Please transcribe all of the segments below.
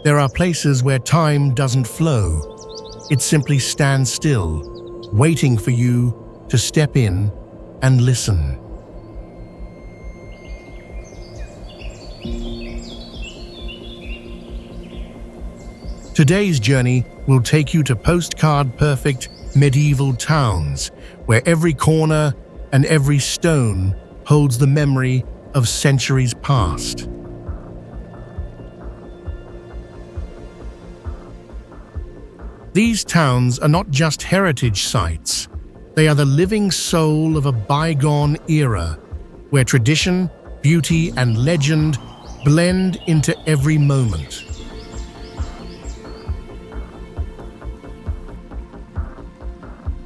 There are places where time doesn't flow. It simply stands still, waiting for you to step in and listen. Today's journey will take you to postcard-perfect medieval towns, where every corner and every stone holds the memory of centuries past. These towns are not just heritage sites. They are the living soul of a bygone era, where tradition, beauty, and legend blend into every moment.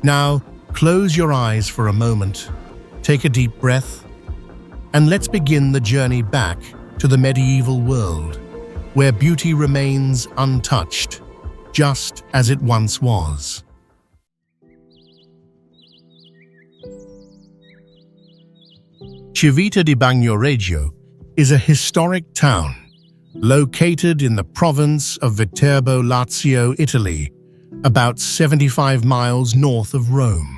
Now, close your eyes for a moment, take a deep breath, and let's begin the journey back to the medieval world, where beauty remains untouched, just as it once was. Civita di Bagnoregio is a historic town located in the province of Viterbo, Lazio, Italy, about 75 miles north of Rome.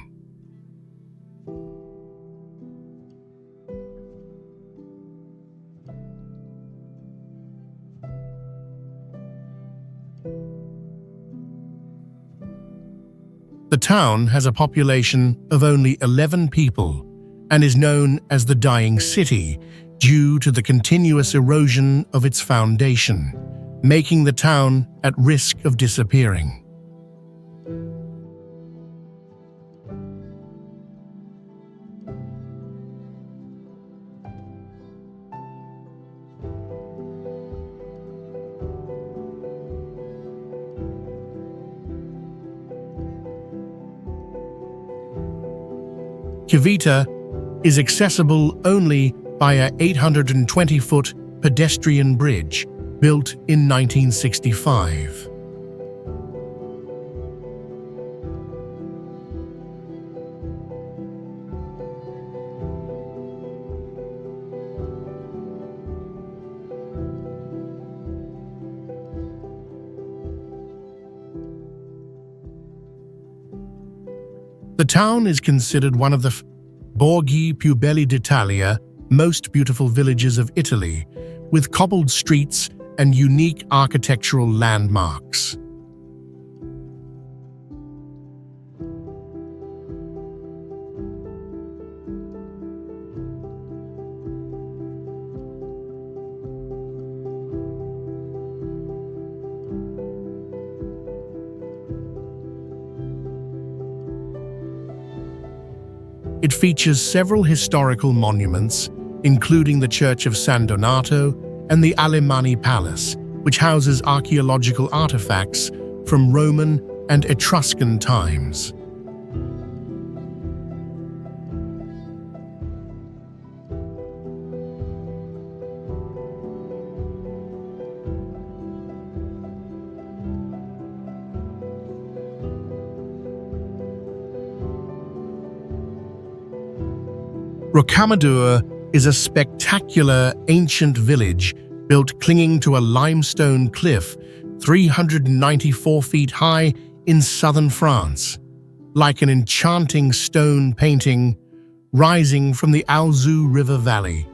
The town has a population of only 11 people and is known as the Dying City due to the continuous erosion of its foundation, making the town at risk of disappearing. Civita is accessible only by an 820-foot pedestrian bridge built in 1965. The town is considered one of the Borghi più belli d'Italia, most beautiful villages of Italy, with cobbled streets and unique architectural landmarks. It features several historical monuments, including the Church of San Donato and the Alemanni Palace, which houses archaeological artifacts from Roman and Etruscan times. Rocamadour is a spectacular ancient village built clinging to a limestone cliff 394 feet high in southern France, like an enchanting stone painting rising from the Alzou River valley.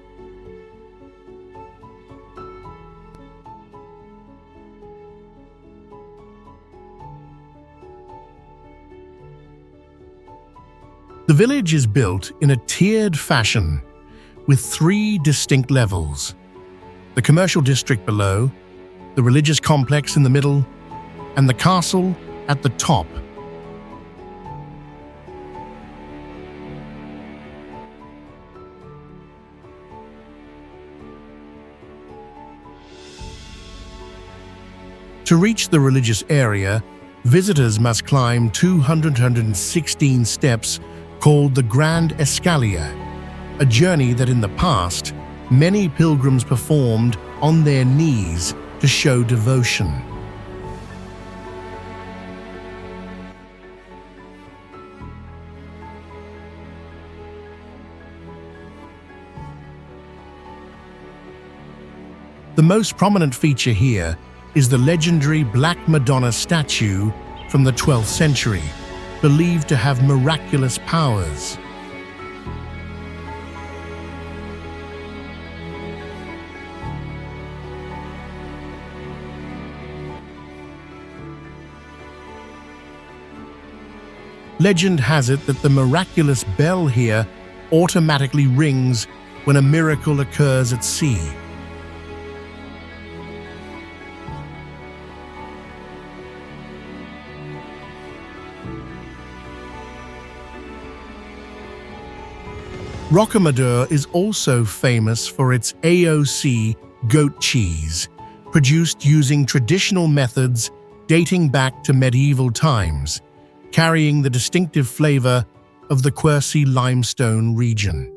The village is built in a tiered fashion with 3 distinct levels: the commercial district below, the religious complex in the middle, and the castle at the top. To reach the religious area, visitors must climb 216 steps called the Grand Escalier, a journey that in the past many pilgrims performed on their knees to show devotion. The most prominent feature here is the legendary Black Madonna statue from the 12th century, believed to have miraculous powers. Legend has it that the miraculous bell here automatically rings when a miracle occurs at sea. Rocamadour is also famous for its AOC goat cheese, produced using traditional methods dating back to medieval times, carrying the distinctive flavor of the Quercy limestone region.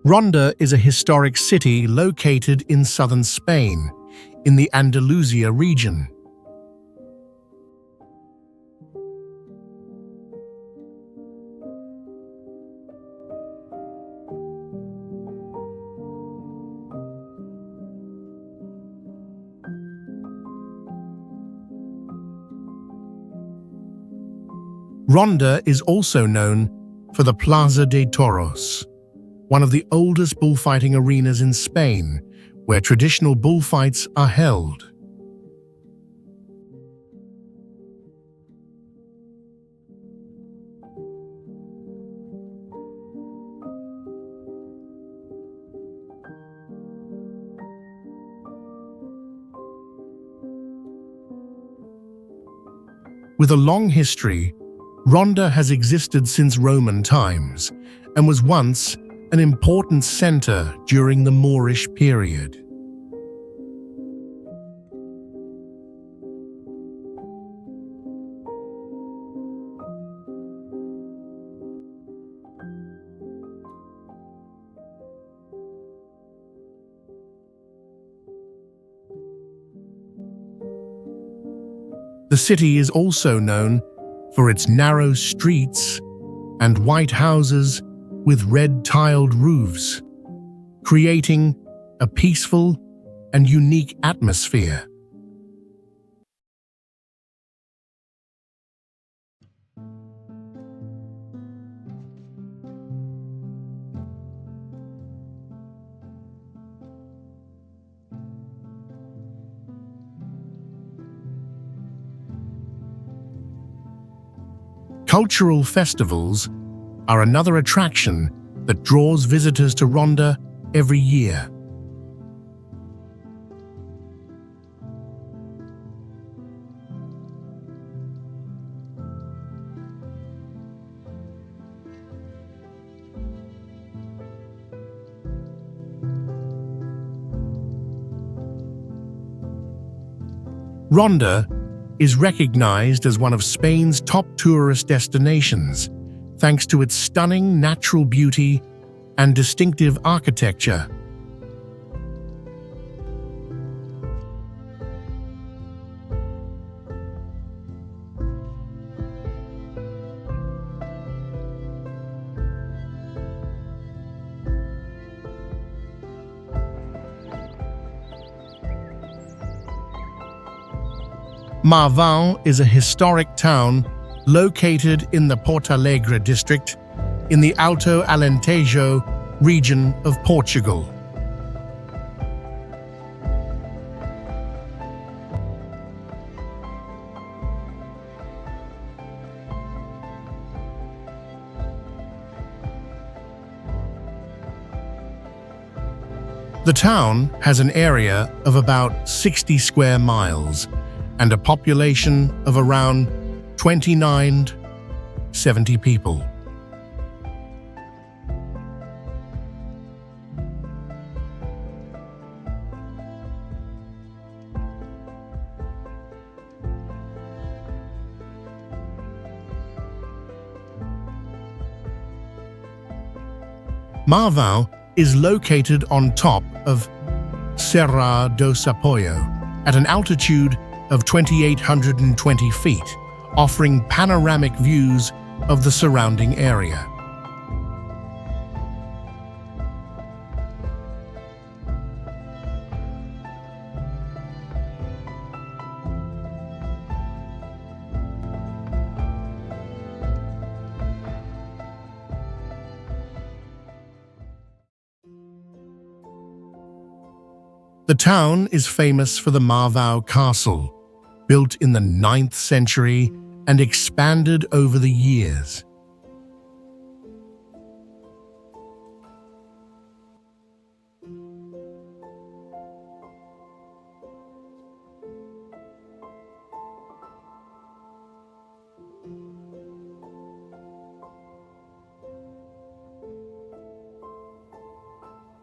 Ronda is a historic city located in southern Spain, in the Andalusia region. Ronda is also known for the Plaza de Toros, one of the oldest bullfighting arenas in Spain, where traditional bullfights are held. With a long history, Ronda has existed since Roman times and was once an important center during the Moorish period. The city is also known for its narrow streets and white houses with red-tiled roofs, creating a peaceful and unique atmosphere. Cultural festivals are another attraction that draws visitors to Ronda every year. Ronda is recognized as one of Spain's top tourist destinations, thanks to its stunning natural beauty and distinctive architecture. Marvão is a historic town located in the Portalegre district in the Alto Alentejo region of Portugal. The town has an area of about 60 square miles and a population of around 70 people. Marvão is located on top of Serra do Sapoio at an altitude of 2,820 feet, offering panoramic views of the surrounding area. The town is famous for the Marvau Castle, built in the 9th century and expanded over the years.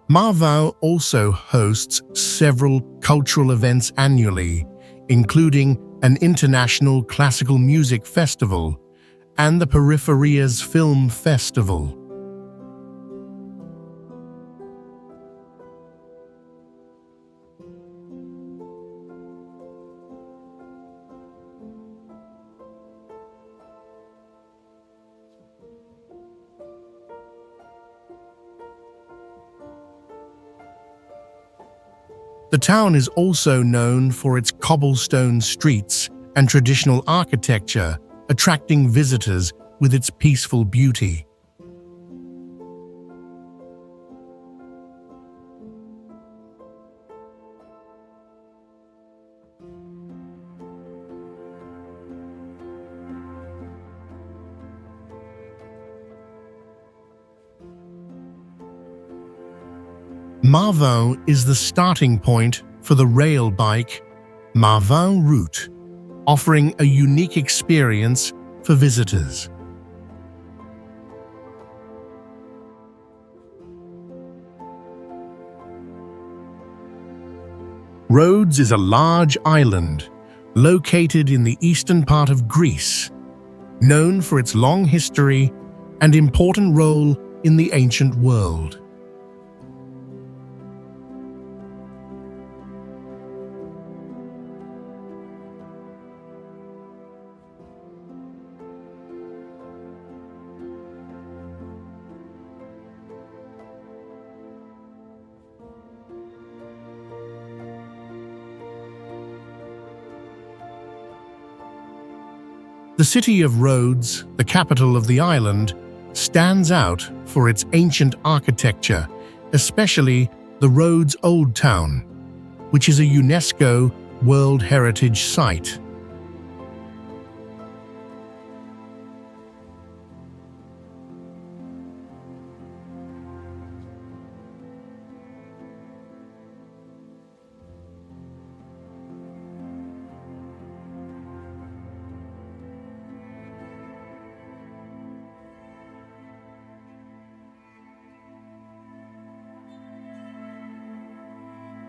Marvau also hosts several cultural events annually, including an international classical music festival and the Periferias Film Festival. The town is also known for its cobblestone streets and traditional architecture, attracting visitors with its peaceful beauty. Marvau is the starting point for the rail bike Marvau route, offering a unique experience for visitors. Rhodes is a large island located in the eastern part of Greece, known for its long history and important role in the ancient world. The city of Rhodes, the capital of the island, stands out for its ancient architecture, especially the Rhodes Old Town, which is a UNESCO World Heritage Site.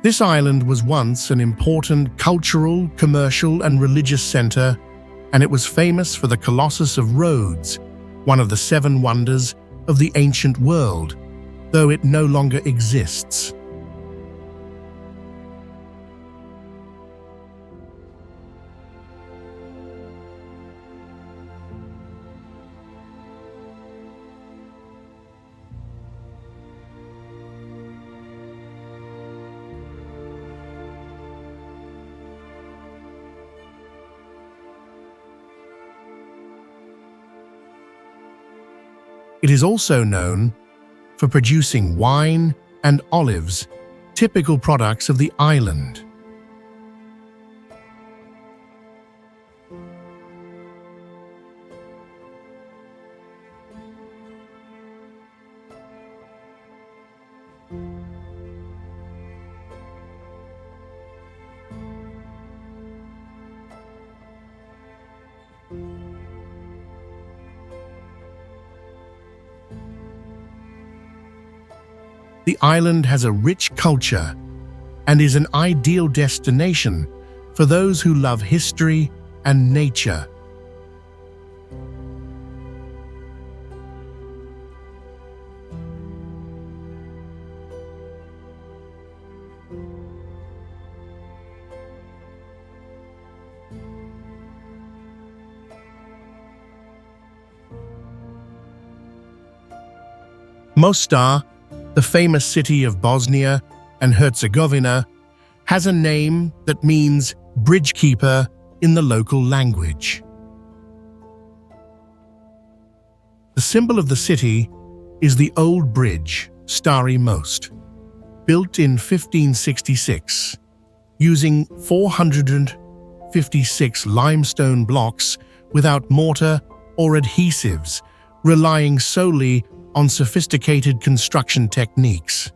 This island was once an important cultural, commercial, and religious center, and it was famous for the Colossus of Rhodes, one of the 7 wonders of the ancient world, though it no longer exists. It is also known for producing wine and olives, typical products of the island. The island has a rich culture and is an ideal destination for those who love history and nature. Mostar, the famous city of Bosnia and Herzegovina, has a name that means bridge keeper in the local language. The symbol of the city is the old bridge, Stari Most, built in 1566, using 456 limestone blocks without mortar or adhesives, relying solely on sophisticated construction techniques.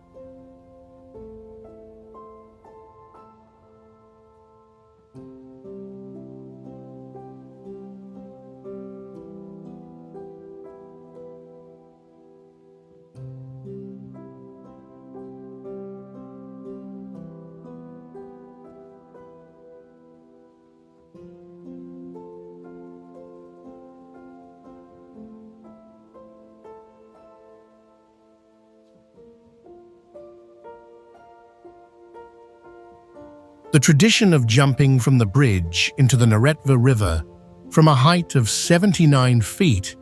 The tradition of jumping from the bridge into the Neretva River from a height of 79 feet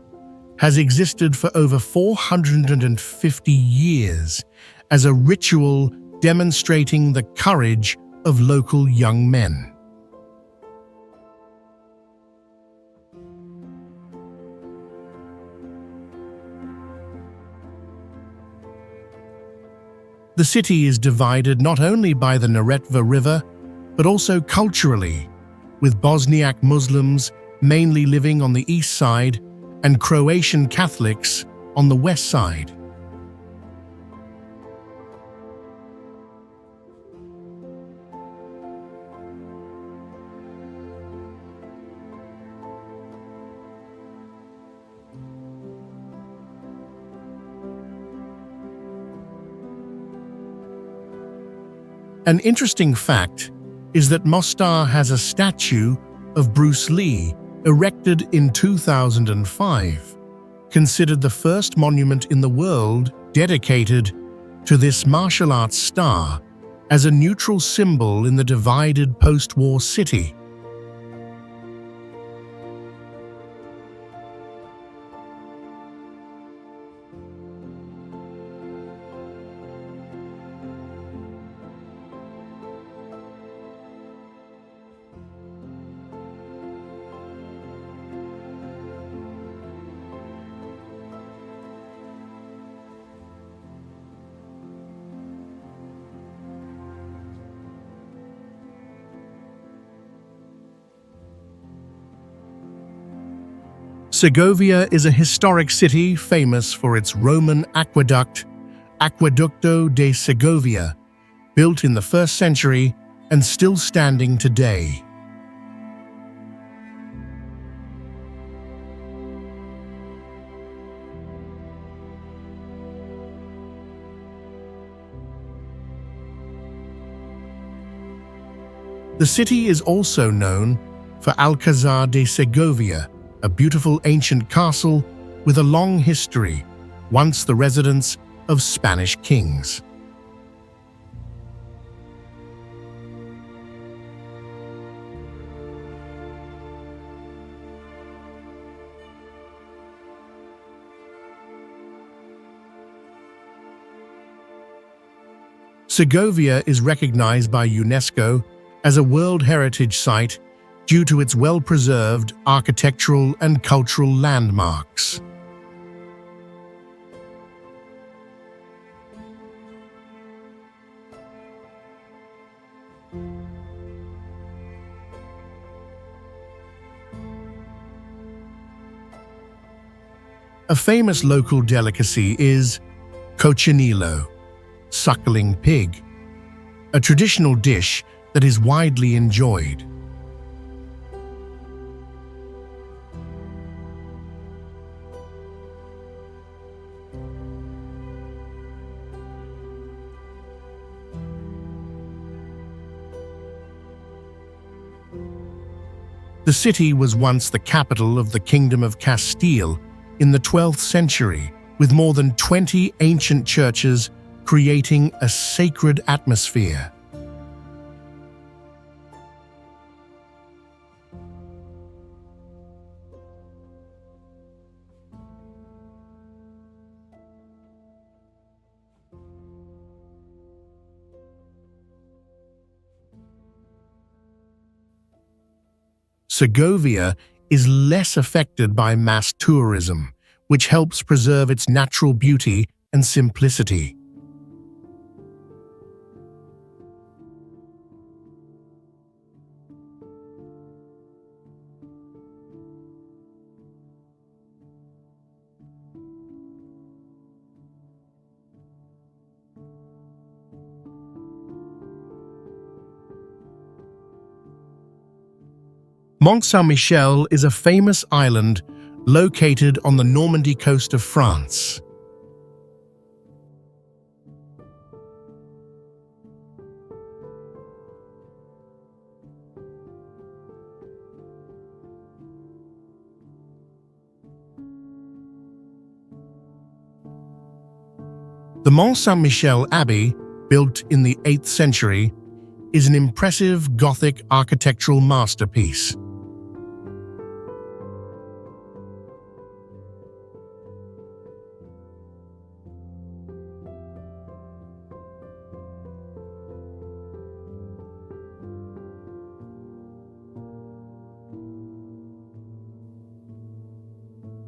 has existed for over 450 years as a ritual demonstrating the courage of local young men. The city is divided not only by the Neretva River, but also culturally, with Bosniak Muslims mainly living on the east side and Croatian Catholics on the west side. An interesting fact is that Mostar has a statue of Bruce Lee erected in 2005, considered the first monument in the world dedicated to this martial arts star as a neutral symbol in the divided post-war city. Segovia is a historic city famous for its Roman aqueduct, Aqueducto de Segovia, built in the 1st century and still standing today. The city is also known for Alcázar de Segovia, a beautiful ancient castle with a long history, once the residence of Spanish kings. Segovia is recognized by UNESCO as a World Heritage Site due to its well-preserved architectural and cultural landmarks. A famous local delicacy is cochinillo, suckling pig, a traditional dish that is widely enjoyed. The city was once the capital of the Kingdom of Castile in the 12th century, with more than 20 ancient churches creating a sacred atmosphere. Segovia is less affected by mass tourism, which helps preserve its natural beauty and simplicity. Mont Saint-Michel is a famous island located on the Normandy coast of France. The Mont Saint-Michel Abbey, built in the 8th century, is an impressive Gothic architectural masterpiece.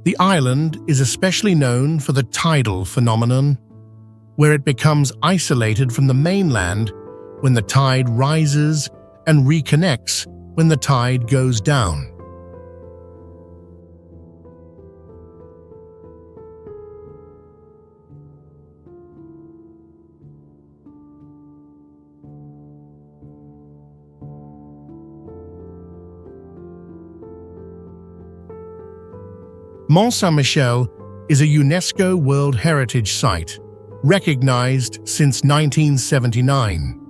The island is especially known for the tidal phenomenon, where it becomes isolated from the mainland when the tide rises and reconnects when the tide goes down. Mont Saint-Michel is a UNESCO World Heritage Site, recognized since 1979.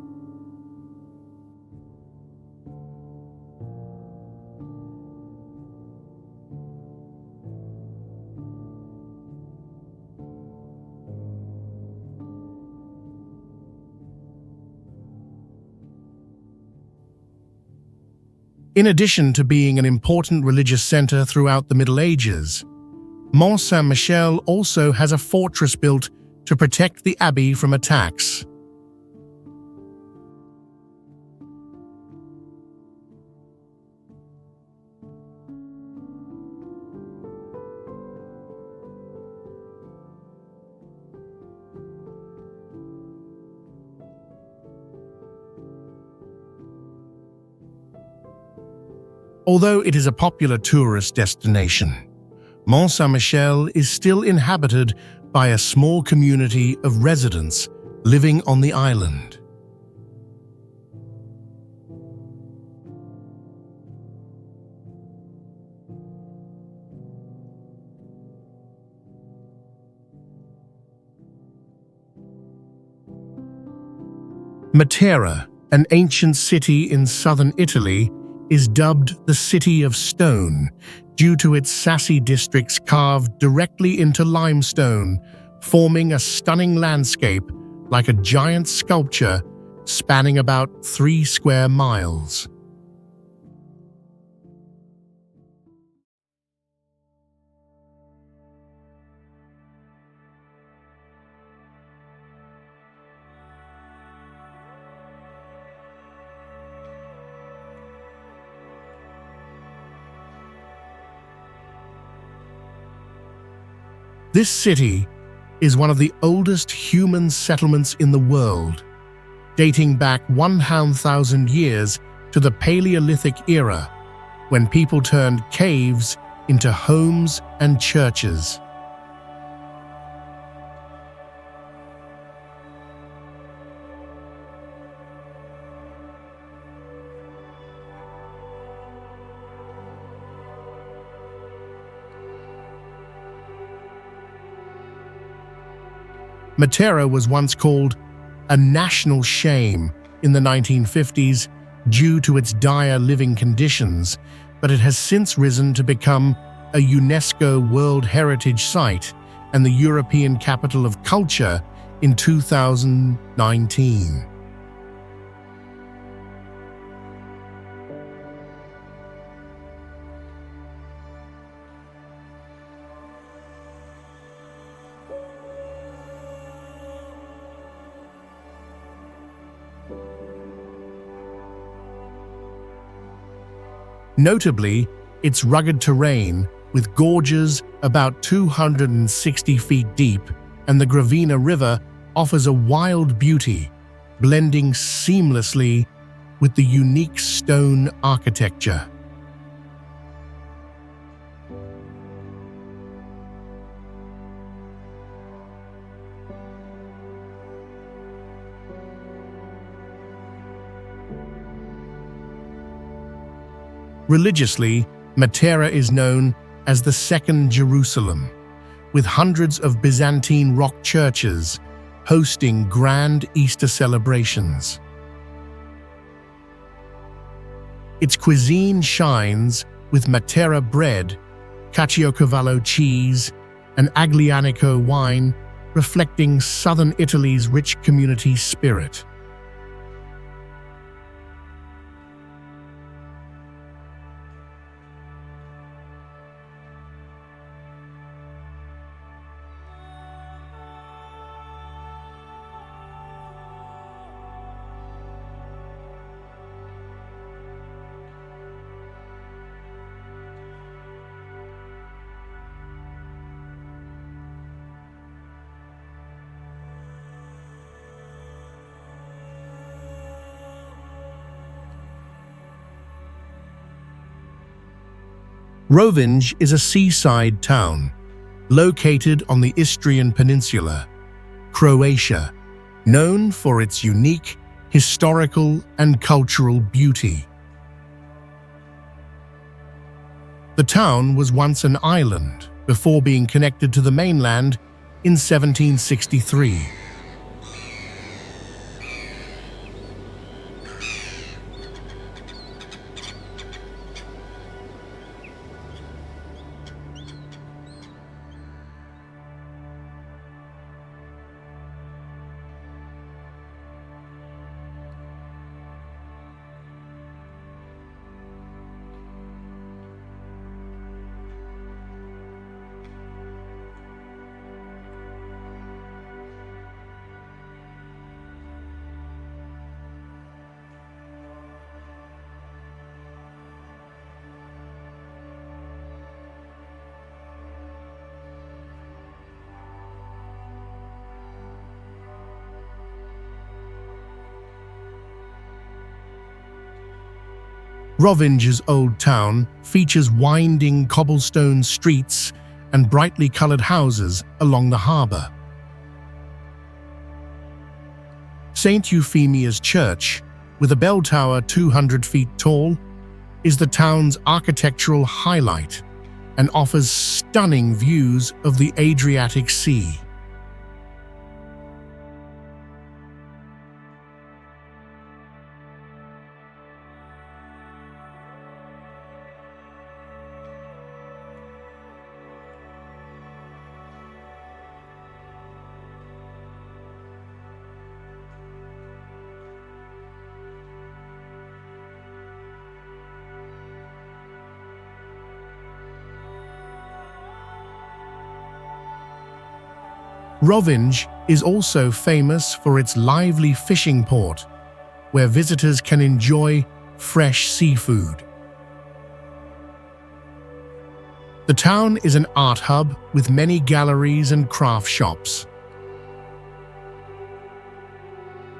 In addition to being an important religious center throughout the Middle Ages, Mont Saint-Michel also has a fortress built to protect the abbey from attacks. Although it is a popular tourist destination, Mont Saint-Michel is still inhabited by a small community of residents living on the island. Matera, an ancient city in southern Italy, is dubbed the City of Stone due to its Sassi districts carved directly into limestone, forming a stunning landscape like a giant sculpture spanning about 3 square miles. This city is one of the oldest human settlements in the world, dating back 1,000 years to the Paleolithic era, when people turned caves into homes and churches. Matera was once called a national shame in the 1950s due to its dire living conditions, but it has since risen to become a UNESCO World Heritage Site and the European Capital of Culture in 2019. Notably, its rugged terrain, with gorges about 260 feet deep, and the Gravina River offers a wild beauty, blending seamlessly with the unique stone architecture. Religiously, Matera is known as the Second Jerusalem, with hundreds of Byzantine rock churches hosting grand Easter celebrations. Its cuisine shines with Matera bread, Caciocavallo cheese, and Aglianico wine, reflecting southern Italy's rich community spirit. Rovinj is a seaside town located on the Istrian Peninsula, Croatia, known for its unique historical and cultural beauty. The town was once an island before being connected to the mainland in 1763. Rovinj's old town features winding cobblestone streets and brightly colored houses along the harbor. St. Euphemia's Church, with a bell tower 200 feet tall, is the town's architectural highlight and offers stunning views of the Adriatic Sea. Rovinj is also famous for its lively fishing port, where visitors can enjoy fresh seafood. The town is an art hub with many galleries and craft shops.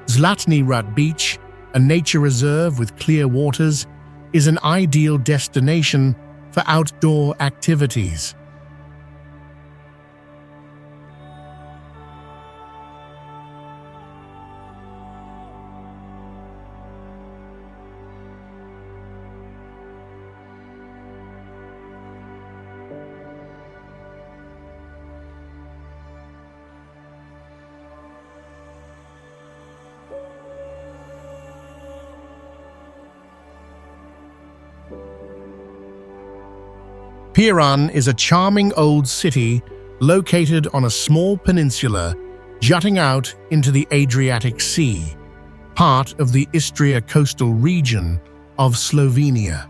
Zlatni Rat Beach, a nature reserve with clear waters, is an ideal destination for outdoor activities. Piran is a charming old city located on a small peninsula jutting out into the Adriatic Sea, part of the Istria coastal region of Slovenia.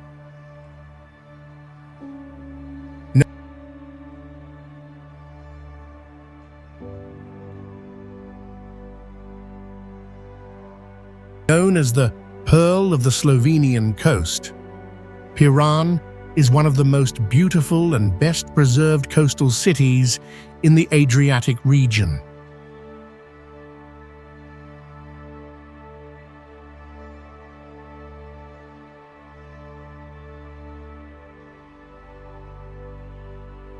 Known as the Pearl of the Slovenian Coast, Piran is one of the most beautiful and best-preserved coastal cities in the Adriatic region.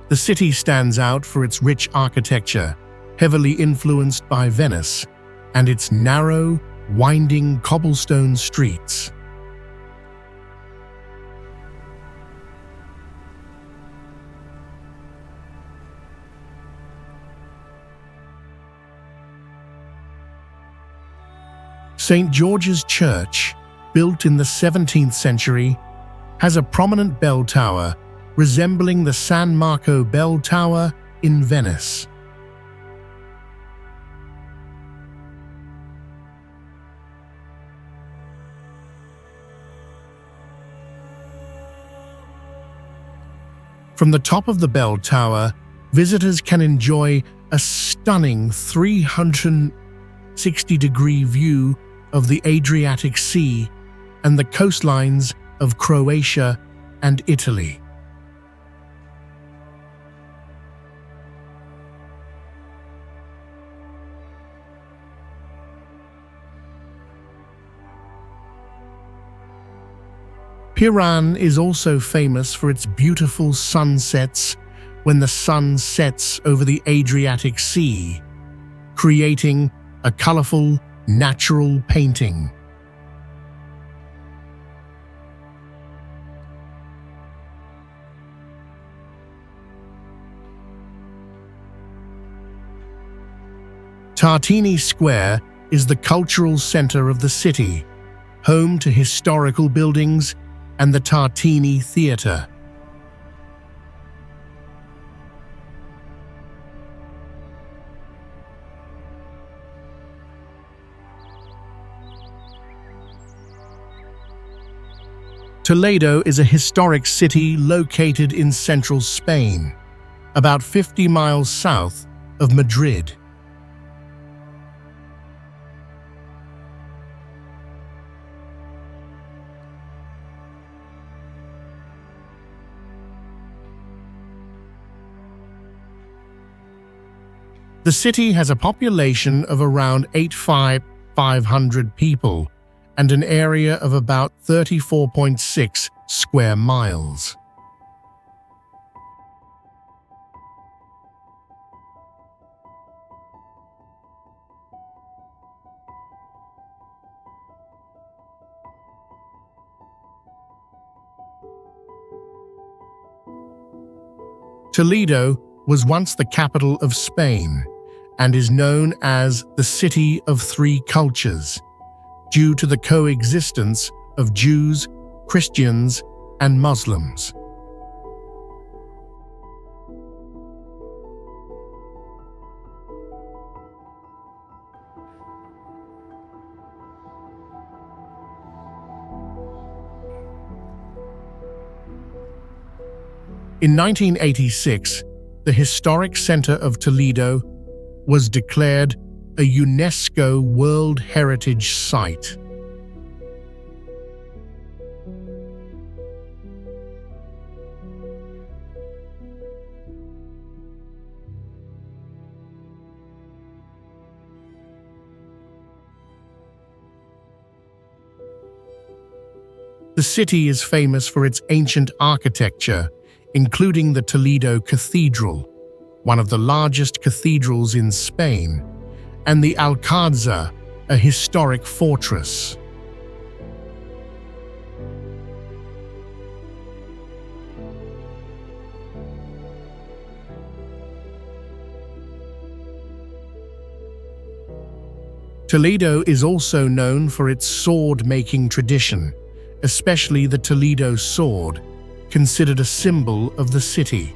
The city stands out for its rich architecture, heavily influenced by Venice, and its narrow, winding cobblestone streets. St. George's Church, built in the 17th century, has a prominent bell tower resembling the San Marco Bell Tower in Venice. From the top of the bell tower, visitors can enjoy a stunning 360-degree view of the Adriatic Sea and the coastlines of Croatia and Italy. Piran is also famous for its beautiful sunsets when the sun sets over the Adriatic Sea, creating a colorful, natural painting. Tartini Square is the cultural center of the city, home to historical buildings and the Tartini Theatre. Toledo is a historic city located in central Spain, about 50 miles south of Madrid. The city has a population of around 8,500 people and an area of about 34.6 square miles. Toledo was once the capital of Spain and is known as the City of Three Cultures, due to the coexistence of Jews, Christians, and Muslims. In 1986, the historic center of Toledo was declared a UNESCO World Heritage Site. The city is famous for its ancient architecture, including the Toledo Cathedral, one of the largest cathedrals in Spain, and the Alcázar, a historic fortress. Toledo is also known for its sword-making tradition, especially the Toledo sword, considered a symbol of the city.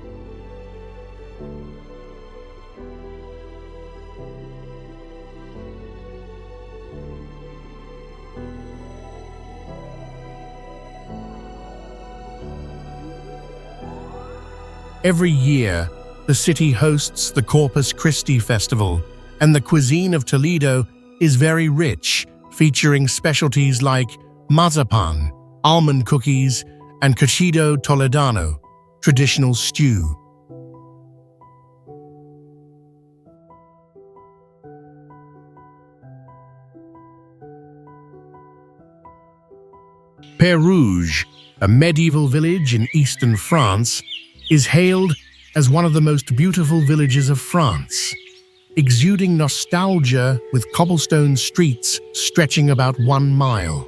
Every year, the city hosts the Corpus Christi Festival, and the cuisine of Toledo is very rich, featuring specialties like mazapan, almond cookies, and cocido toledano, traditional stew. Pérouge, a medieval village in eastern France, is hailed as one of the most beautiful villages of France, exuding nostalgia with cobblestone streets stretching about 1 mile.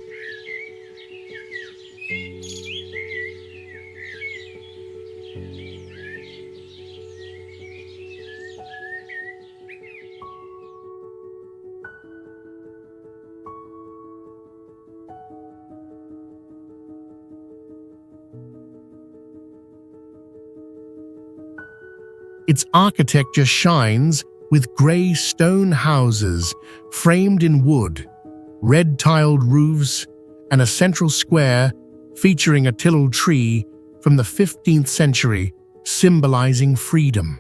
Its architecture shines with grey stone houses framed in wood, red-tiled roofs, and a central square featuring a tillel tree from the 15th century symbolizing freedom.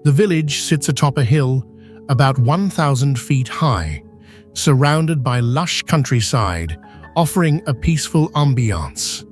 The village sits atop a hill about 1,000 feet high, surrounded by lush countryside, offering a peaceful ambiance.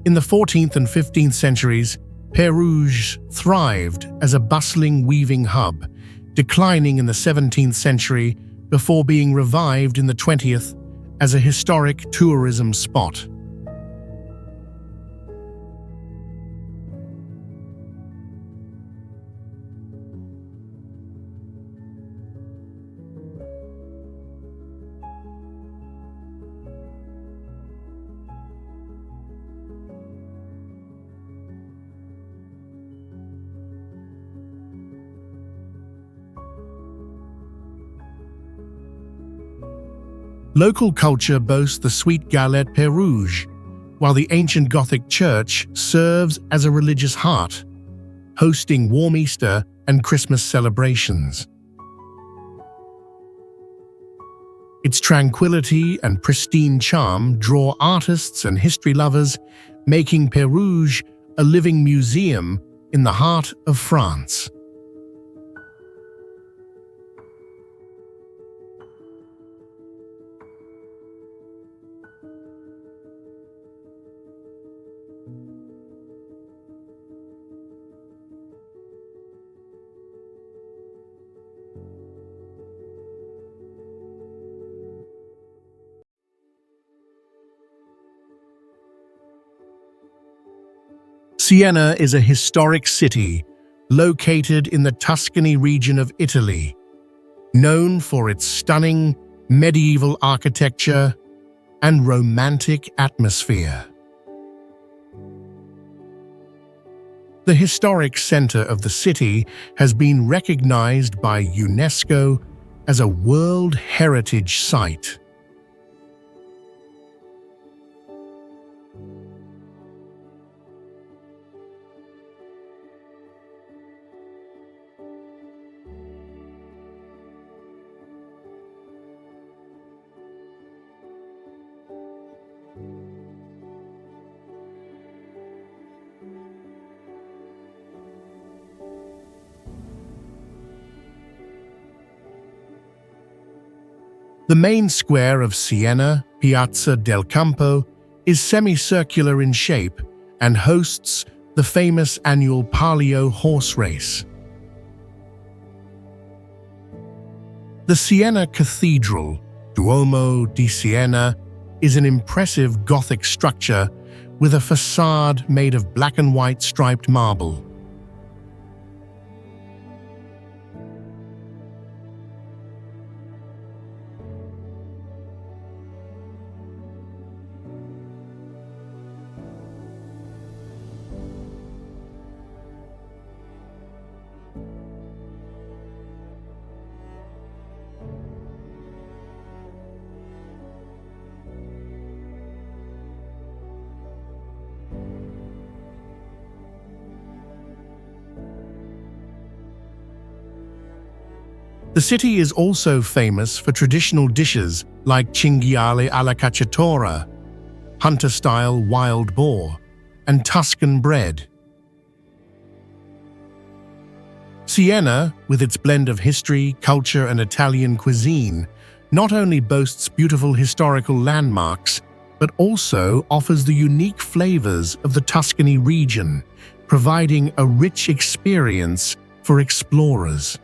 In the 14th and 15th centuries, Pérouge thrived as a bustling weaving hub, declining in the 17th century before being revived in the 20th as a historic tourism spot. Local culture boasts the sweet galette Pérouge, while the ancient Gothic church serves as a religious heart, hosting warm Easter and Christmas celebrations. Its tranquility and pristine charm draw artists and history lovers, making Pérouge a living museum in the heart of France. Siena is a historic city located in the Tuscany region of Italy, known for its stunning medieval architecture and romantic atmosphere. The historic center of the city has been recognized by UNESCO as a World Heritage Site. The main square of Siena, Piazza del Campo, is semicircular in shape and hosts the famous annual Palio horse race. The Siena Cathedral, Duomo di Siena, is an impressive Gothic structure with a facade made of black and white striped marble. The city is also famous for traditional dishes like cinghiale alla cacciatora, hunter-style wild boar, and Tuscan bread. Siena, with its blend of history, culture, and Italian cuisine, not only boasts beautiful historical landmarks, but also offers the unique flavors of the Tuscany region, providing a rich experience for explorers.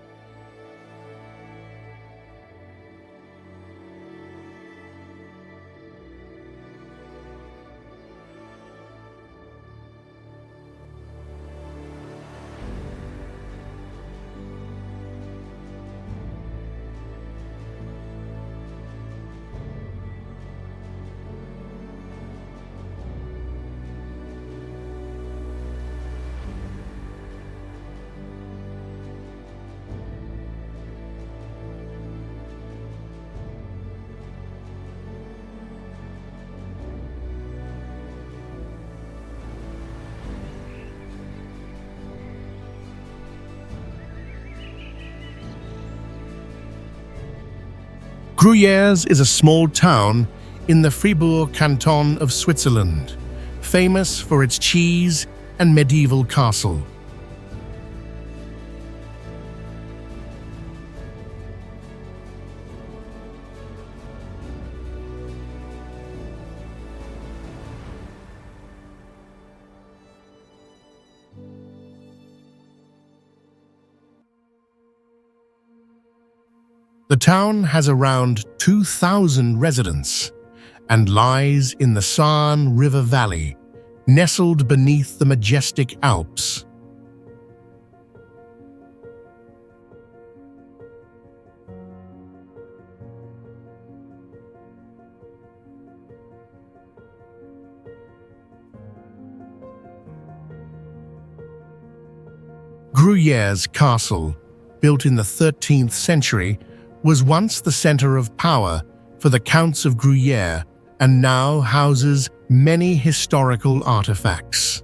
Gruyères is a small town in the Fribourg canton of Switzerland, famous for its cheese and medieval castle. The town has around 2,000 residents and lies in the Saône River Valley, nestled beneath the majestic Alps. Gruyères Castle, built in the 13th century, was once the center of power for the Counts of Gruyère and now houses many historical artifacts.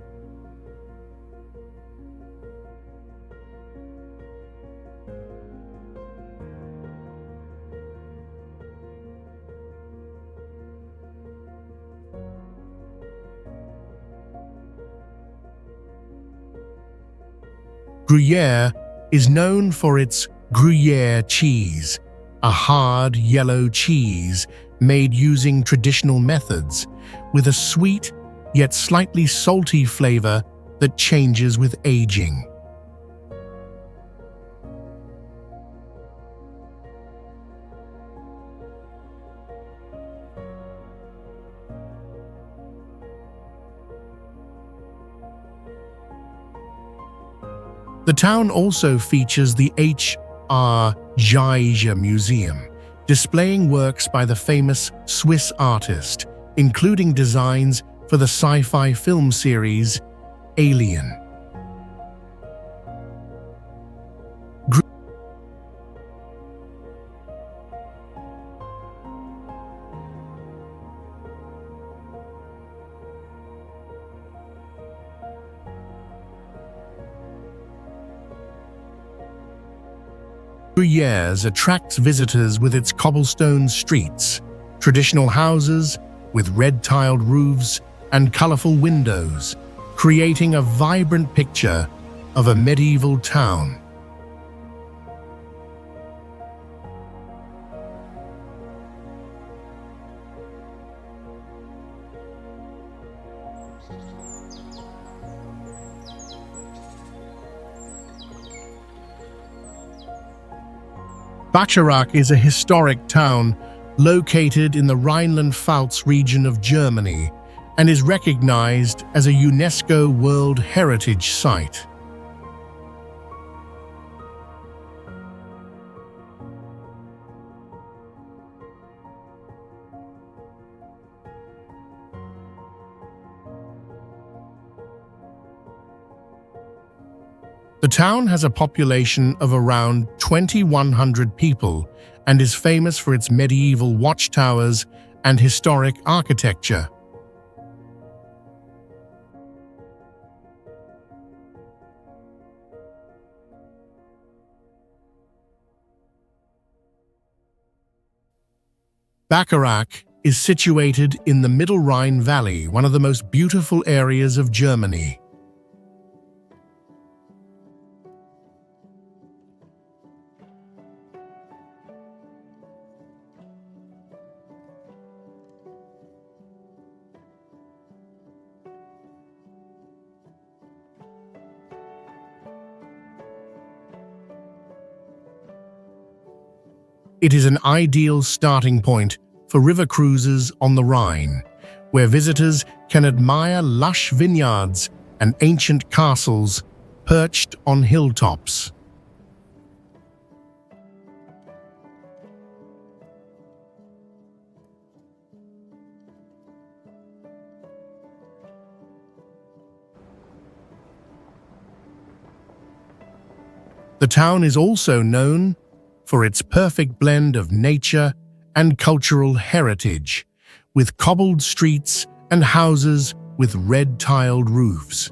Gruyère is known for its Gruyère cheese, a hard yellow cheese made using traditional methods, with a sweet yet slightly salty flavor that changes with aging. The town also features the H.R. Giger Museum, displaying works by the famous Swiss artist, including designs for the sci-fi film series Alien. Gruyères attracts visitors with its cobblestone streets, traditional houses with red-tiled roofs and colorful windows, creating a vibrant picture of a medieval town. Bacharach is a historic town located in the Rhineland-Pfalz region of Germany and is recognized as a UNESCO World Heritage Site. The town has a population of around 2,100 people and is famous for its medieval watchtowers and historic architecture. Bacharach is situated in the Middle Rhine Valley, one of the most beautiful areas of Germany. It is an ideal starting point for river cruises on the Rhine, where visitors can admire lush vineyards and ancient castles perched on hilltops. The town is also known for its perfect blend of nature and cultural heritage, with cobbled streets and houses with red-tiled roofs.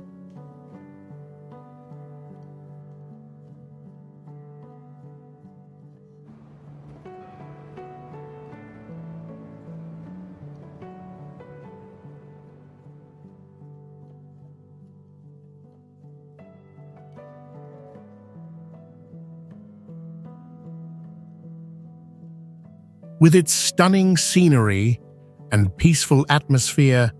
With its stunning scenery and peaceful atmosphere,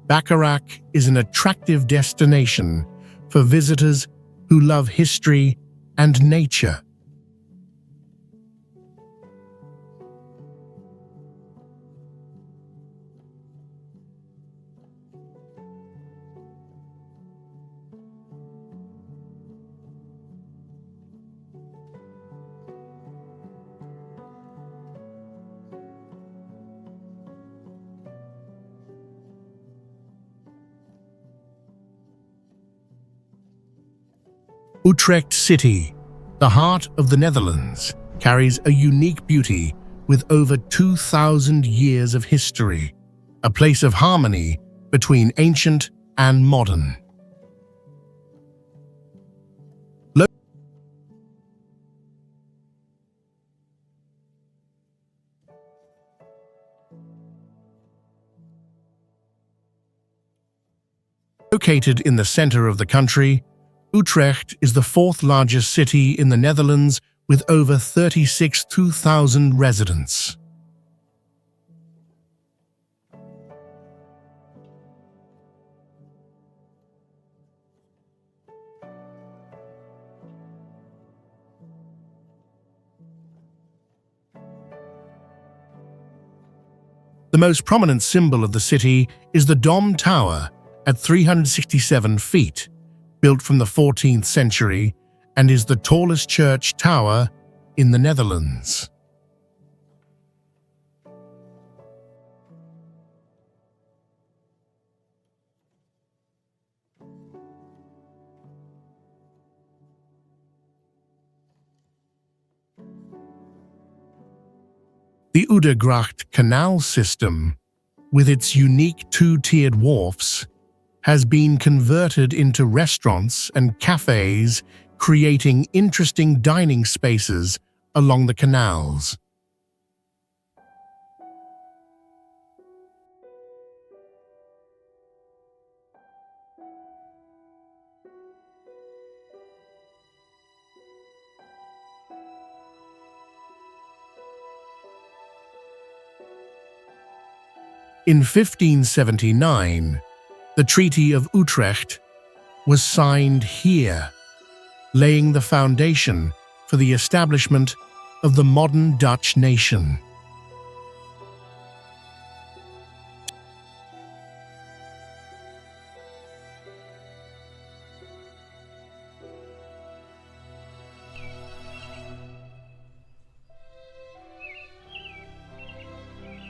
Bacharach is an attractive destination for visitors who love history and nature. Utrecht City, the heart of the Netherlands, carries a unique beauty with over 2,000 years of history, a place of harmony between ancient and modern. Located in the center of the country, Utrecht is the fourth largest city in the Netherlands with over 36,000 residents. The most prominent symbol of the city is the Dom Tower at 367 feet, built from the 14th century, and is the tallest church tower in the Netherlands. The Oudegracht Canal system, with its unique two-tiered wharfs, has been converted into restaurants and cafes, creating interesting dining spaces along the canals. In 1579, the Treaty of Utrecht was signed here, laying the foundation for the establishment of the modern Dutch nation.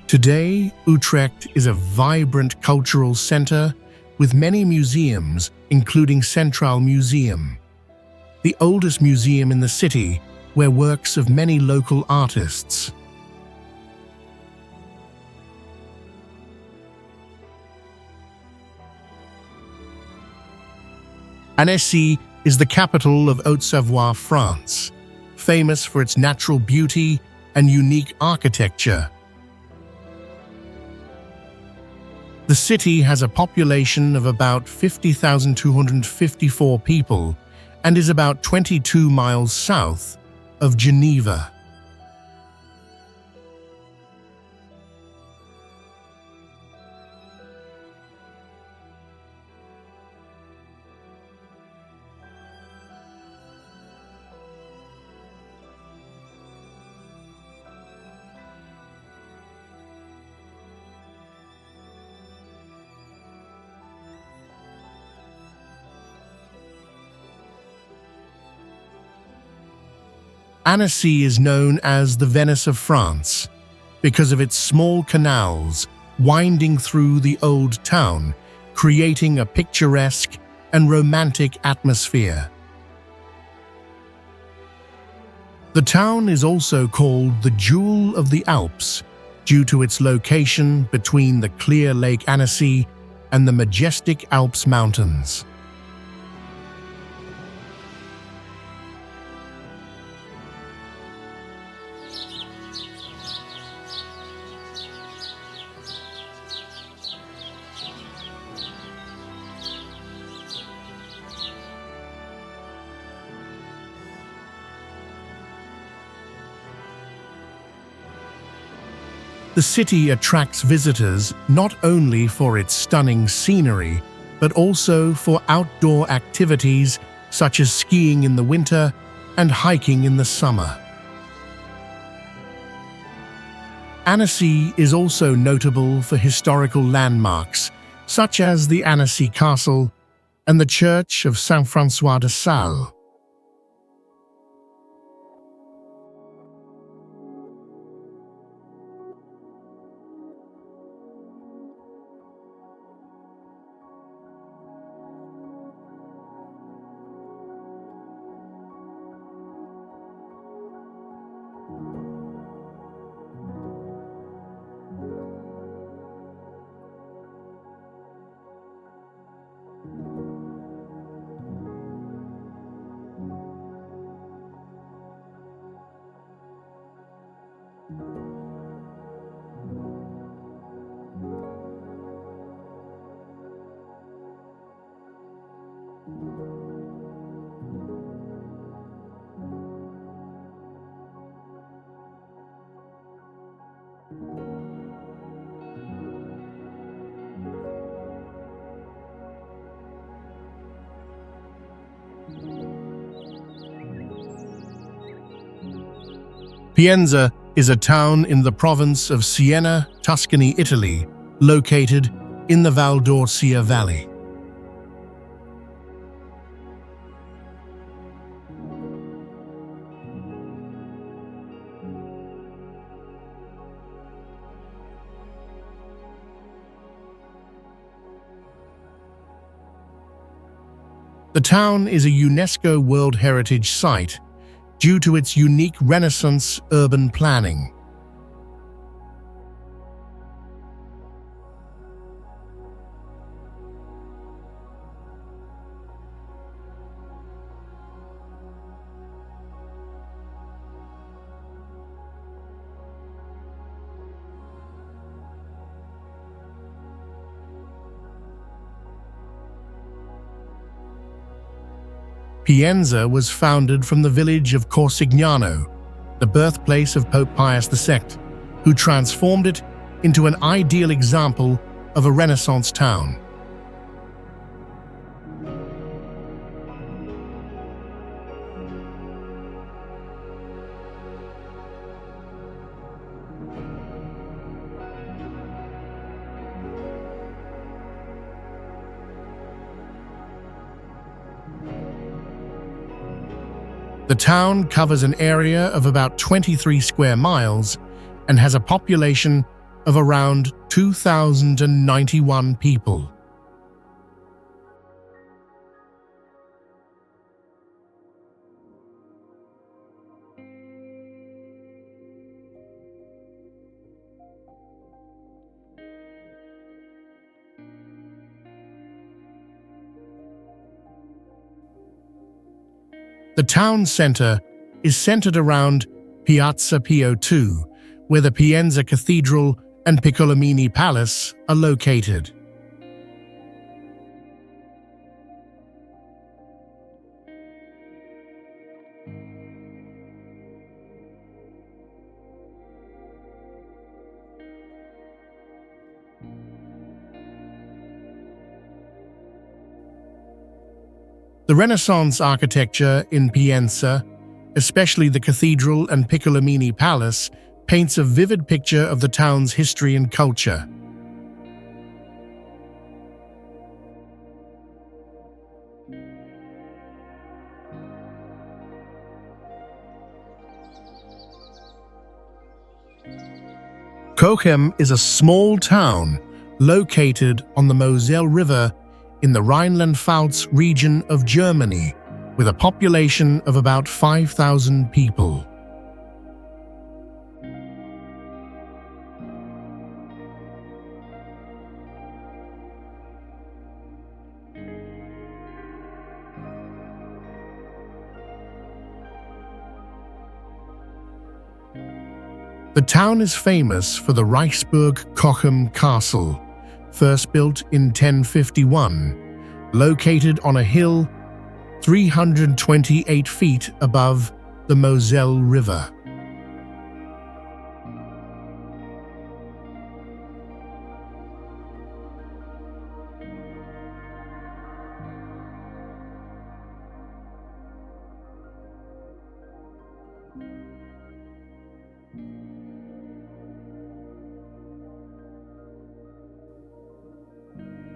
Today, Utrecht is a vibrant cultural center with many museums, including Centraal Museum, the oldest museum in the city, where works of many local artists. Annecy is the capital of Haute-Savoie, France, famous for its natural beauty and unique architecture. The city has a population of about 50,254 people and is about 22 miles south of Geneva. Annecy is known as the Venice of France because of its small canals winding through the old town, creating a picturesque and romantic atmosphere. The town is also called the Jewel of the Alps due to its location between the clear Lake Annecy and the majestic Alps mountains. The city attracts visitors not only for its stunning scenery, but also for outdoor activities such as skiing in the winter and hiking in the summer. Annecy is also notable for historical landmarks such as the Annecy Castle and the Church of Saint-François de Sales. Pienza is a town in the province of Siena, Tuscany, Italy, located in the Val d'Orcia Valley. The town is a UNESCO World Heritage Site due to its unique Renaissance urban planning. Pienza was founded from the village of Corsignano, the birthplace of Pope Pius II, who transformed it into an ideal example of a Renaissance town. The town covers an area of about 23 square miles and has a population of around 2,091 people. The town center is centered around Piazza Pio II, where the Pienza Cathedral and Piccolomini Palace are located. The Renaissance architecture in Pienza, especially the cathedral and Piccolomini Palace, paints a vivid picture of the town's history and culture. Cochem is a small town located on the Moselle River in the Rhineland-Pfalz region of Germany, with a population of about 5,000 people. The town is famous for the Reichsburg-Cochem Castle, first built in 1051, located on a hill 328 feet above the Moselle River.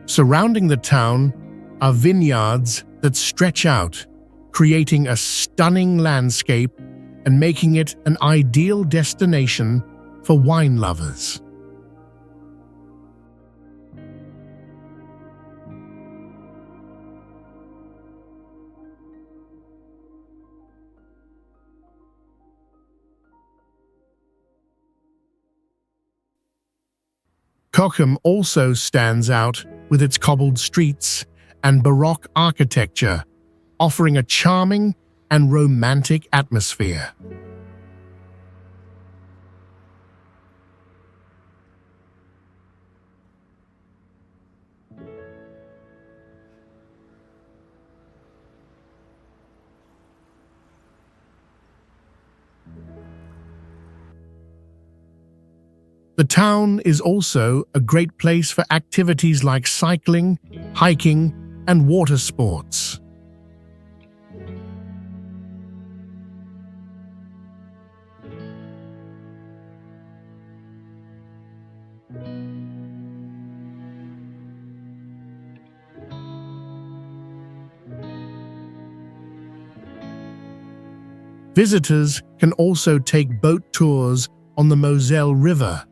Surrounding the town are vineyards that stretch out, creating a stunning landscape and making it an ideal destination for wine lovers. Cochem also stands out with its cobbled streets and Baroque architecture, offering a charming and romantic atmosphere. The town is also a great place for activities like cycling, hiking, and water sports. Visitors can also take boat tours on the Moselle River.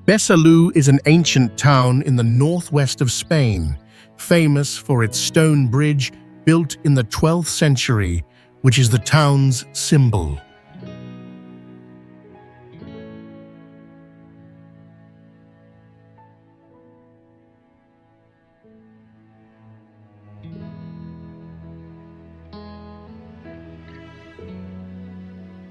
Besalú is an ancient town in the northwest of Spain, famous for its stone bridge built in the 12th century, which is the town's symbol.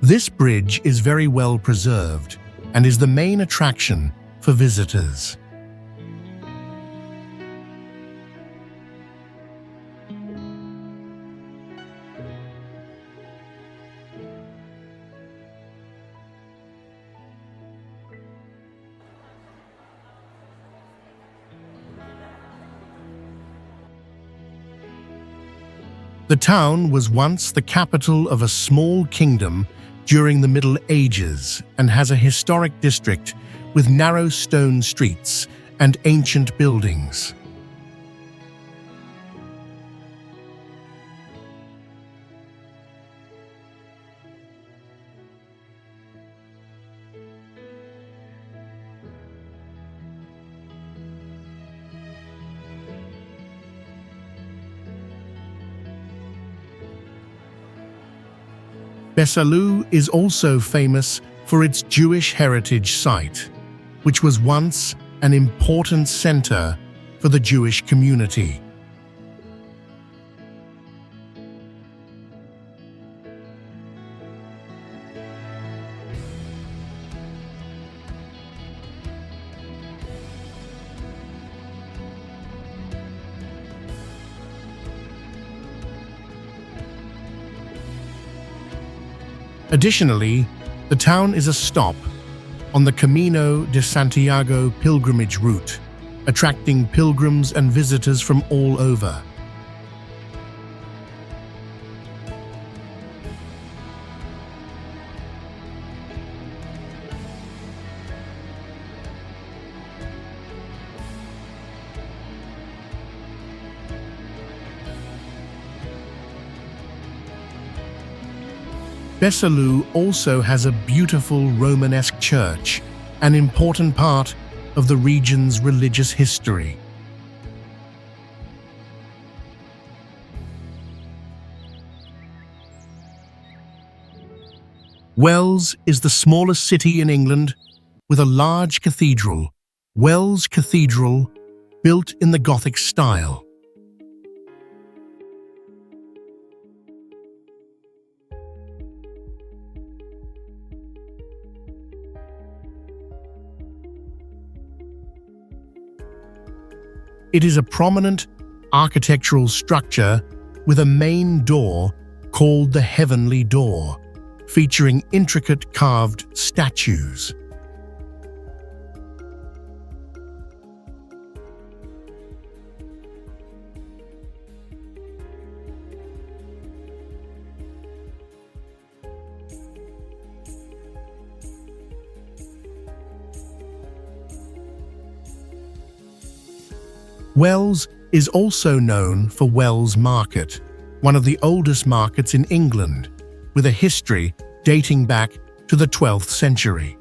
This bridge is very well preserved and is the main attraction for visitors. The town was once the capital of a small kingdom during the Middle Ages and has a historic district with narrow stone streets and ancient buildings. Besalú is also famous for its Jewish heritage site, which was once an important center for the Jewish community. Additionally, the town is a stop on the Camino de Santiago pilgrimage route, attracting pilgrims and visitors from all over. Besalú also has a beautiful Romanesque church, an important part of the region's religious history. Wells is the smallest city in England with a large cathedral, Wells Cathedral, built in the Gothic style. It is a prominent architectural structure with a main door called the Heavenly Door, featuring intricate carved statues. Wells is also known for Wells Market, one of the oldest markets in England, with a history dating back to the 12th century.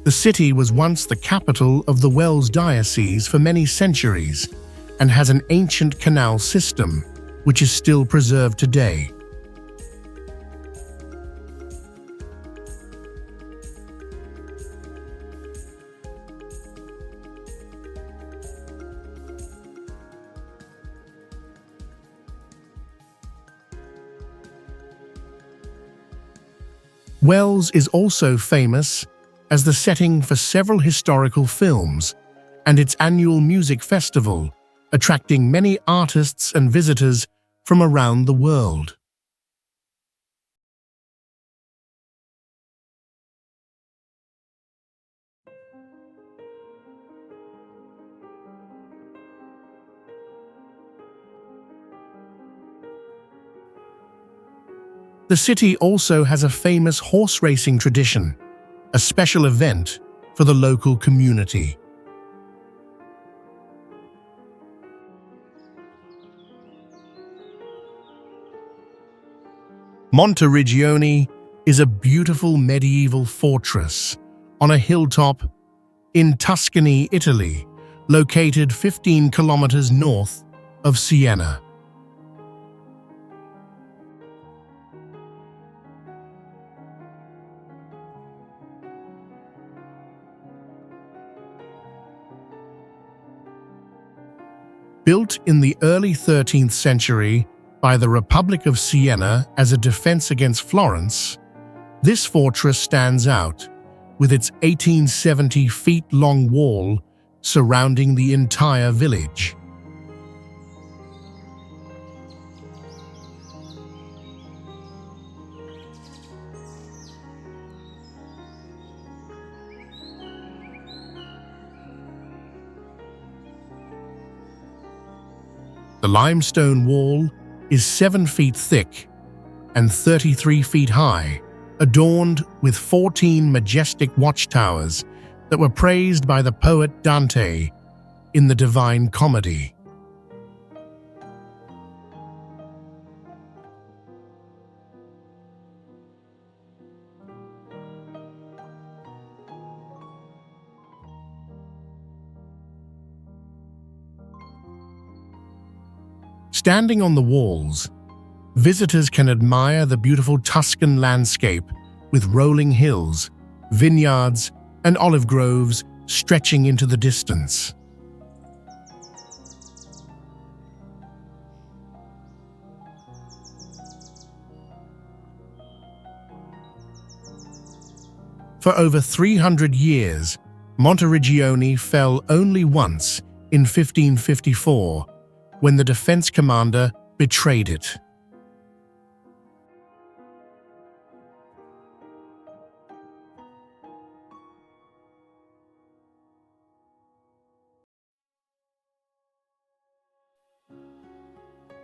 The city was once the capital of the Wells Diocese for many centuries and has an ancient canal system, which is still preserved today. Wells is also famous as the setting for several historical films and its annual music festival, attracting many artists and visitors from around the world. The city also has a famous horse racing tradition, a special event for the local community. Monteriggioni is a beautiful medieval fortress on a hilltop in Tuscany, Italy, located 15 kilometers north of Siena. Built in the early 13th century by the Republic of Siena as a defense against Florence, this fortress stands out with its 1870 feet-long wall surrounding the entire village. The limestone wall is 7 feet thick and 33 feet high, adorned with 14 majestic watchtowers that were praised by the poet Dante in the Divine Comedy. Standing on the walls, visitors can admire the beautiful Tuscan landscape with rolling hills, vineyards, and olive groves stretching into the distance. For over 300 years, Monteriggioni fell only once in 1554, when the defense commander betrayed it.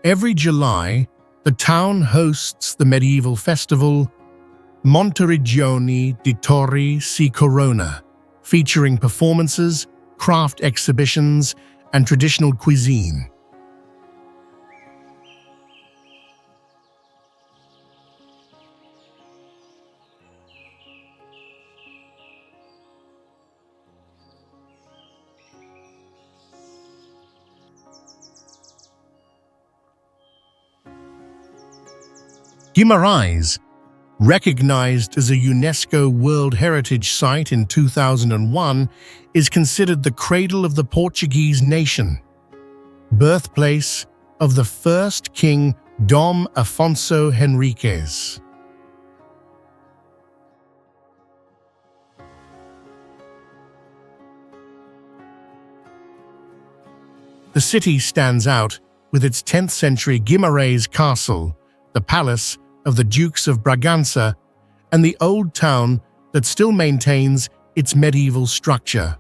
Every July, the town hosts the medieval festival Monteriggioni di Torri si Corona, featuring performances, craft exhibitions, and traditional cuisine. Guimarães, recognized as a UNESCO World Heritage Site in 2001, is considered the cradle of the Portuguese nation, birthplace of the first king Dom Afonso Henriques. The city stands out with its 10th century Guimarães Castle, the palace of the Dukes of Bragança, and the old town that still maintains its medieval structure.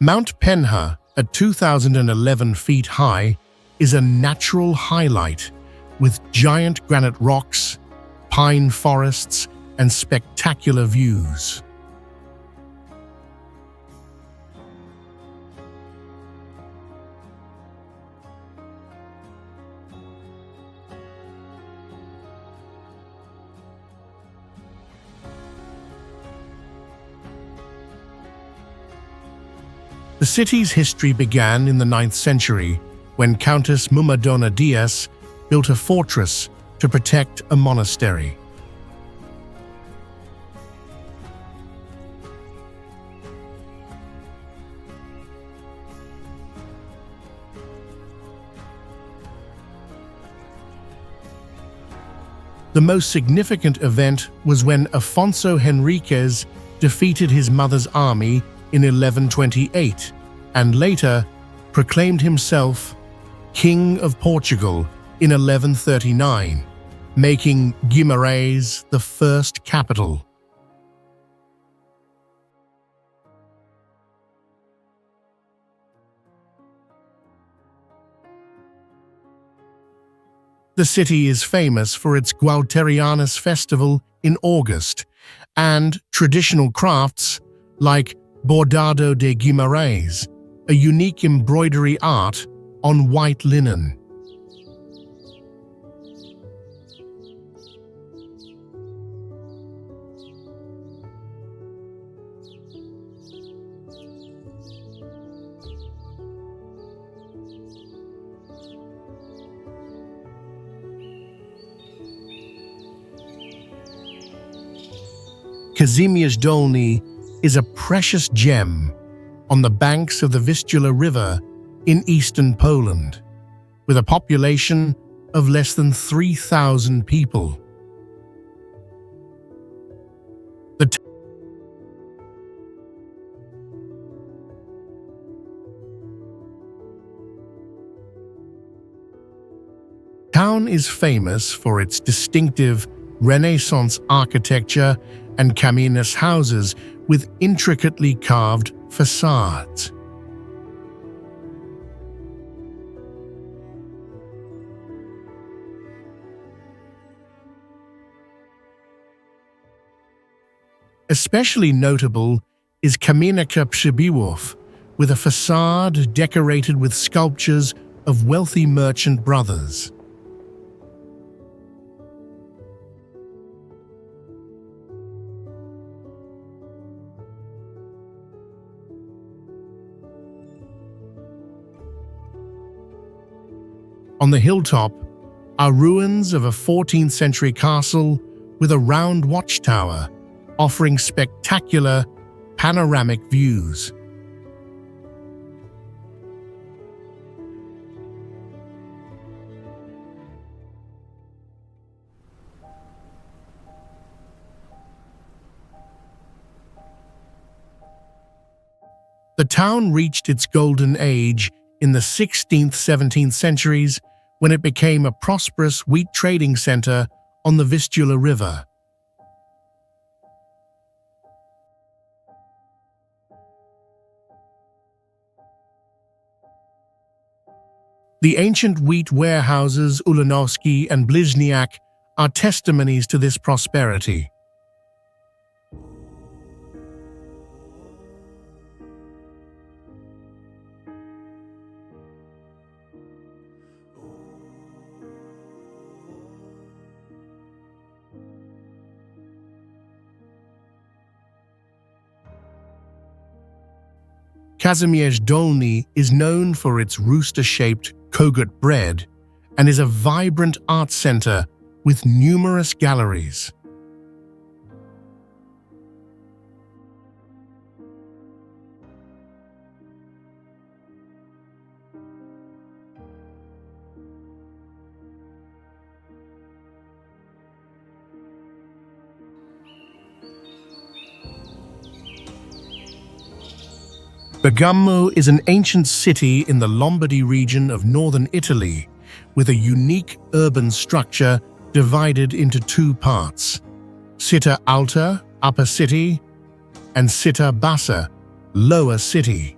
Mount Penha, at 2,011 feet high, is a natural highlight with giant granite rocks, pine forests, and spectacular views. The city's history began in the 9th century when Countess Mumadona Dias built a fortress to protect a monastery. The most significant event was when Afonso Henriques defeated his mother's army in 1128, and later proclaimed himself King of Portugal in 1139, making Guimarães the first capital. The city is famous for its Gualterianas festival in August and traditional crafts like Bordado de Guimarães, a unique embroidery art on white linen. Kazimierz Dolny is a precious gem on the banks of the Vistula River in eastern Poland, with a population of less than 3,000 people. The town is famous for its distinctive Renaissance architecture and caminas houses with intricately carved facades. Especially notable is Kamienica Przybyłów, with a facade decorated with sculptures of wealthy merchant brothers. On the hilltop are ruins of a 14th century castle with a round watchtower, offering spectacular panoramic views. The town reached its golden age in the 16th–17th centuries when it became a prosperous wheat trading center on the Vistula River. The ancient wheat warehouses Ulanowski and Blizniak are testimonies to this prosperity. Kazimierz Dolny is known for its rooster-shaped kogut bread and is a vibrant art center with numerous galleries. Bergamo is an ancient city in the Lombardy region of northern Italy, with a unique urban structure divided into two parts: Città Alta, Upper City, and Città Bassa, Lower City.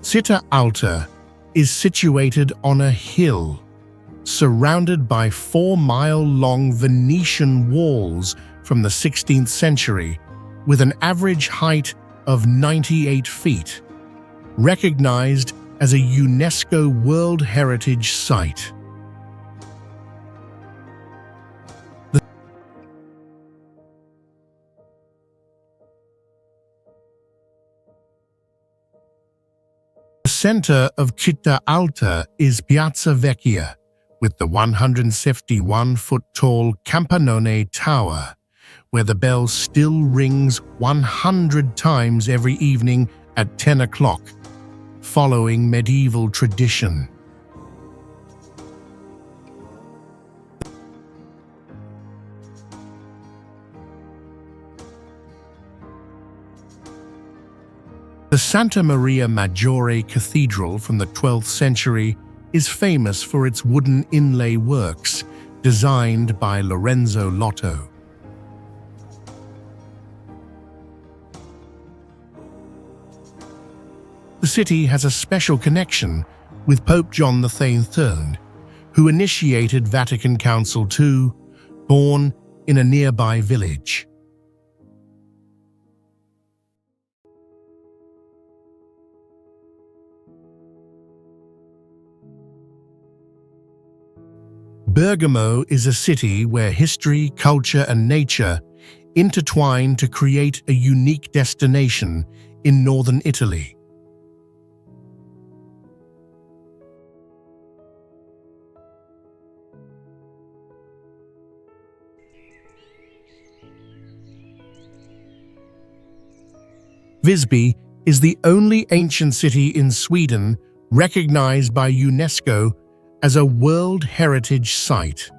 Città Alta is situated on a hill, surrounded by 4-mile-long Venetian walls from the 16th century, with an average height of 98 feet, recognized as a UNESCO World Heritage Site. The center of Città Alta is Piazza Vecchia, with the 151-foot-tall Campanone Tower, where the bell still rings 100 times every evening at 10 o'clock, following medieval tradition. The Santa Maria Maggiore Cathedral from the 12th century is famous for its wooden inlay works, designed by Lorenzo Lotto. The city has a special connection with Pope John XXIII, who initiated Vatican Council II, born in a nearby village. Bergamo is a city where history, culture, and nature intertwine to create a unique destination in northern Italy. Visby is the only ancient city in Sweden recognized by UNESCO as a World Heritage Site.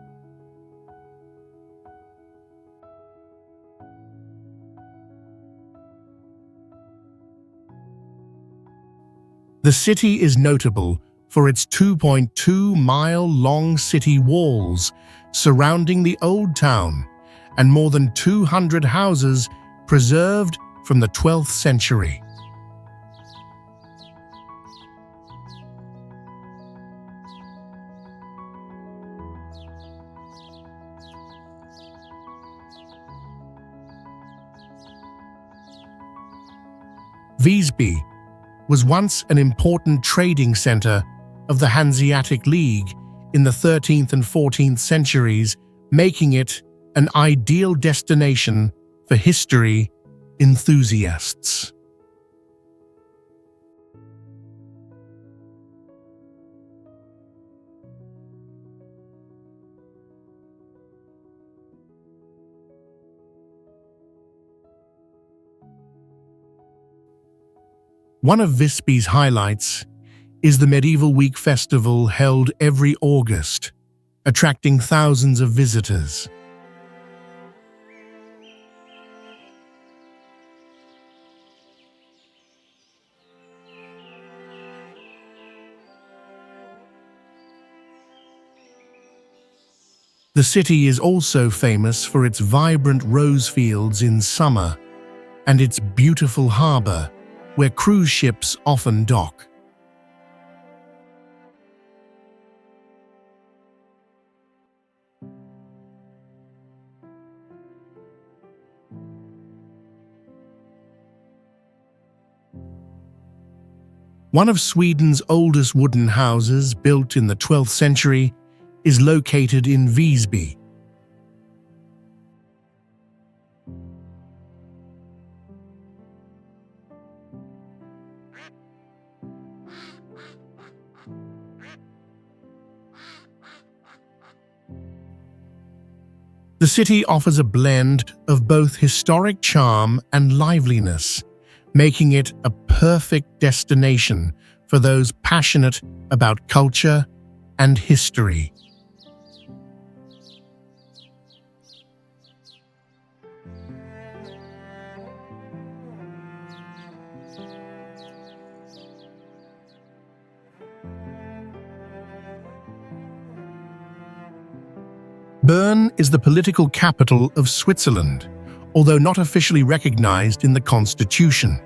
The city is notable for its 2.2-mile-long city walls surrounding the Old Town and more than 200 houses preserved from the 12th century. Visby was once an important trading center of the Hanseatic League in the 13th and 14th centuries, making it an ideal destination for history enthusiasts. One of Visby's highlights is the Medieval Week festival held every August. attracting thousands of visitors. The city is also famous for its vibrant rose fields in summer and its beautiful harbor, where cruise ships often dock. One of Sweden's oldest wooden houses, built in the 12th century, is located in Visby. The city offers a blend of both historic charm and liveliness, making it a perfect destination for those passionate about culture and history. Bern is the political capital of Switzerland, although not officially recognized in the constitution.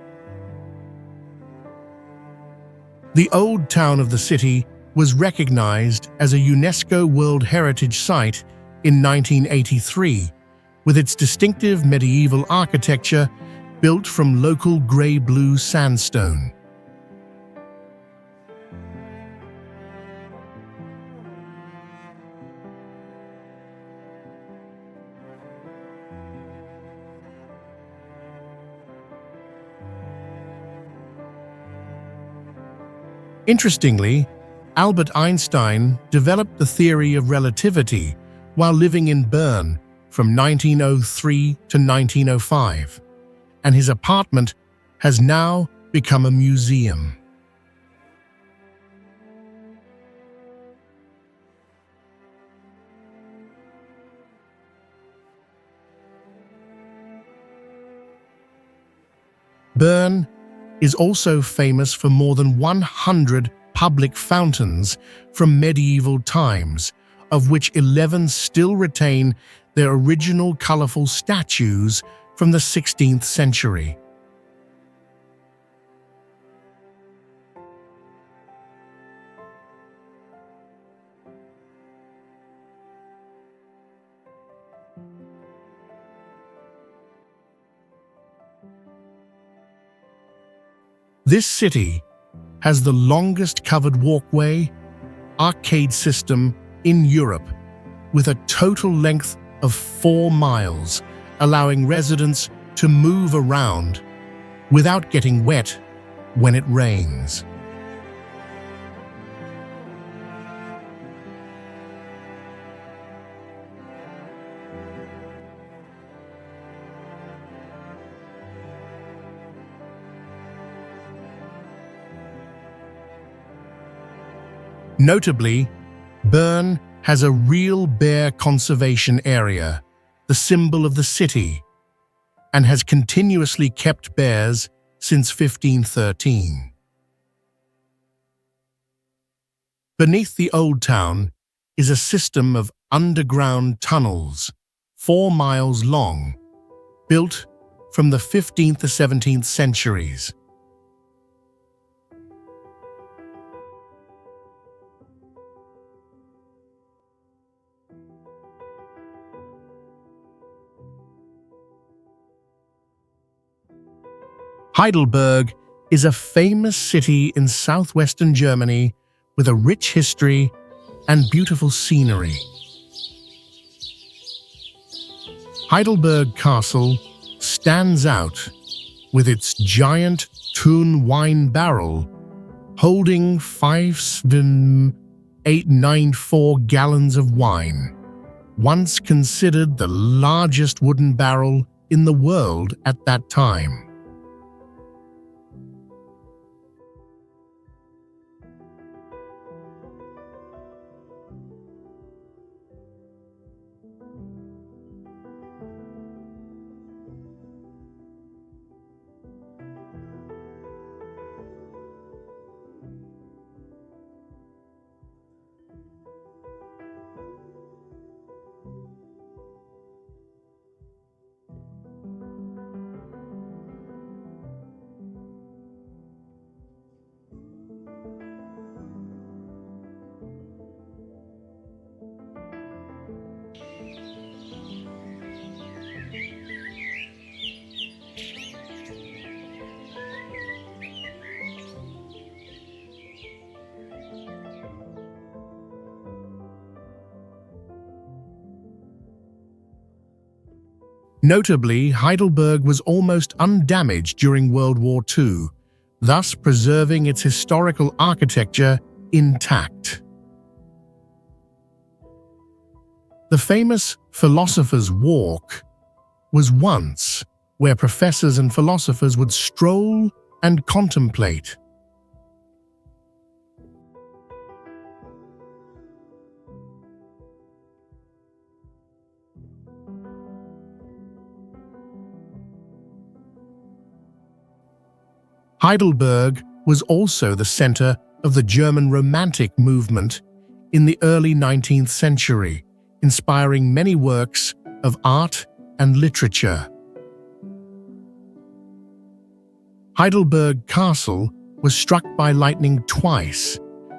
The old town of the city was recognized as a UNESCO World Heritage Site in 1983, with its distinctive medieval architecture built from local grey-blue sandstone. Interestingly, Albert Einstein developed the theory of relativity while living in Bern from 1903 to 1905, and his apartment has now become a museum. Bern is also famous for more than 100 public fountains from medieval times, of which 11 still retain their original colorful statues from the 16th century. This city has the longest covered walkway arcade system in Europe, with a total length of 4 miles, allowing residents to move around without getting wet when it rains. Notably, Bern has a real bear conservation area, the symbol of the city, and has continuously kept bears since 1513. Beneath the old town is a system of underground tunnels, 4 miles long, built from the 15th to 17th centuries. Heidelberg is a famous city in southwestern Germany with a rich history and beautiful scenery. Heidelberg Castle stands out with its giant Thun wine barrel holding 5,894 gallons of wine, once considered the largest wooden barrel in the world at that time. Notably, Heidelberg was almost undamaged during World War II, thus preserving its historical architecture intact. The famous Philosopher's Walk was once where professors and philosophers would stroll and contemplate. Heidelberg was also the center of the German Romantic movement in the early 19th century, inspiring many works of art and literature. Heidelberg Castle was struck by lightning twice,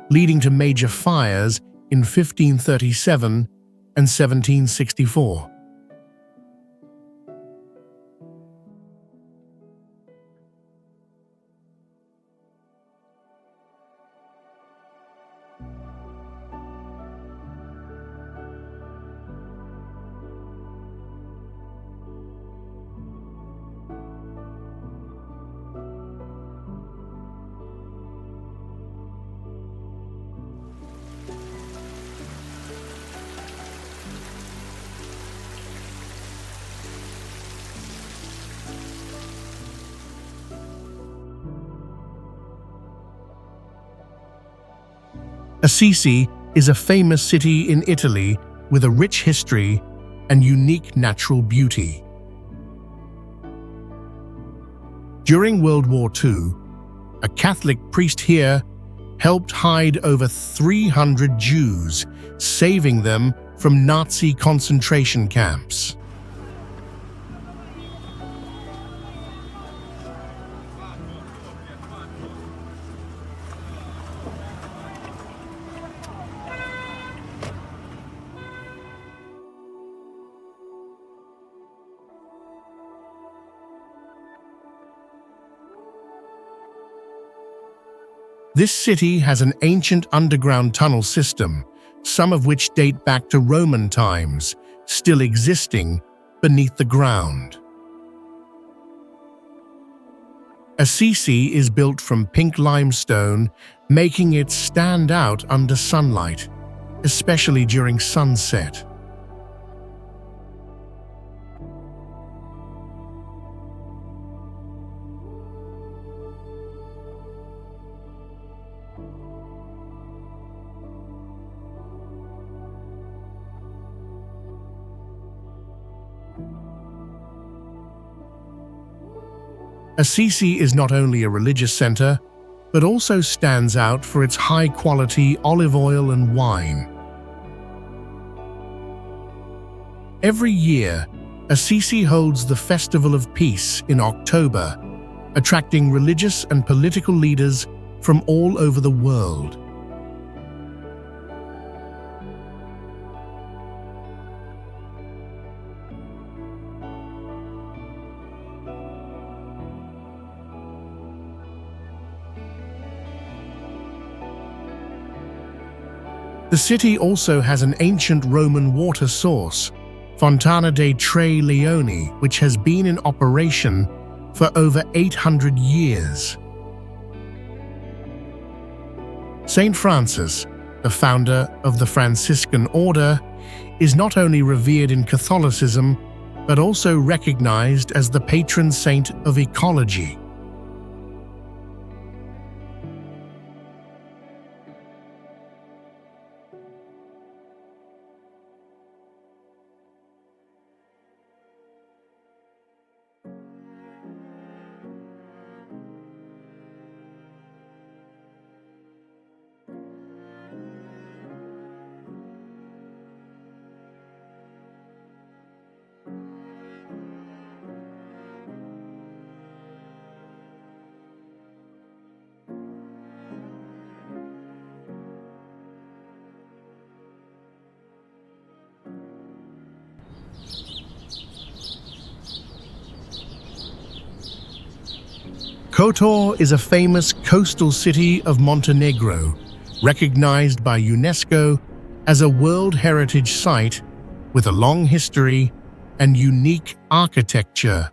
leading to major fires in 1537 and 1764. Assisi is a famous city in Italy with a rich history and unique natural beauty. During World War II, a Catholic priest here helped hide over 300 Jews, saving them from Nazi concentration camps. This city has an ancient underground tunnel system, some of which date back to Roman times, still existing beneath the ground. Assisi is built from pink limestone, making it stand out under sunlight, especially during sunset. Assisi is not only a religious center, but also stands out for its high-quality olive oil and wine. Every year, Assisi holds the Festival of Peace in October, attracting religious and political leaders from all over the world. The city also has an ancient Roman water source, Fontana dei Tre Leoni, which has been in operation for over 800 years. Saint Francis, the founder of the Franciscan order, is not only revered in Catholicism, but also recognized as the patron saint of ecology. Kotor is a famous coastal city of Montenegro, recognized by UNESCO as a World Heritage Site with a long history and unique architecture.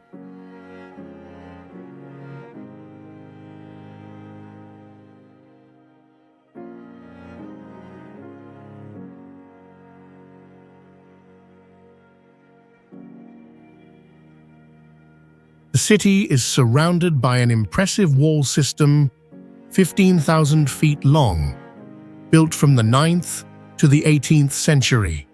The city is surrounded by an impressive wall system 15,000 feet long, built from the 9th to the 18th century.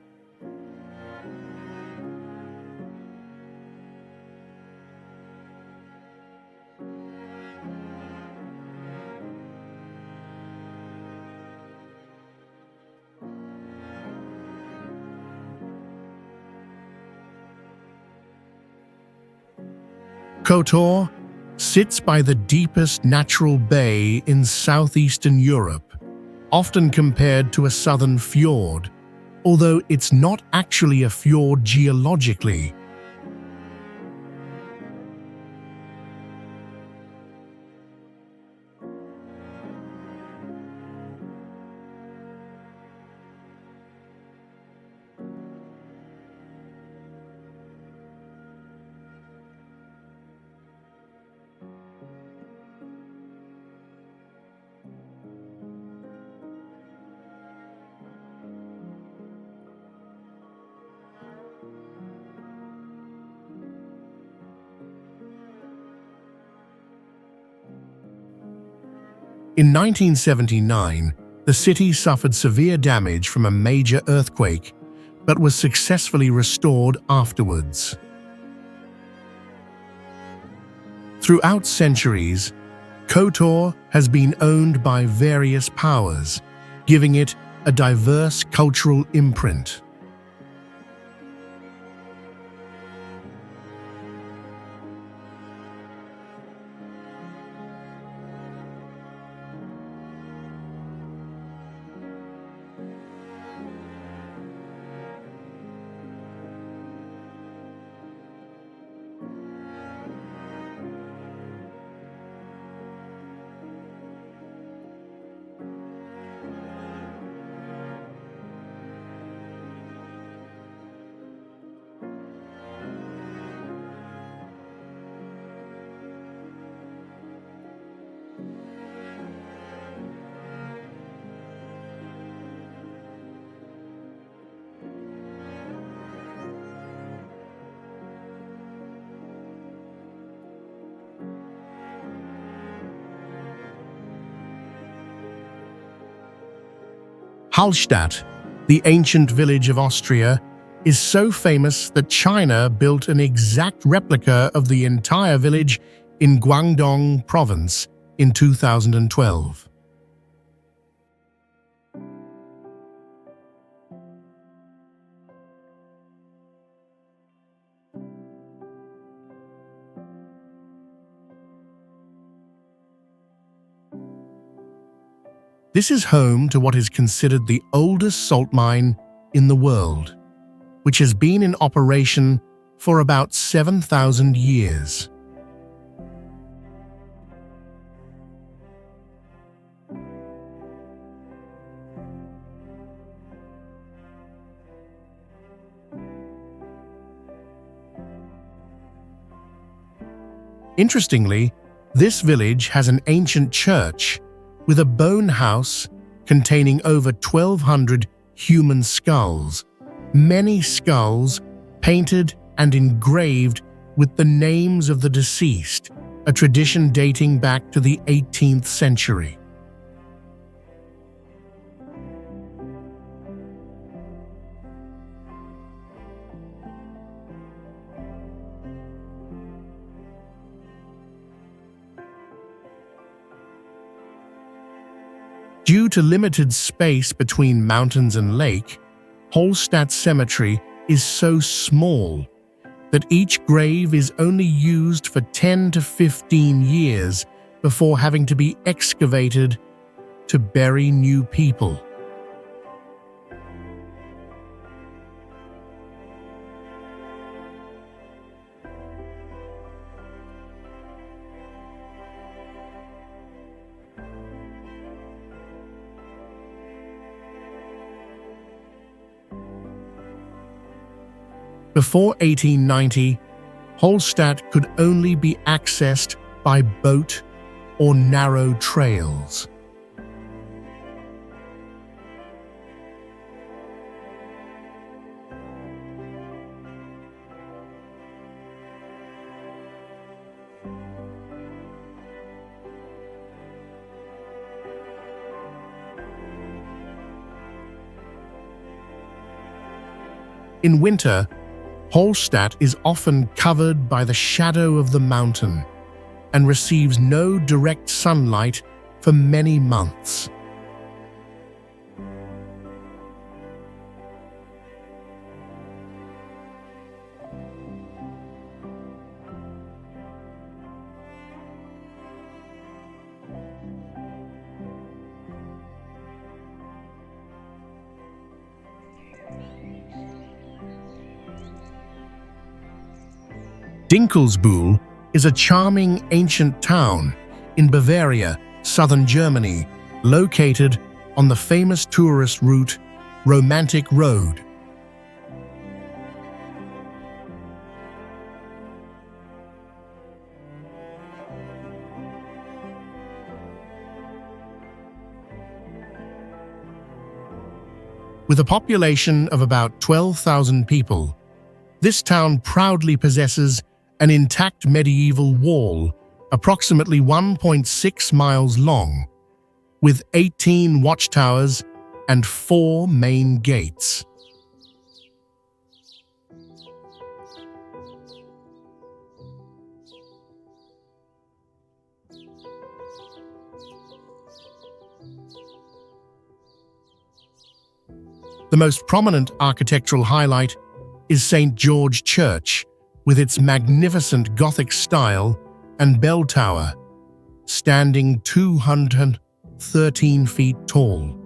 Kotor sits by the deepest natural bay in southeastern Europe, often compared to a southern fjord, although it's not actually a fjord geologically. In 1979, the city suffered severe damage from a major earthquake, but was successfully restored afterwards. Throughout centuries, Kotor has been owned by various powers, giving it a diverse cultural imprint. Hallstatt, the ancient village of Austria, is so famous that China built an exact replica of the entire village in Guangdong province in 2012. This is home to what is considered the oldest salt mine in the world, which has been in operation for about 7,000 years. Interestingly, this village has an ancient church with a bone house containing over 1,200 human skulls, many skulls painted and engraved with the names of the deceased, a tradition dating back to the 18th century. Due to limited space between mountains and lake, Hallstatt Cemetery is so small that each grave is only used for 10 to 15 years before having to be excavated to bury new people. Before 1890, Holstadt could only be accessed by boat or narrow trails. In winter, Holstadt is often covered by the shadow of the mountain and receives no direct sunlight for many months. Dinkelsbühl is a charming ancient town in Bavaria, southern Germany, located on the famous tourist route Romantic Road. With a population of about 12,000 people, this town proudly possesses an intact medieval wall approximately 1.6 miles long, with 18 watchtowers and 4 main gates. The most prominent architectural highlight is St. George Church, with its magnificent Gothic style and bell tower, standing 213 feet tall.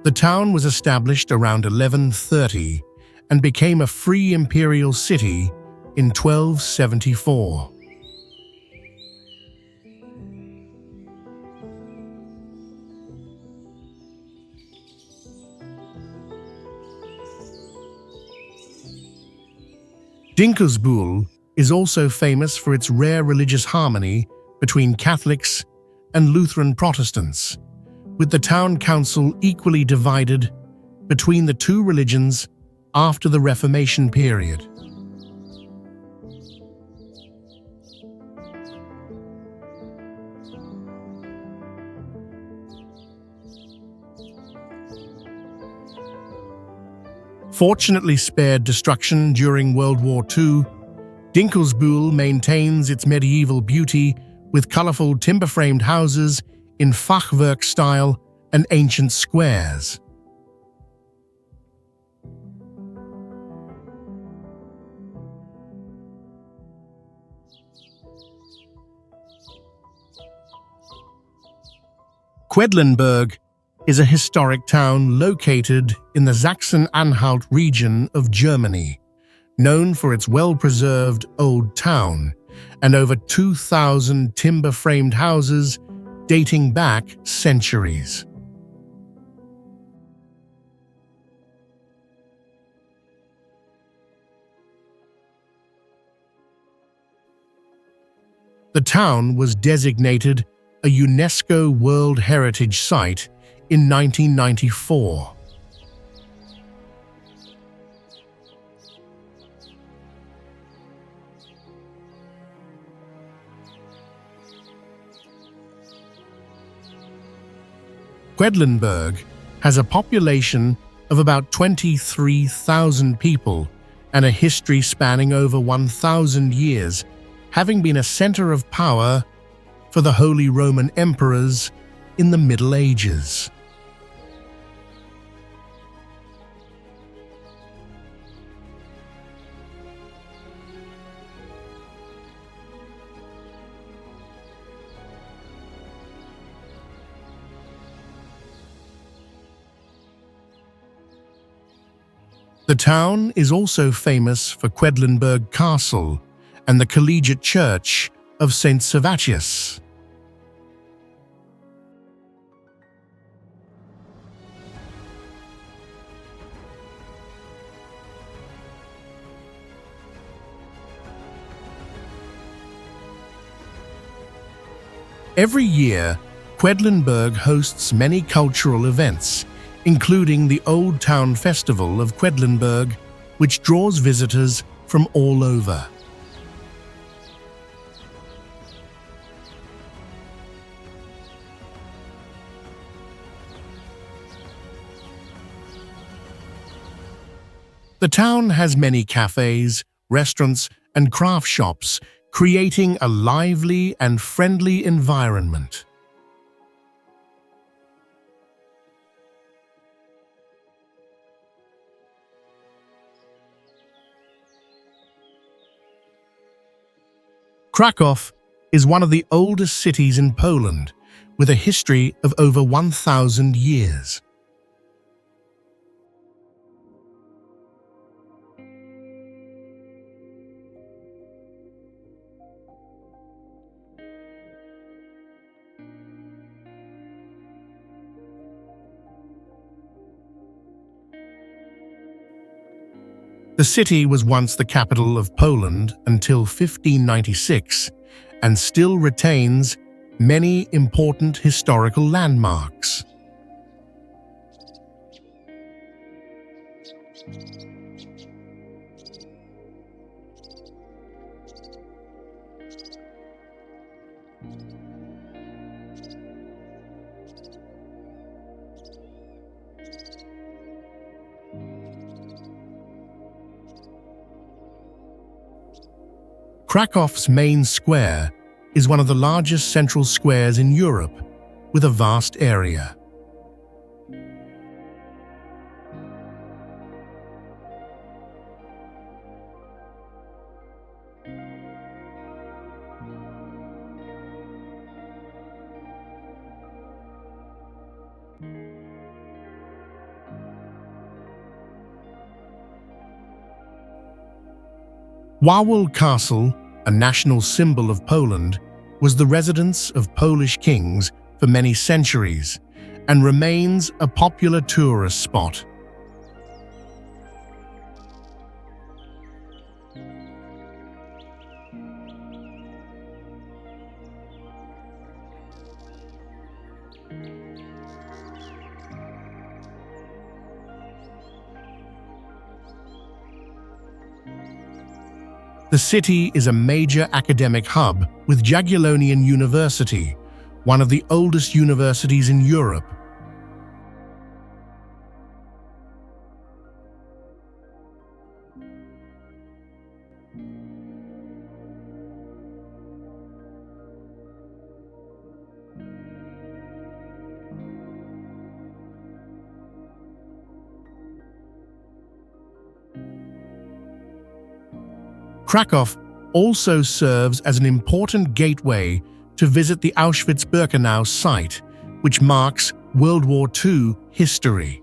The town was established around 1130 and became a free imperial city in 1274. Dinkelsbühl is also famous for its rare religious harmony between Catholics and Lutheran Protestants, with the town council equally divided between the two religions after the Reformation period. Fortunately spared destruction during World War II, Dinkelsbühl maintains its medieval beauty with colorful timber-framed houses in Fachwerk style and ancient squares. Quedlinburg is a historic town located in the Sachsen-Anhalt region of Germany, known for its well-preserved old town and over 2,000 timber-framed houses dating back centuries. The town was designated a UNESCO World Heritage Site in 1994. Quedlinburg has a population of about 23,000 people and a history spanning over 1,000 years, having been a center of power for the Holy Roman Emperors in the Middle Ages. The town is also famous for Quedlinburg Castle and the Collegiate Church of St. Servatius. Every year, Quedlinburg hosts many cultural events, including the Old Town Festival of Quedlinburg, which draws visitors from all over. The town has many cafes, restaurants, and craft shops, creating a lively and friendly environment. Kraków is one of the oldest cities in Poland, with a history of over 1,000 years. The city was once the capital of Poland until 1596 and still retains many important historical landmarks. Krakow's main square is one of the largest central squares in Europe, with a vast area. Wawel Castle, a national symbol of Poland, was the residence of Polish kings for many centuries and remains a popular tourist spot. The city is a major academic hub with Jagiellonian University, one of the oldest universities in Europe. Kraków also serves as an important gateway to visit the Auschwitz-Birkenau site, which marks World War II history.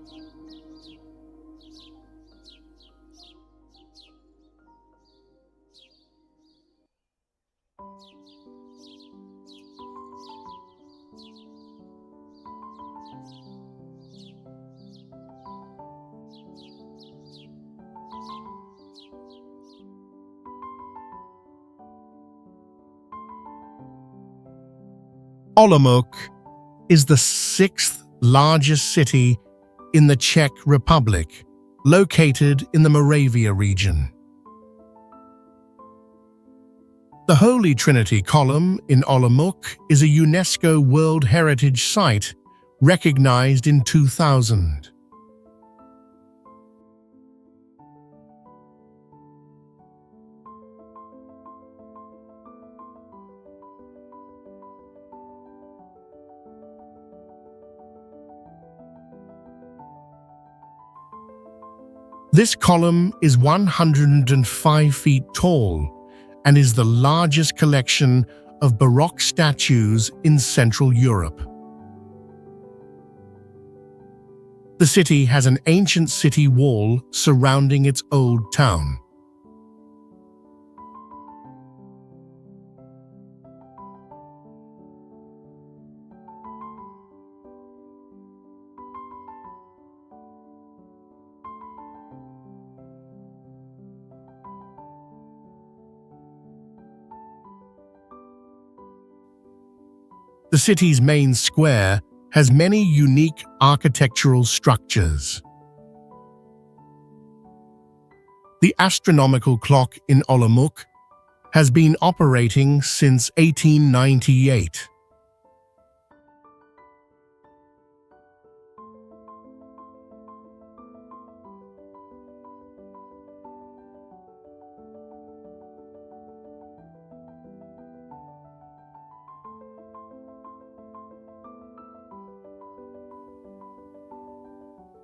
Olomouc is the sixth largest city in the Czech Republic, located in the Moravia region. The Holy Trinity Column in Olomouc is a UNESCO World Heritage Site recognized in 2000. This column is 105 feet tall and is the largest collection of Baroque statues in Central Europe. The city has an ancient city wall surrounding its old town. The city's main square has many unique architectural structures. The astronomical clock in Olomouc has been operating since 1898.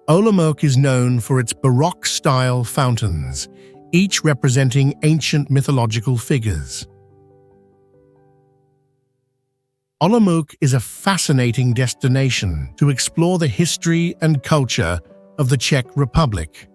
Olomouc is known for its Baroque-style fountains, each representing ancient mythological figures. Olomouc is a fascinating destination to explore the history and culture of the Czech Republic.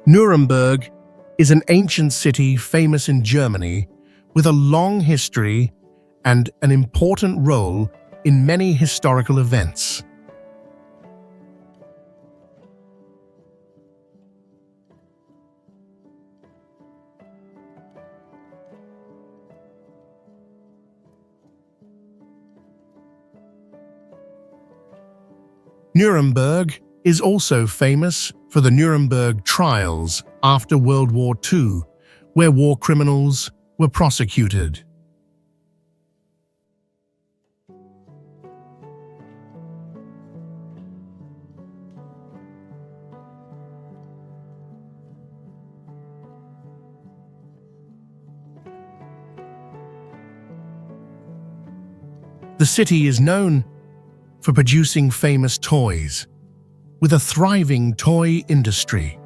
Nuremberg is an ancient city famous in Germany with a long history and an important role in many historical events. Nuremberg is also famous for the Nuremberg trials after World War II, where war criminals were prosecuted. The city is known for producing famous toys, with a thriving toy industry.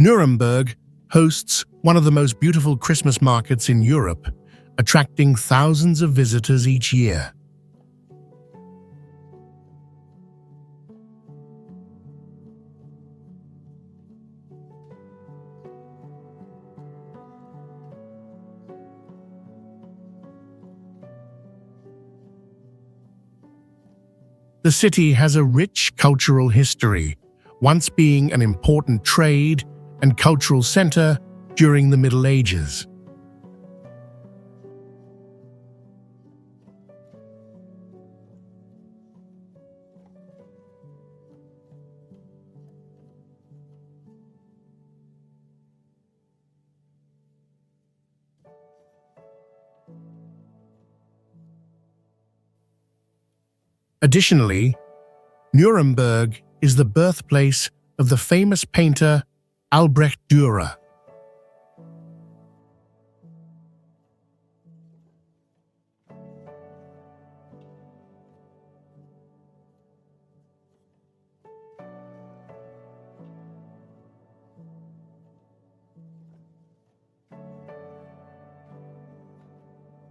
Nuremberg hosts one of the most beautiful Christmas markets in Europe, attracting thousands of visitors each year. The city has a rich cultural history, once being an important trade and cultural center during the Middle Ages. Additionally, Nuremberg is the birthplace of the famous painter Albrecht Dürer.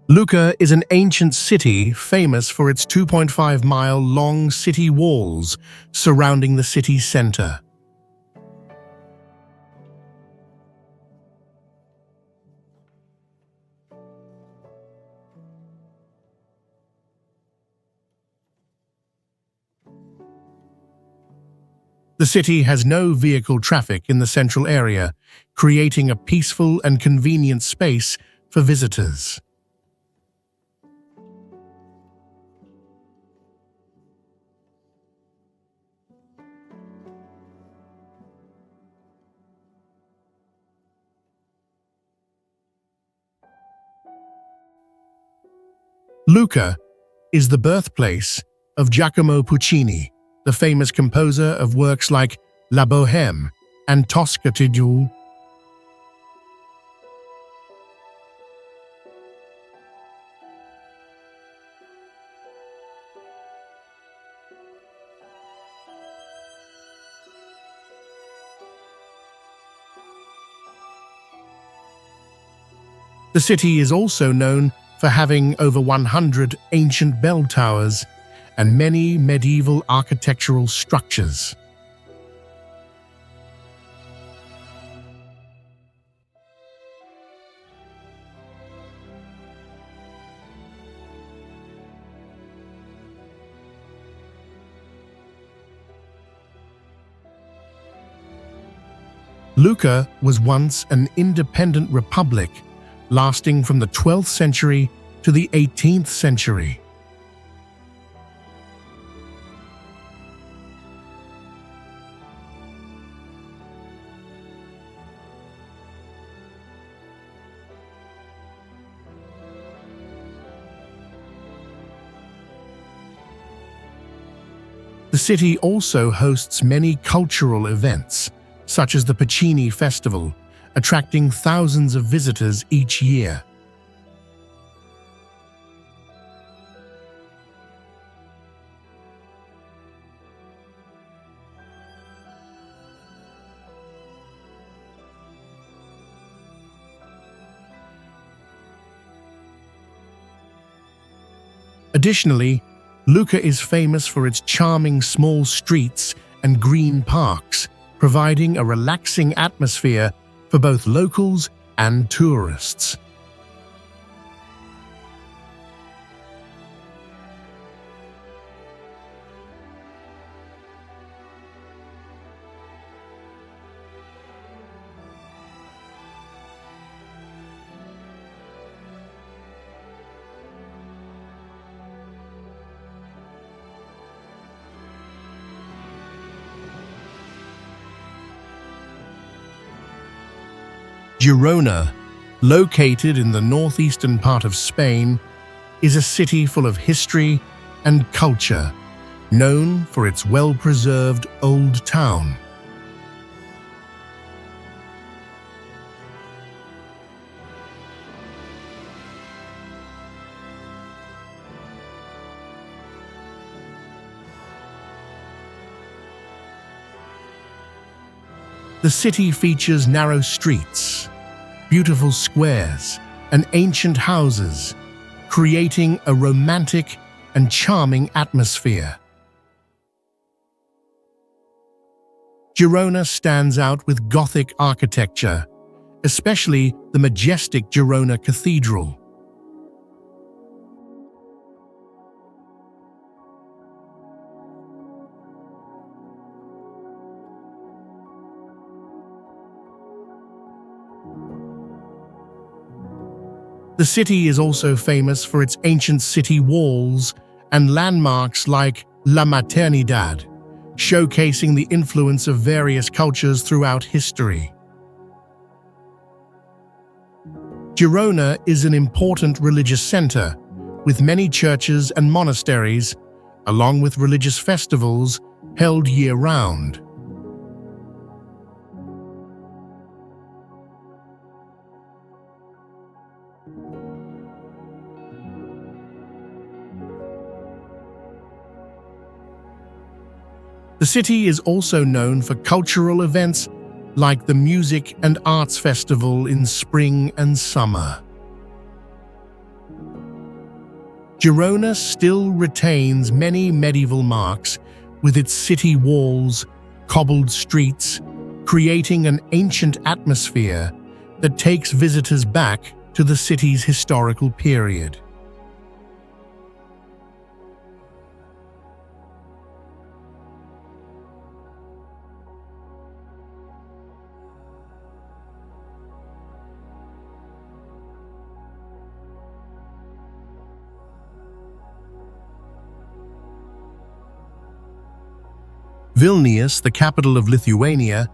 Lucca is an ancient city famous for its 2.5-mile-long city walls surrounding the city's center. The city has no vehicle traffic in the central area, creating a peaceful and convenient space for visitors. Lucca is the birthplace of Giacomo Puccini, the famous composer of works like La Bohème and Tosca di Duel. The city is also known for having over 100 ancient bell towers and many medieval architectural structures. Lucca was once an independent republic lasting from the 12th century to the 18th century. The city also hosts many cultural events, such as the Pacini Festival, attracting thousands of visitors each year. Additionally, Lucca is famous for its charming small streets and green parks, providing a relaxing atmosphere for both locals and tourists. Girona, located in the northeastern part of Spain, is a city full of history and culture, known for its well-preserved old town. The city features narrow streets, beautiful squares, and ancient houses, creating a romantic and charming atmosphere. Girona stands out with Gothic architecture, especially the majestic Girona Cathedral. The city is also famous for its ancient city walls and landmarks like La Maternidad, showcasing the influence of various cultures throughout history. Girona is an important religious center, with many churches and monasteries, along with religious festivals held year-round. The city is also known for cultural events like the Music and Arts Festival in spring and summer. Girona still retains many medieval marks with its city walls, cobbled streets, creating an ancient atmosphere that takes visitors back to the city's historical period. Vilnius, the capital of Lithuania,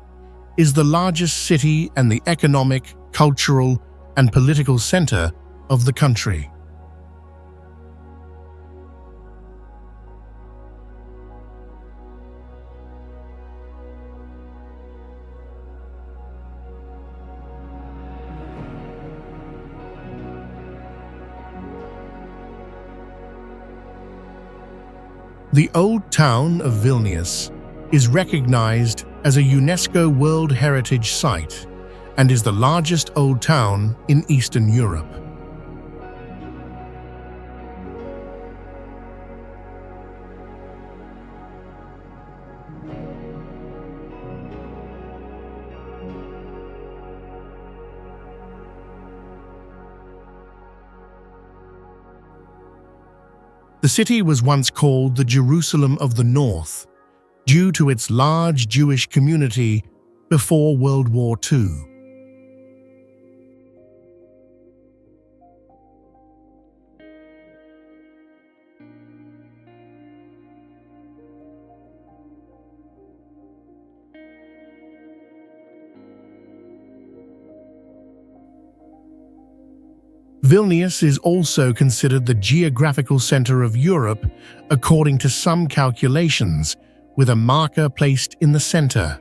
is the largest city and the economic, cultural, and political center of the country. The old town of Vilnius is recognized as a UNESCO World Heritage Site and is the largest old town in Eastern Europe. The city was once called the Jerusalem of the North due to its large Jewish community before World War II. Vilnius is also considered the geographical center of Europe according to some calculations, with a marker placed in the center.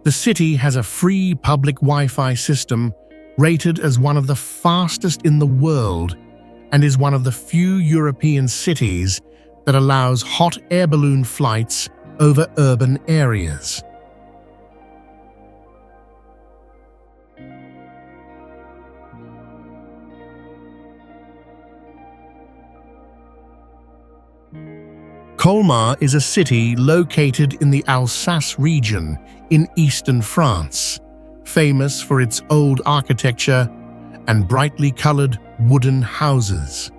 The city has a free public Wi-Fi system rated as one of the fastest in the world and is one of the few European cities that allows hot air balloon flights over urban areas. Colmar is a city located in the Alsace region in eastern France, famous for its old architecture and brightly colored wooden houses.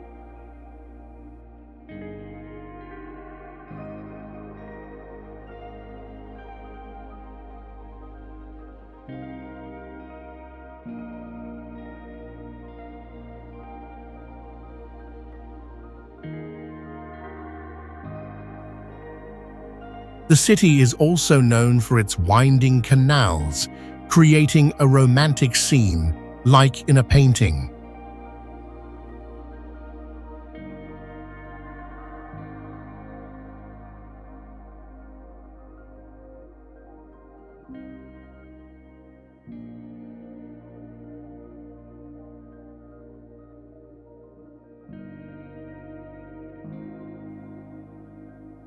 The city is also known for its winding canals, creating a romantic scene, like in a painting.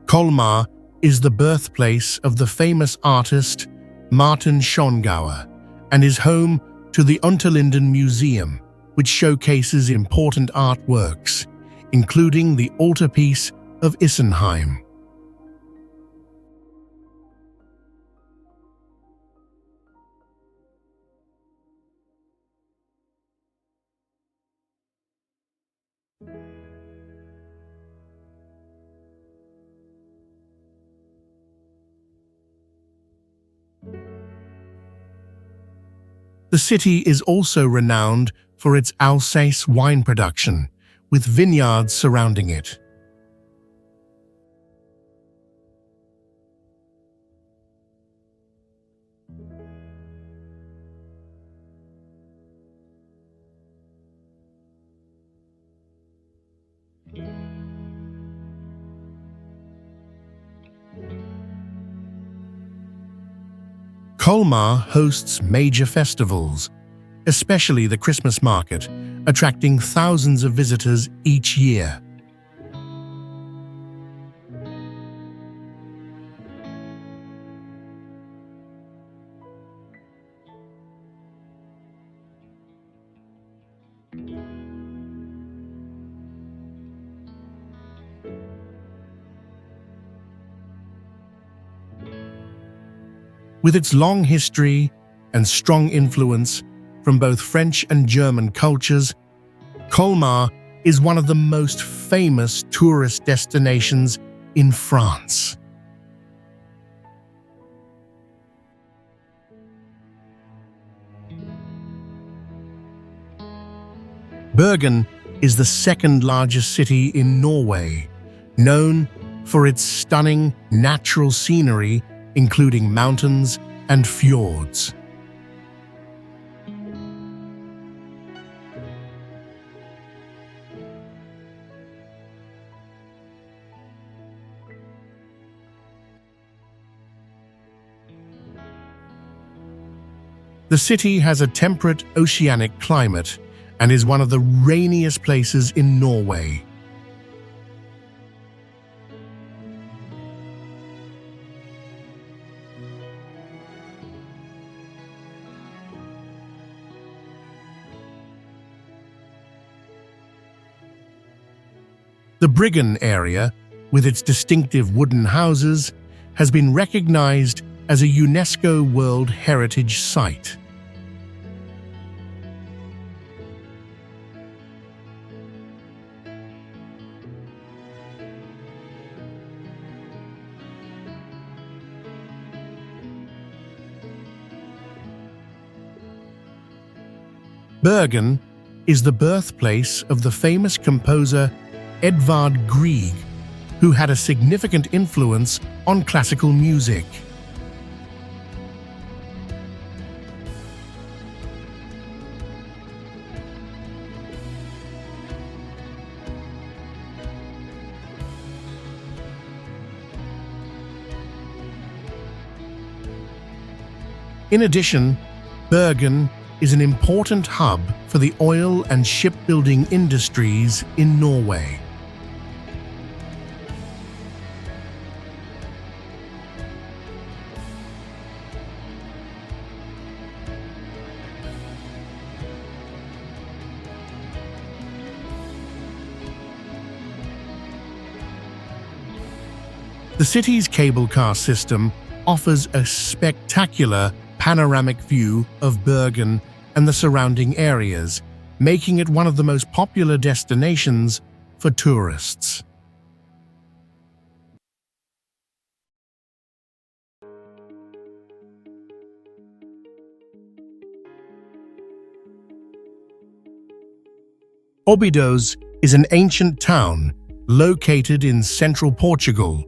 Colmar is the birthplace of the famous artist Martin Schongauer and is home to the Unterlinden Museum, which showcases important artworks, including the altarpiece of Issenheim. The city is also renowned for its Alsace wine production, with vineyards surrounding it. Colmar hosts major festivals, especially the Christmas market, attracting thousands of visitors each year. With its long history and strong influence from both French and German cultures, Colmar is one of the most famous tourist destinations in France. Bergen is the second largest city in Norway, known for its stunning natural scenery, including mountains and fjords. The city has a temperate oceanic climate and is one of the rainiest places in Norway. The Bryggen area, with its distinctive wooden houses, has been recognized as a UNESCO World Heritage Site. Bergen is the birthplace of the famous composer Edvard Grieg, who had a significant influence on classical music. In addition, Bergen is an important hub for the oil and shipbuilding industries in Norway. The city's cable car system offers a spectacular panoramic view of Bergen and the surrounding areas, making it one of the most popular destinations for tourists. Óbidos is an ancient town located in central Portugal,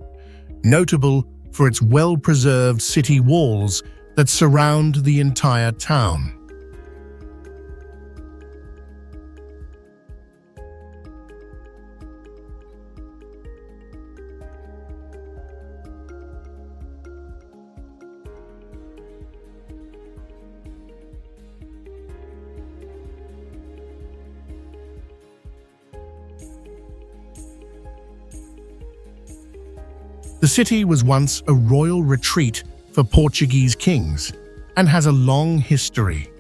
notable for its well-preserved city walls that surround the entire town. The city was once a royal retreat for Portuguese kings and has a long history.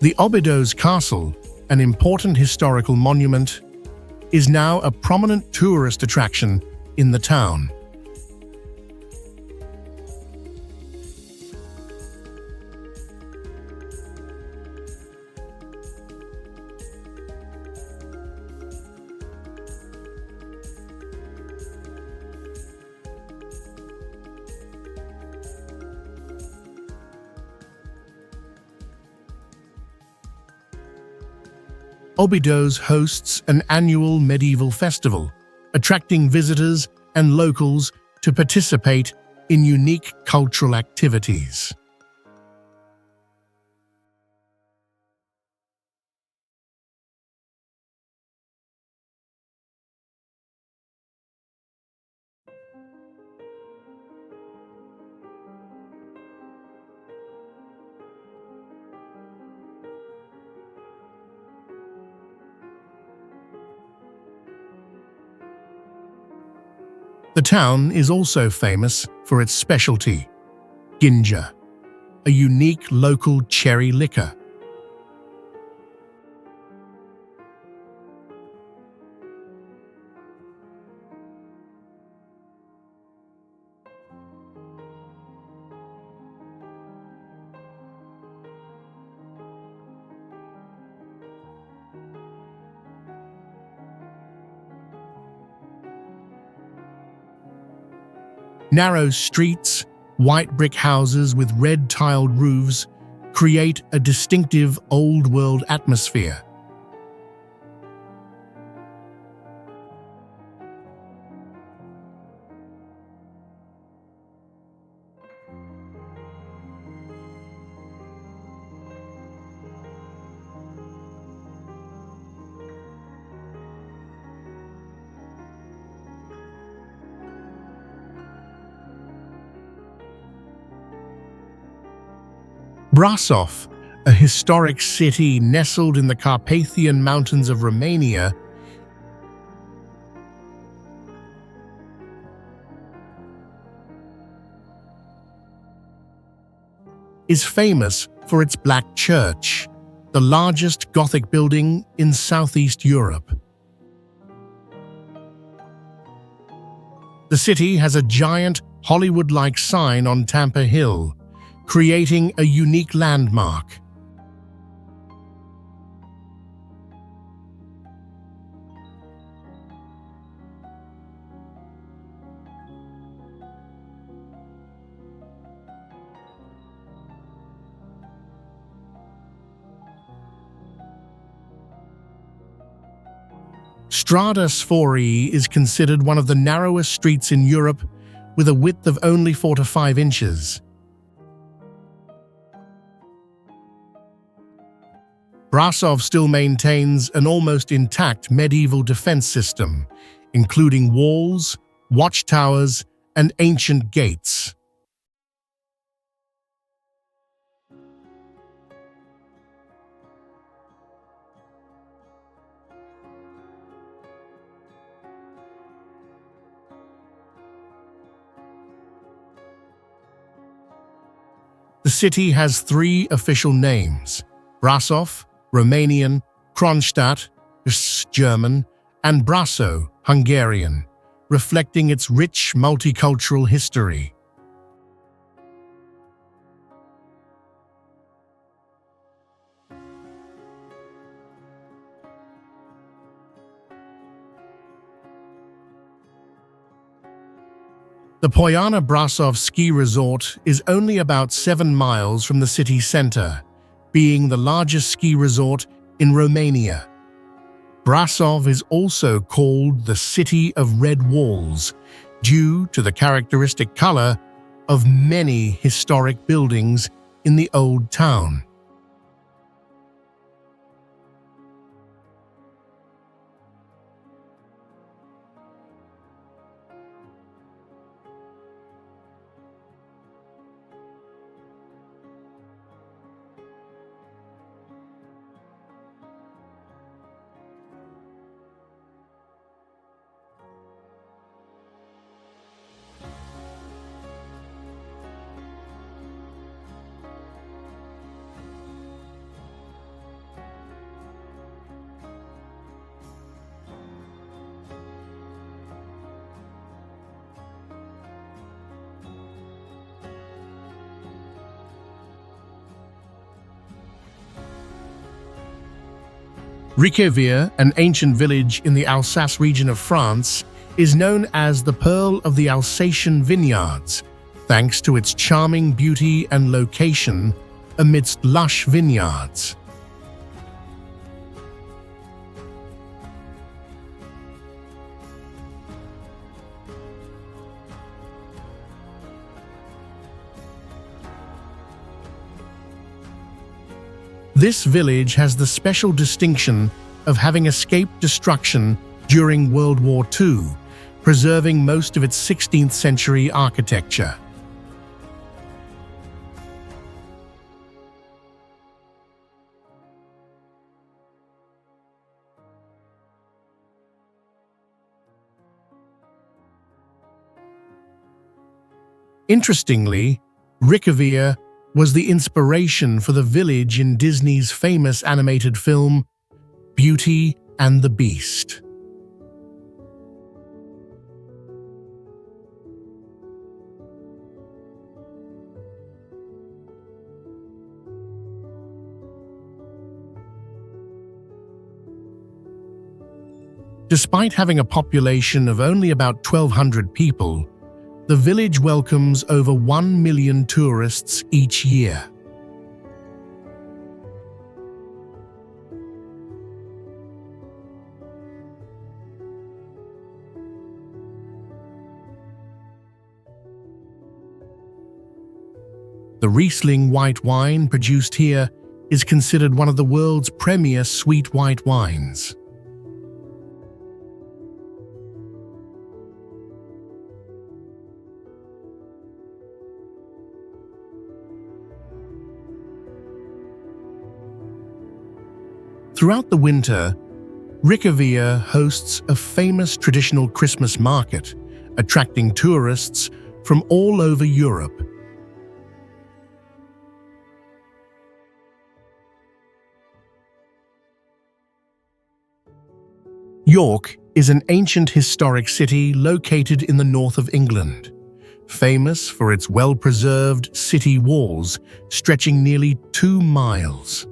The Óbidos Castle, an important historical monument, is now a prominent tourist attraction in the town. Óbidos hosts an annual medieval festival, attracting visitors and locals to participate in unique cultural activities. The town is also famous for its specialty, ginger, a unique local cherry liquor. Narrow streets, white brick houses with red tiled roofs create a distinctive old-world atmosphere. Brasov, a historic city nestled in the Carpathian Mountains of Romania, is famous for its Black Church, the largest Gothic building in Southeast Europe. The city has a giant Hollywood-like sign on Tampa Hill, creating a unique landmark. Strada Sforii is considered one of the narrowest streets in Europe, with a width of only 4 to 5 inches. Brasov still maintains an almost intact medieval defense system, including walls, watchtowers, and ancient gates. The city has 3 official names: Brasov, Romanian; Kronstadt, German; and Brașov, Hungarian, reflecting its rich multicultural history. The Poiana Brasov ski resort is only about 7 miles from the city center, being the largest ski resort in Romania. Brasov is also called the City of Red Walls due to the characteristic color of many historic buildings in the old town. Riquevier, an ancient village in the Alsace region of France, is known as the Pearl of the Alsatian Vineyards, thanks to its charming beauty and location amidst lush vineyards. This village has the special distinction of having escaped destruction during World War II, preserving most of its 16th century architecture. Interestingly, Riquevier was the inspiration for the village in Disney's famous animated film, Beauty and the Beast. Despite having a population of only about 1,200 people, the village welcomes over 1 million tourists each year. The Riesling white wine produced here is considered one of the world's premier sweet white wines. Throughout the winter, Ricavia hosts a famous traditional Christmas market, attracting tourists from all over Europe. York is an ancient historic city located in the north of England, famous for its well-preserved city walls stretching nearly 2 miles.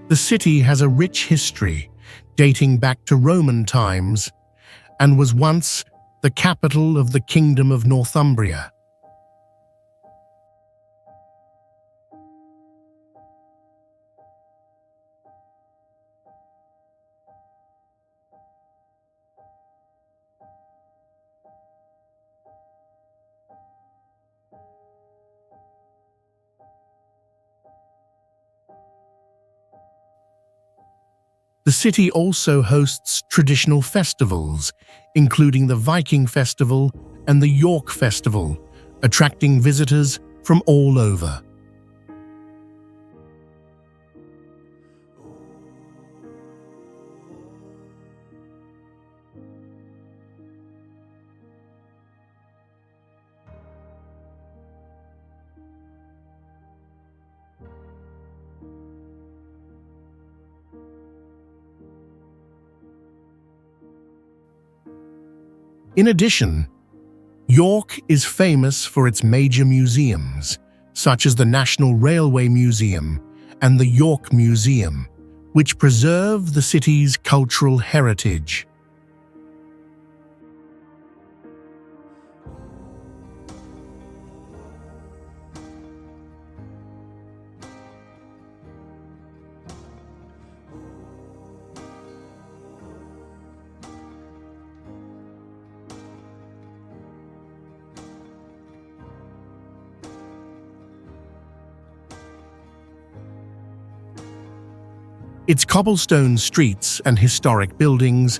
The city has a rich history dating back to Roman times and was once the capital of the Kingdom of Northumbria. The city also hosts traditional festivals, including the Viking Festival and the York Festival, attracting visitors from all over. In addition, York is famous for its major museums, such as the National Railway Museum and the York Museum, which preserve the city's cultural heritage. Its cobblestone streets and historic buildings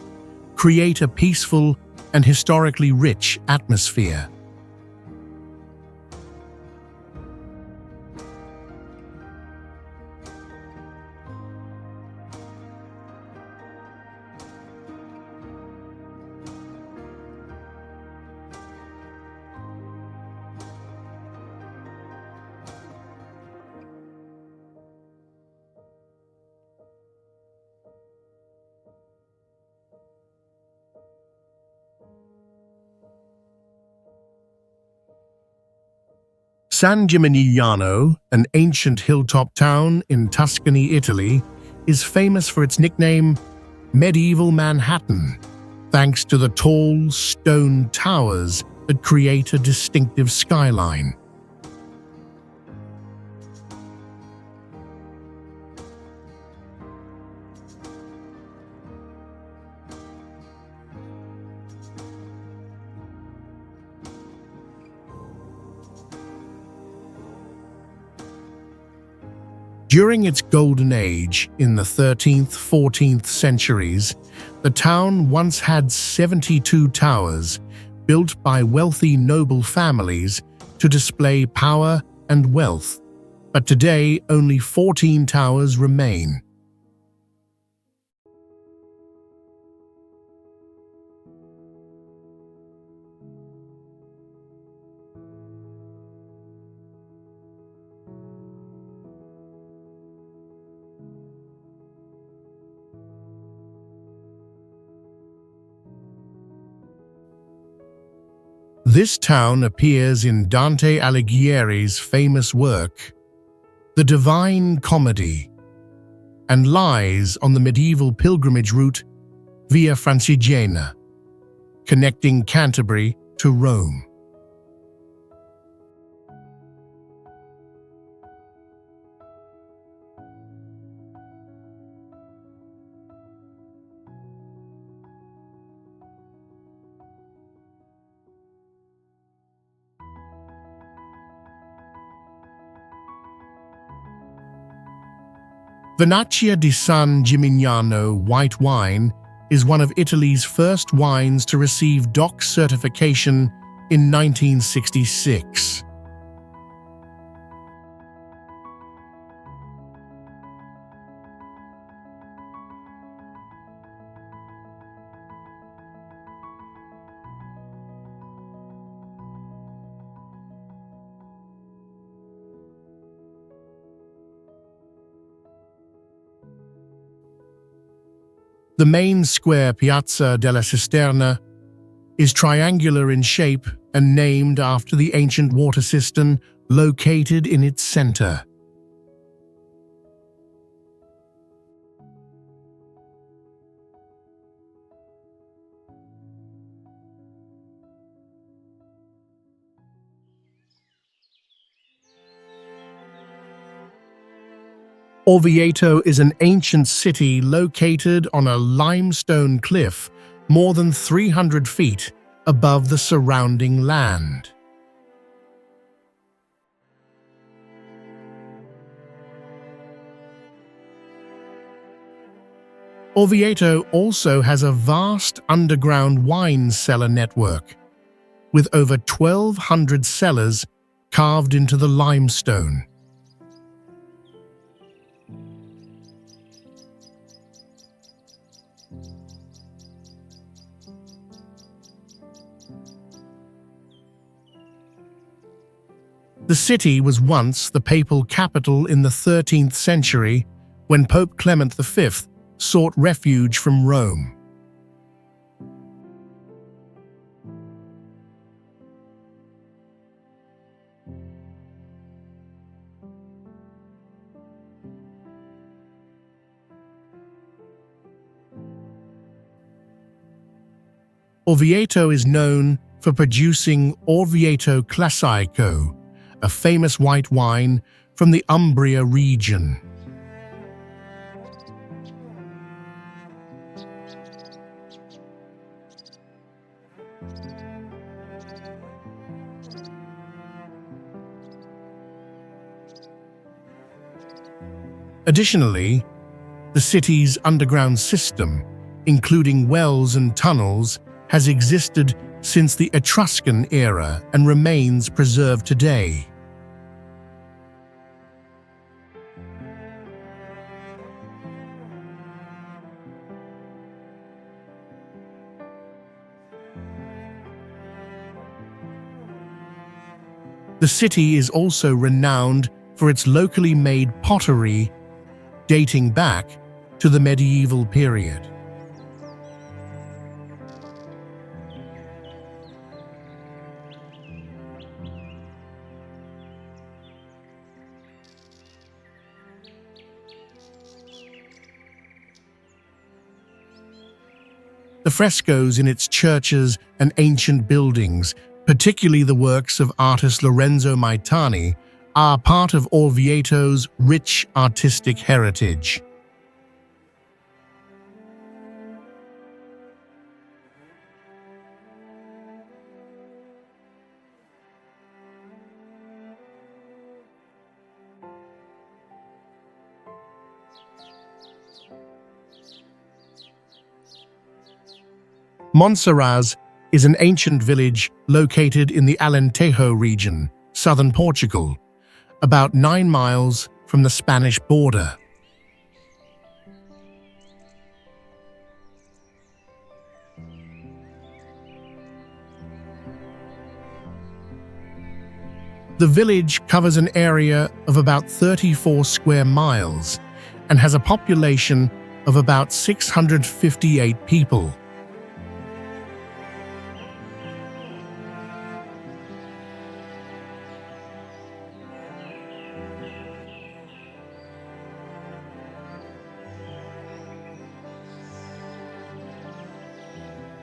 create a peaceful and historically rich atmosphere. San Gimignano, an ancient hilltop town in Tuscany, Italy, is famous for its nickname, Medieval Manhattan, thanks to the tall stone towers that create a distinctive skyline. During its golden age in the 13th, 14th centuries, the town once had 72 towers, built by wealthy noble families to display power and wealth, but today only 14 towers remain. This town appears in Dante Alighieri's famous work, The Divine Comedy, and lies on the medieval pilgrimage route Via Francigena, connecting Canterbury to Rome. Vernaccia di San Gimignano white wine is one of Italy's first wines to receive DOC certification in 1966. The main square Piazza della Cisterna is triangular in shape and named after the ancient water cistern located in its center. Orvieto is an ancient city located on a limestone cliff more than 300 feet above the surrounding land. Orvieto also has a vast underground wine cellar network, with over 1,200 cellars carved into the limestone. The city was once the papal capital in the 13th century when Pope Clement V sought refuge from Rome. Orvieto is known for producing Orvieto Classico, a famous white wine from the Umbria region. Additionally, the city's underground system, including wells and tunnels, has existed since the Etruscan era and remains preserved today. The city is also renowned for its locally made pottery dating back to the medieval period. The frescoes in its churches and ancient buildings, particularly the works of artist Lorenzo Maitani, are part of Orvieto's rich artistic heritage. Monsaraz is an ancient village located in the Alentejo region, southern Portugal, about 9 miles from the Spanish border. The village covers an area of about 34 square miles and has a population of about 658 people.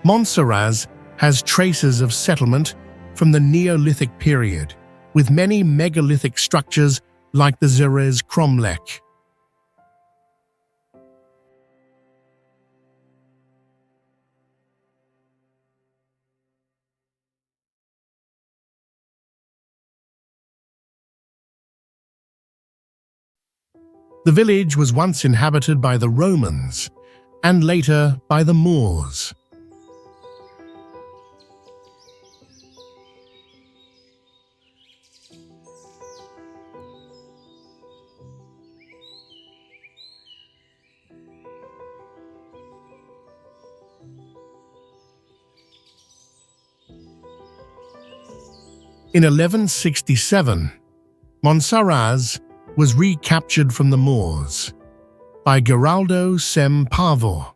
Monsaraz has traces of settlement from the Neolithic period, with many megalithic structures like the Xerez cromlech. The village was once inhabited by the Romans and later by the Moors. In 1167, Monsaraz was recaptured from the Moors by Giraldo Sem Pavo.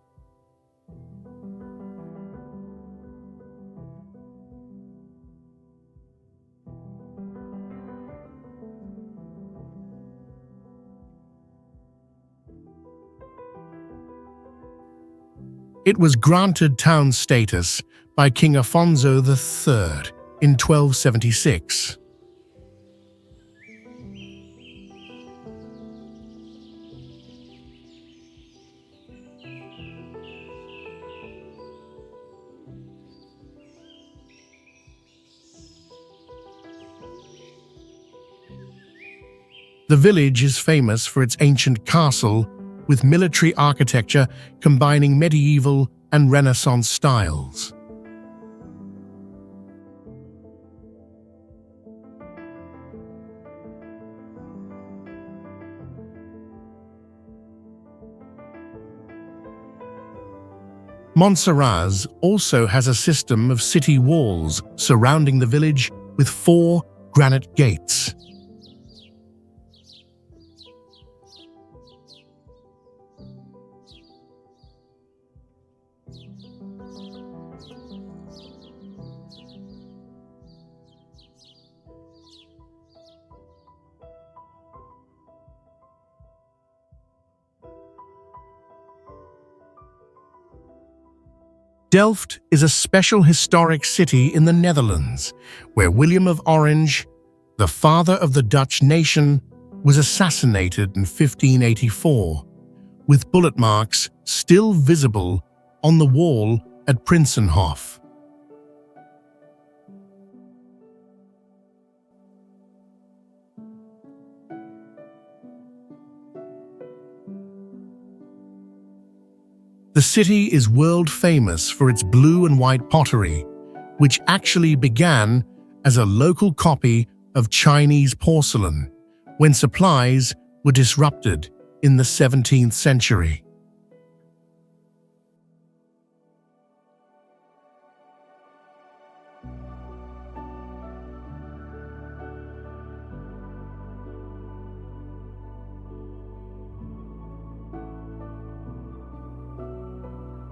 It was granted town status by King Afonso III in 1276. The village is famous for its ancient castle with military architecture combining medieval and Renaissance styles. Monsaraz also has a system of city walls surrounding the village with 4 granite gates. Delft is a special historic city in the Netherlands, where William of Orange, the father of the Dutch nation, was assassinated in 1584, with bullet marks still visible on the wall at Prinsenhof. The city is world famous for its blue and white pottery, which actually began as a local copy of Chinese porcelain when supplies were disrupted in the 17th century.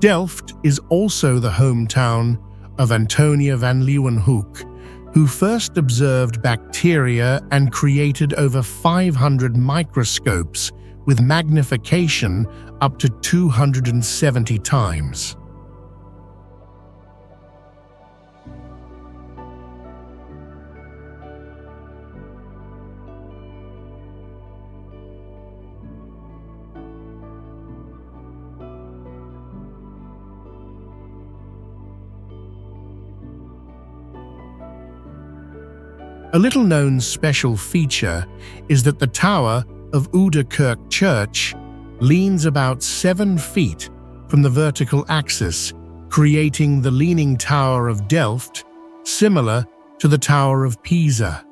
Delft is also the hometown of Antonia van Leeuwenhoek, who first observed bacteria and created over 500 microscopes with magnification up to 270 times. A little-known special feature is that the tower of Ouderkerk Church leans about 7 feet from the vertical axis, creating the Leaning Tower of Delft, similar to the Tower of Pisa.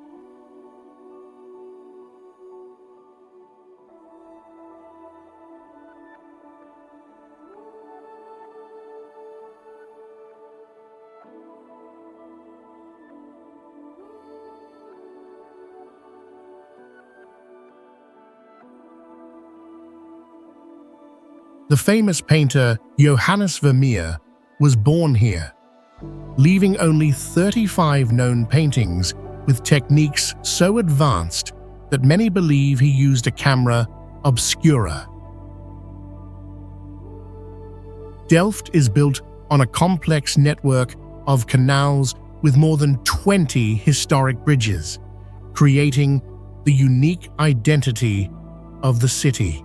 The famous painter Johannes Vermeer was born here, leaving only 35 known paintings with techniques so advanced that many believe he used a camera obscura. Delft is built on a complex network of canals with more than 20 historic bridges, creating the unique identity of the city.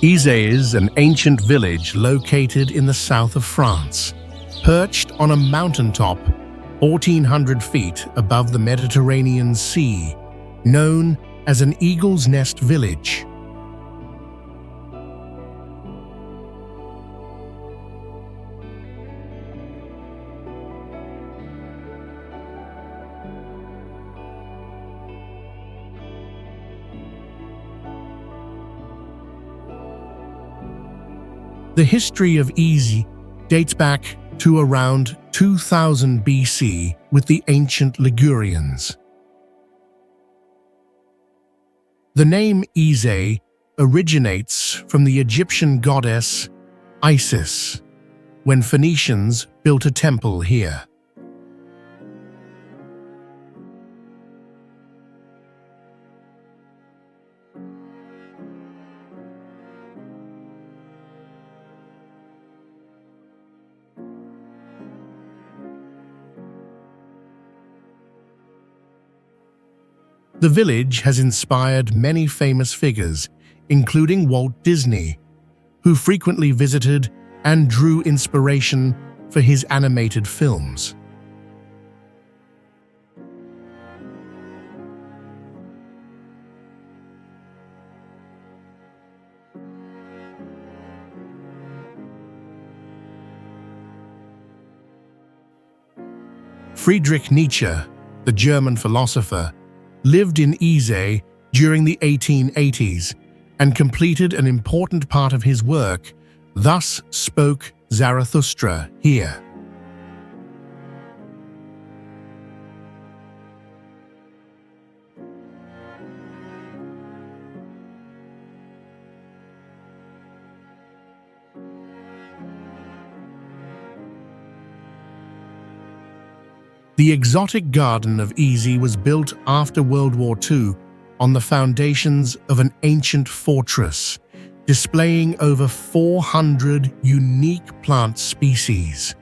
Izé is an ancient village located in the south of France, perched on a mountaintop 1,400 feet above the Mediterranean Sea, known as an eagle's nest village. The history of Izé dates back to around 2000 BC with the ancient Ligurians. The name Izé originates from the Egyptian goddess Isis, when Phoenicians built a temple here. The village has inspired many famous figures, including Walt Disney, who frequently visited and drew inspiration for his animated films. Friedrich Nietzsche, the German philosopher, lived in Izé during the 1880s and completed an important part of his work, Thus Spoke Zarathustra, here. The exotic garden of Izé was built after World War II on the foundations of an ancient fortress, displaying over 400 unique plant species.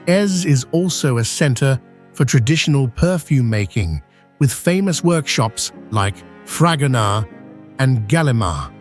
Ez is also a center for traditional perfume making, with famous workshops like Fragonard and Gallimard.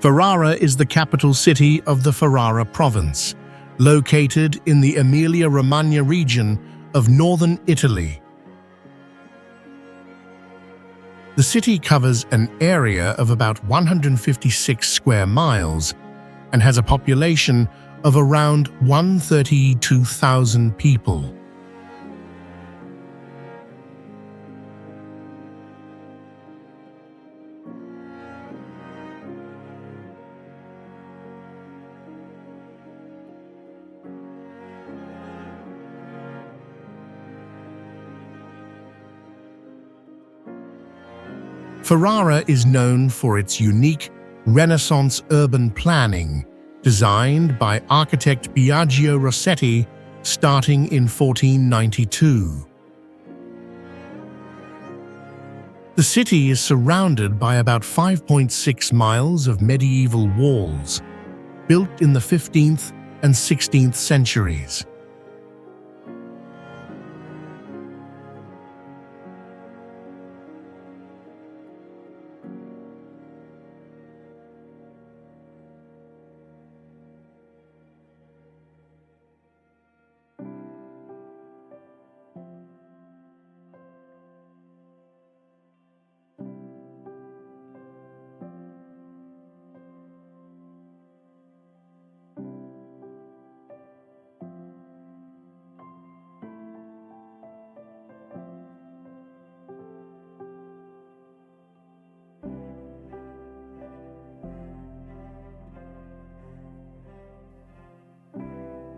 Ferrara is the capital city of the Ferrara province, located in the Emilia-Romagna region of northern Italy. The city covers an area of about 156 square miles and has a population of around 132,000 people. Ferrara is known for its unique Renaissance urban planning, designed by architect Biagio Rossetti starting in 1492. The city is surrounded by about 5.6 miles of medieval walls, built in the 15th and 16th centuries.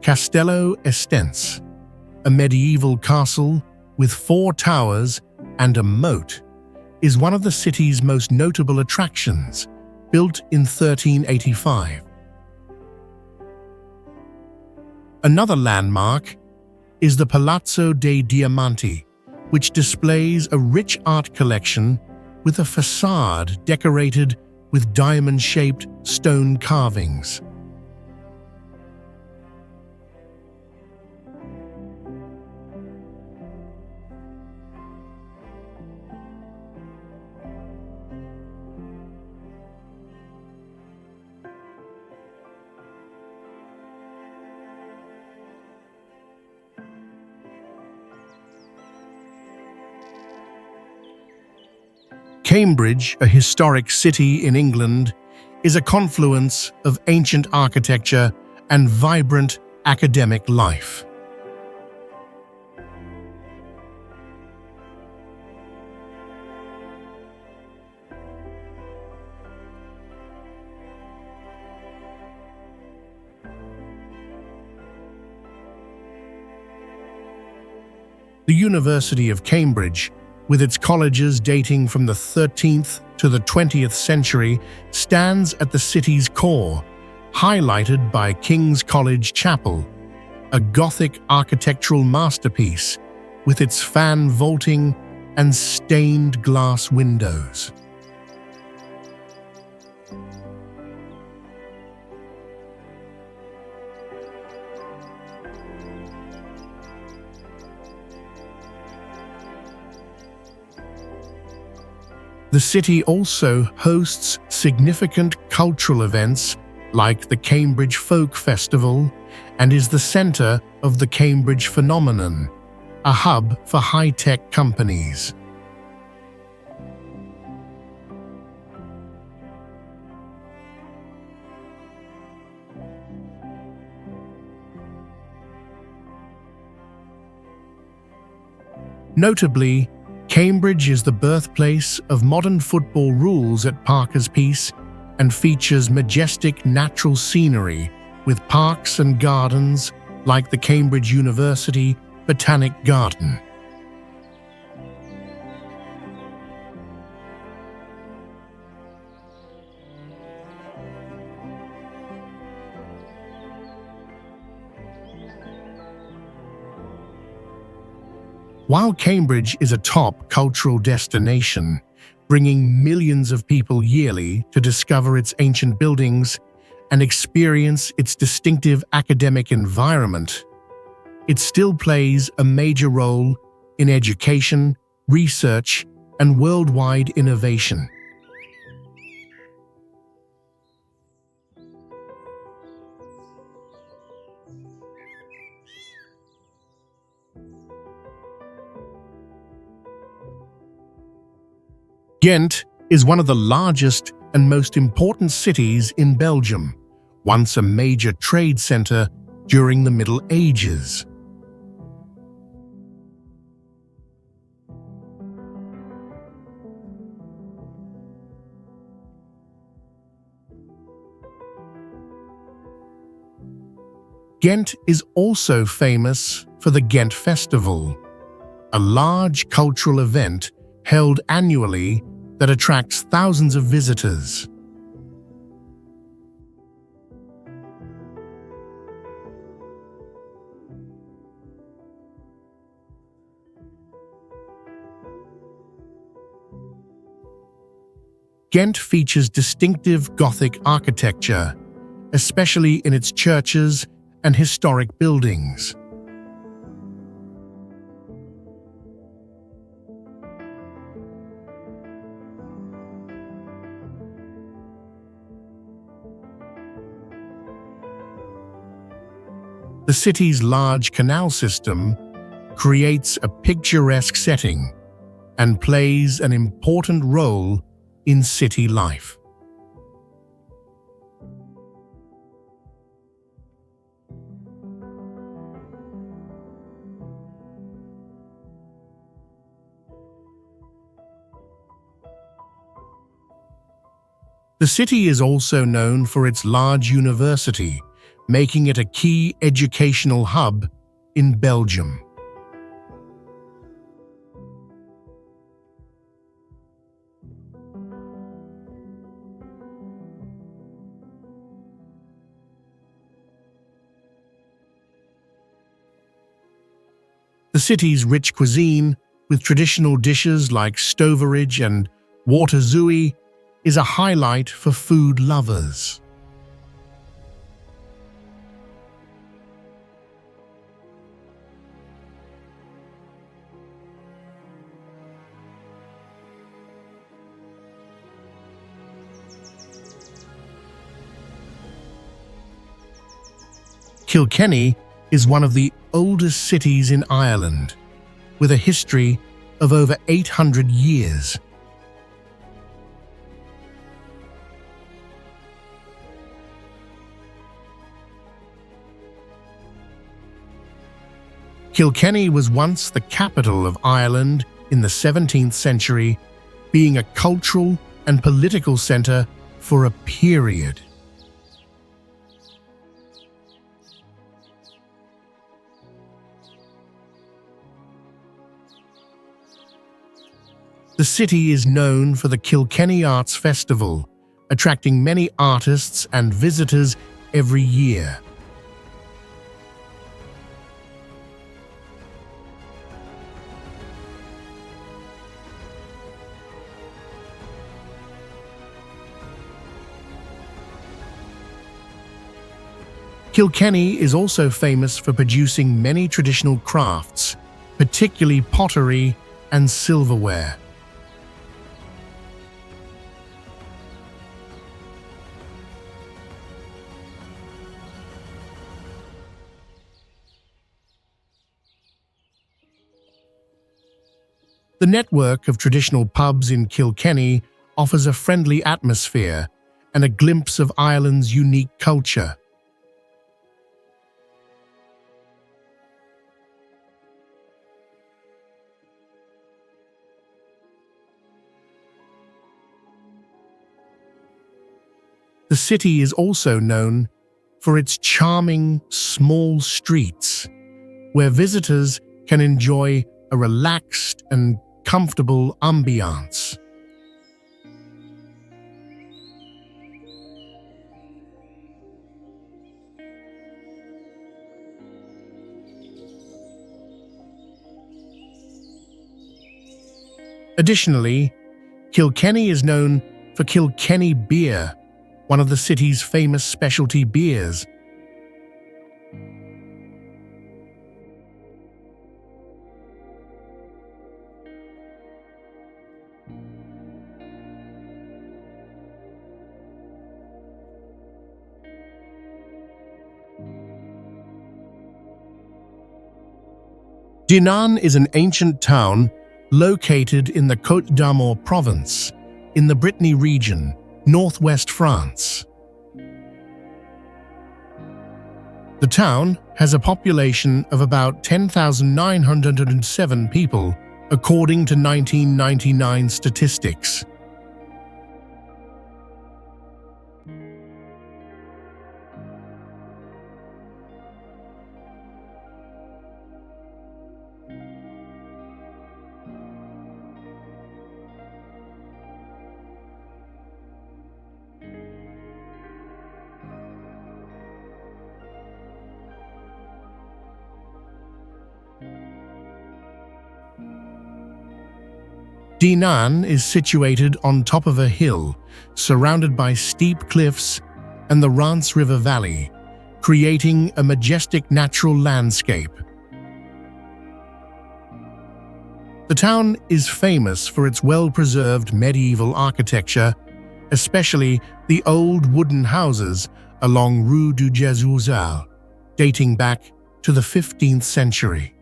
Castello Estense, a medieval castle with 4 towers and a moat, is one of the city's most notable attractions, built in 1385. Another landmark is the Palazzo dei Diamanti, which displays a rich art collection with a facade decorated with diamond-shaped stone carvings. Cambridge, a historic city in England, is a confluence of ancient architecture and vibrant academic life. The University of Cambridge, with its colleges dating from the 13th to the 20th century, stands at the city's core, highlighted by King's College Chapel, a Gothic architectural masterpiece with its fan vaulting and stained glass windows. The city also hosts significant cultural events like the Cambridge Folk Festival and is the center of the Cambridge Phenomenon, a hub for high-tech companies. Notably, Cambridge is the birthplace of modern football rules at Parker's Piece and features majestic natural scenery with parks and gardens like the Cambridge University Botanic Garden. While Cambridge is a top cultural destination, bringing millions of people yearly to discover its ancient buildings and experience its distinctive academic environment, it still plays a major role in education, research, and worldwide innovation. Ghent is one of the largest and most important cities in Belgium, once a major trade center during the Middle Ages. Ghent is also famous for the Ghent Festival, a large cultural event held annually that attracts thousands of visitors. Ghent features distinctive Gothic architecture, especially in its churches and historic buildings. The city's large canal system creates a picturesque setting and plays an important role in city life. The city is also known for its large university, making it a key educational hub in Belgium. The city's rich cuisine, with traditional dishes like stoverage and water zooey, is a highlight for food lovers. Kilkenny is one of the oldest cities in Ireland, with a history of over 800 years. Kilkenny was once the capital of Ireland in the 17th century, being a cultural and political centre for a period. The city is known for the Kilkenny Arts Festival, attracting many artists and visitors every year. Kilkenny is also famous for producing many traditional crafts, particularly pottery and silverware. The network of traditional pubs in Kilkenny offers a friendly atmosphere and a glimpse of Ireland's unique culture. The city is also known for its charming, small streets, where visitors can enjoy a relaxed and comfortable ambiance. Additionally, Kilkenny is known for Kilkenny beer, one of the city's famous specialty beers. Dinan is an ancient town located in the Côte d'Armor province, in the Brittany region, northwest France. The town has a population of about 10,907 people, according to 1999 statistics. Dinan is situated on top of a hill, surrounded by steep cliffs and the Rance River Valley, creating a majestic natural landscape. The town is famous for its well-preserved medieval architecture, especially the old wooden houses along Rue du Jésusaal, dating back to the 15th century.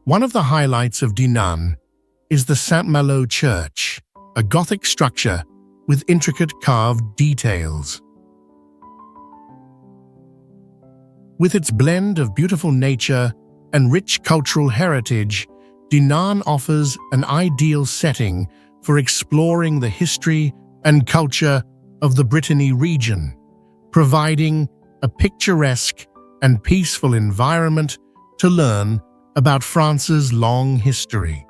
One of the highlights of Dinan is the Saint-Malo Church, a Gothic structure with intricate carved details. With its blend of beautiful nature and rich cultural heritage, Dinan offers an ideal setting for exploring the history and culture of the Brittany region, providing a picturesque and peaceful environment to learn about France's long history.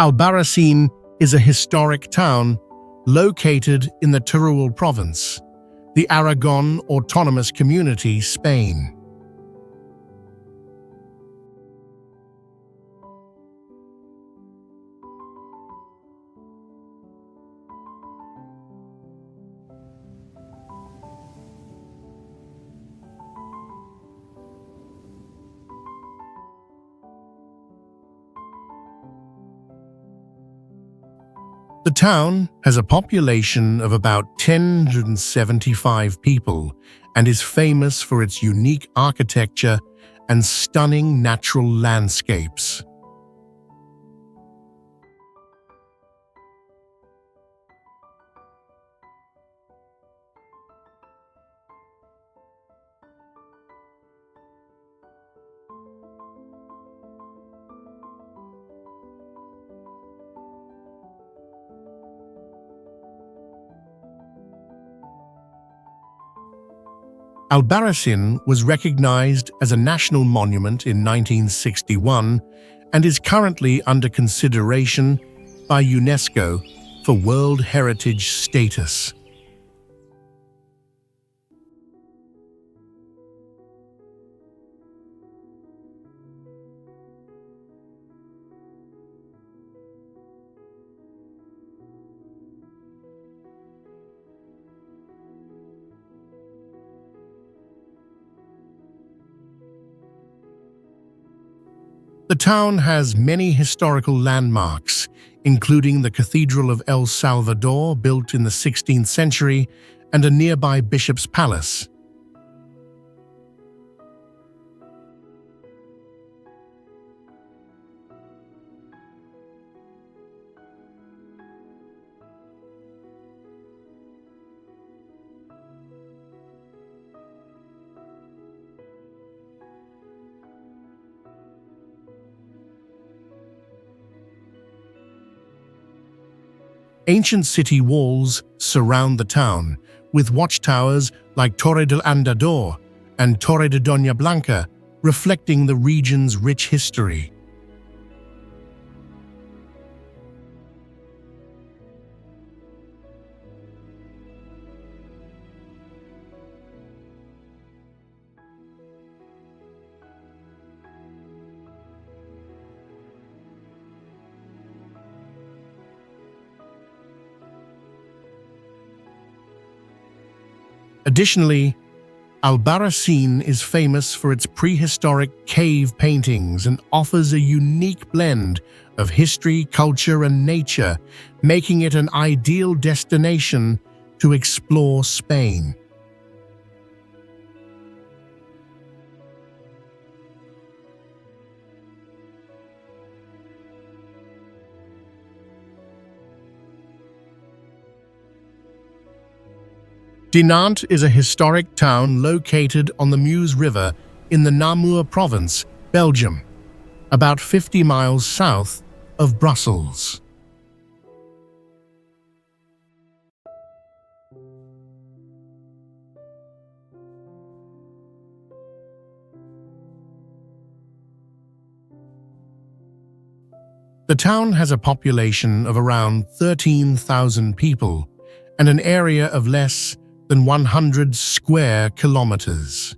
Albarracin is a historic town located in the Teruel province, the Aragon Autonomous Community, Spain. The town has a population of about 1,075 people and is famous for its unique architecture and stunning natural landscapes. Albarracin was recognized as a national monument in 1961 and is currently under consideration by UNESCO for World Heritage status. The town has many historical landmarks, including the Cathedral of El Salvador, built in the 16th century, and a nearby bishop's palace. Ancient city walls surround the town, with watchtowers like Torre del Andador and Torre de Doña Blanca reflecting the region's rich history. Additionally, Albarracin is famous for its prehistoric cave paintings and offers a unique blend of history, culture, and nature, making it an ideal destination to explore Spain. Dinant is a historic town located on the Meuse River in the Namur province, Belgium, about 50 miles south of Brussels. The town has a population of around 13,000 people and an area of less than 100 square kilometers.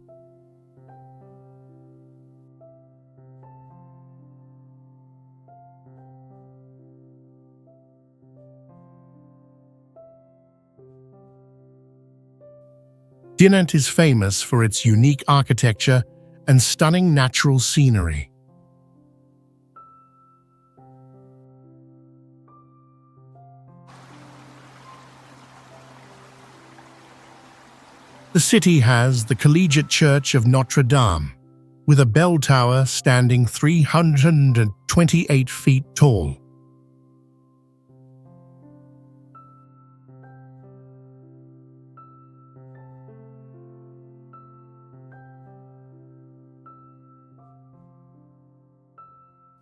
Dinant is famous for its unique architecture and stunning natural scenery. The city has the Collegiate Church of Notre Dame, with a bell tower standing 328 feet tall.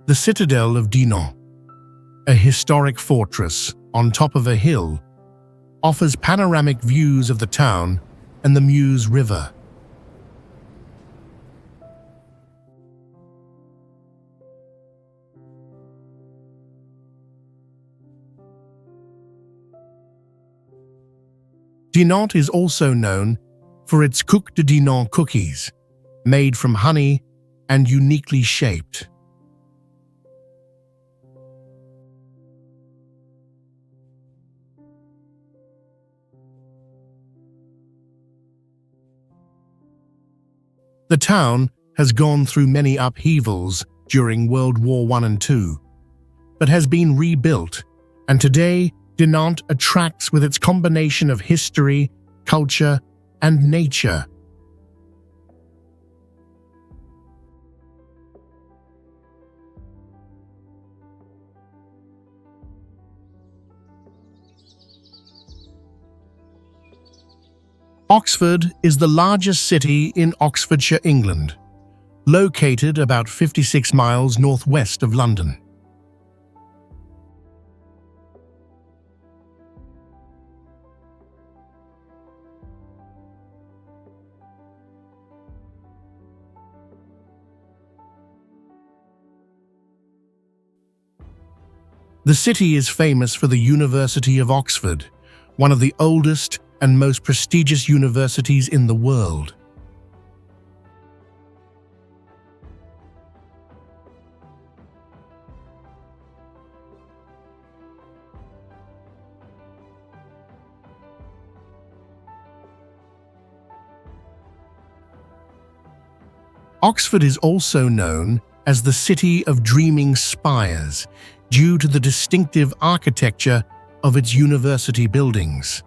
The citadel of Dinant, a historic fortress on top of a hill, offers panoramic views of the town and the Meuse River. Dinant is also known for its Coq de Dinant cookies, made from honey and uniquely shaped. The town has gone through many upheavals during World War I and II, but has been rebuilt, and today Dinant attracts with its combination of history, culture, and nature. Oxford is the largest city in Oxfordshire, England, located about 56 miles northwest of London. The city is famous for the University of Oxford, one of the oldest and most prestigious universities in the world. Oxford is also known as the City of Dreaming Spires due to the distinctive architecture of its university buildings.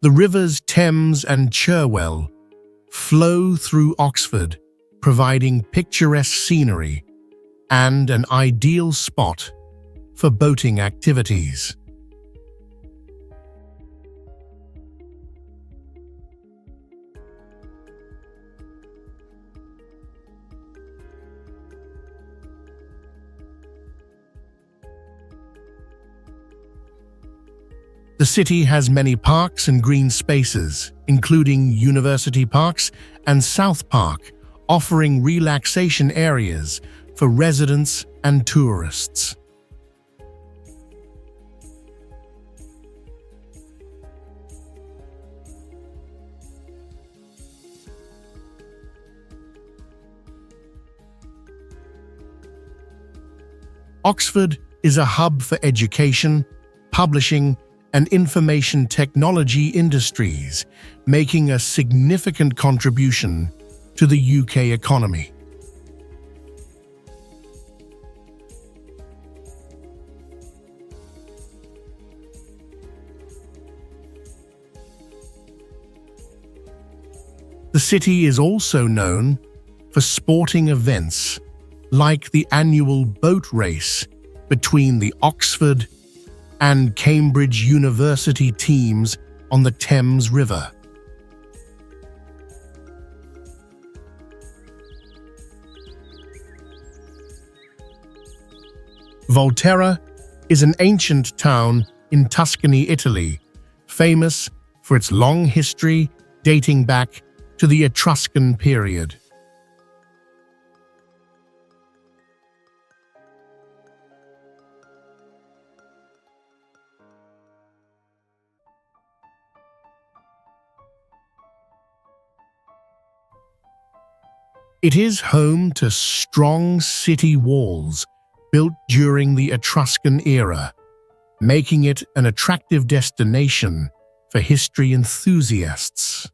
The rivers Thames and Cherwell flow through Oxford, providing picturesque scenery and an ideal spot for boating activities. The city has many parks and green spaces, including University Parks and South Park, offering relaxation areas for residents and tourists. Oxford is a hub for education, publishing, and information technology industries, making a significant contribution to the UK economy. The city is also known for sporting events like the annual boat race between the Oxford and Cambridge University teams on the Thames River. Volterra is an ancient town in Tuscany, Italy, famous for its long history dating back to the Etruscan period. It is home to strong city walls built during the Etruscan era, making it an attractive destination for history enthusiasts.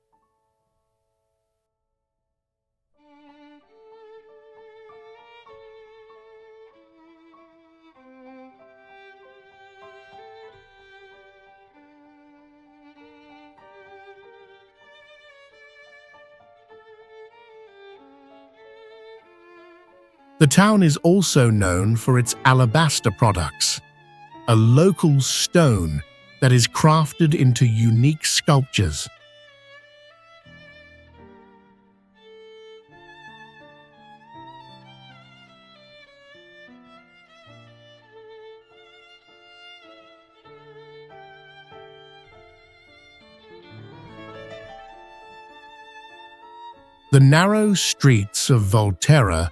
The town is also known for its alabaster products, a local stone that is crafted into unique sculptures. The narrow streets of Volterra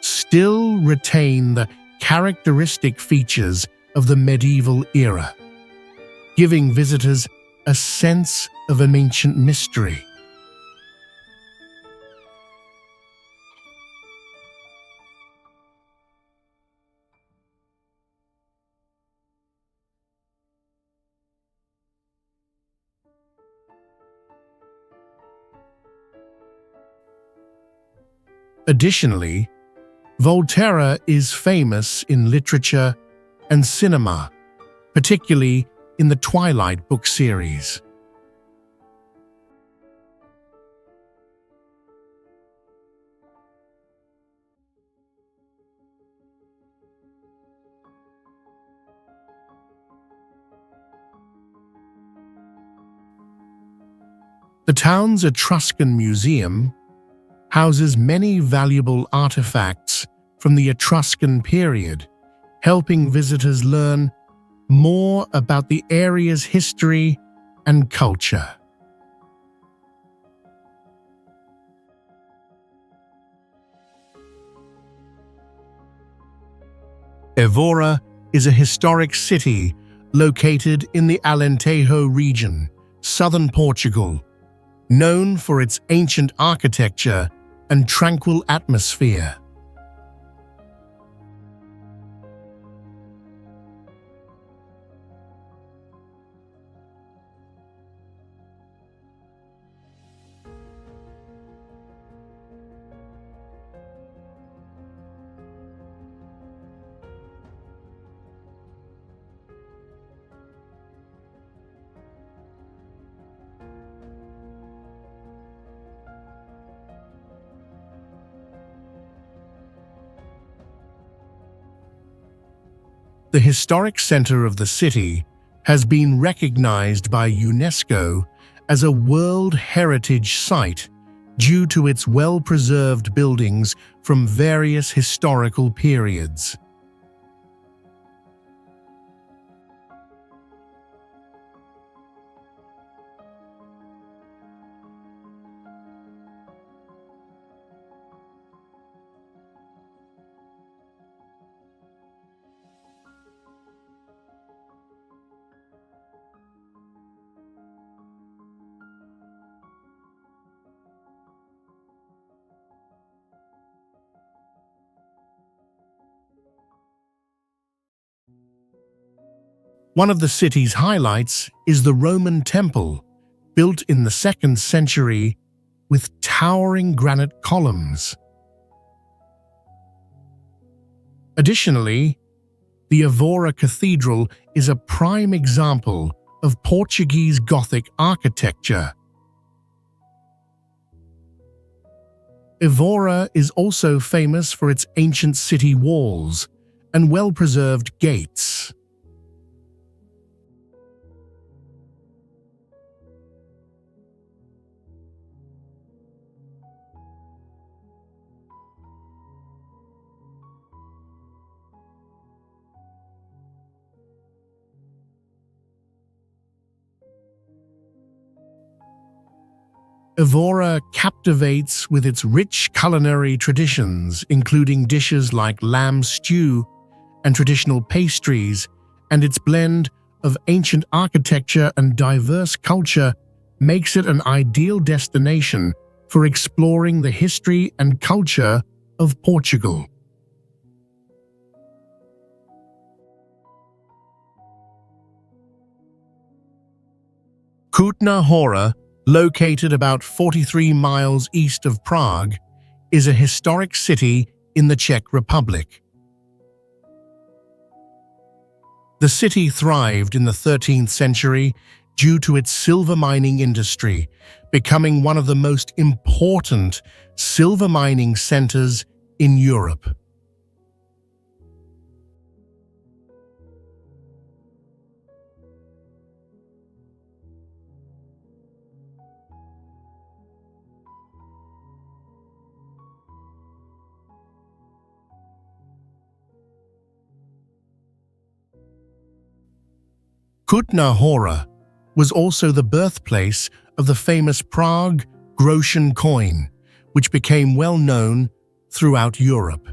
still retain the characteristic features of the medieval era, giving visitors a sense of an ancient mystery. Additionally, Volterra is famous in literature and cinema, particularly in the Twilight book series. The town's Etruscan Museum houses many valuable artifacts from the Etruscan period, helping visitors learn more about the area's history and culture. Evora is a historic city located in the Alentejo region, southern Portugal, known for its ancient architecture and tranquil atmosphere. The historic center of the city has been recognized by UNESCO as a World Heritage Site due to its well-preserved buildings from various historical periods. One of the city's highlights is the Roman temple, built in the 2nd century with towering granite columns. Additionally, the Evora Cathedral is a prime example of Portuguese Gothic architecture. Evora is also famous for its ancient city walls and well-preserved gates. Evora captivates with its rich culinary traditions, including dishes like lamb stew and traditional pastries, and its blend of ancient architecture and diverse culture makes it an ideal destination for exploring the history and culture of Portugal. Kutna Hora, located about 43 miles east of Prague, is a historic city in the Czech Republic. The city thrived in the 13th century due to its silver mining industry, becoming one of the most important silver mining centers in Europe. Kutna Hora was also the birthplace of the famous Prague groschen coin, which became well known throughout Europe.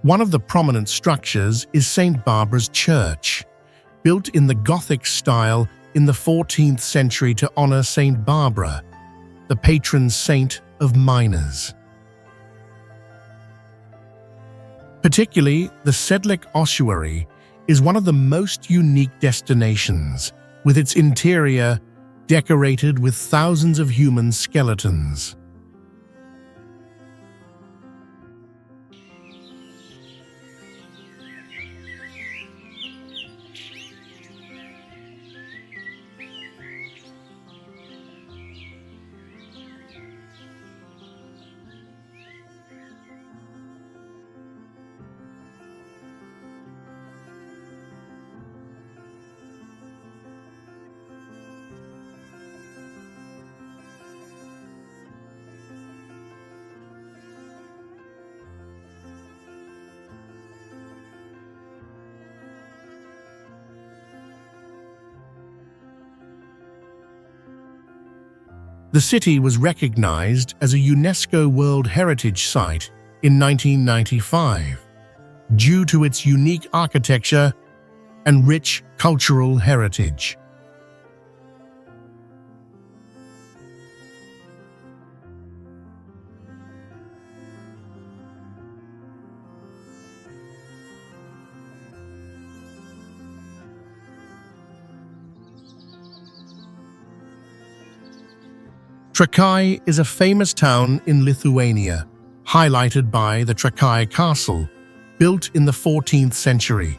One of the prominent structures is St. Barbara's Church, built in the Gothic style in the 14th century to honor St. Barbara, the patron saint of miners. Particularly, the Sedlec ossuary is one of the most unique destinations, with its interior decorated with thousands of human skeletons. The city was recognized as a UNESCO World Heritage Site in 1995 due to its unique architecture and rich cultural heritage. Trakai is a famous town in Lithuania, highlighted by the Trakai Castle, built in the 14th century.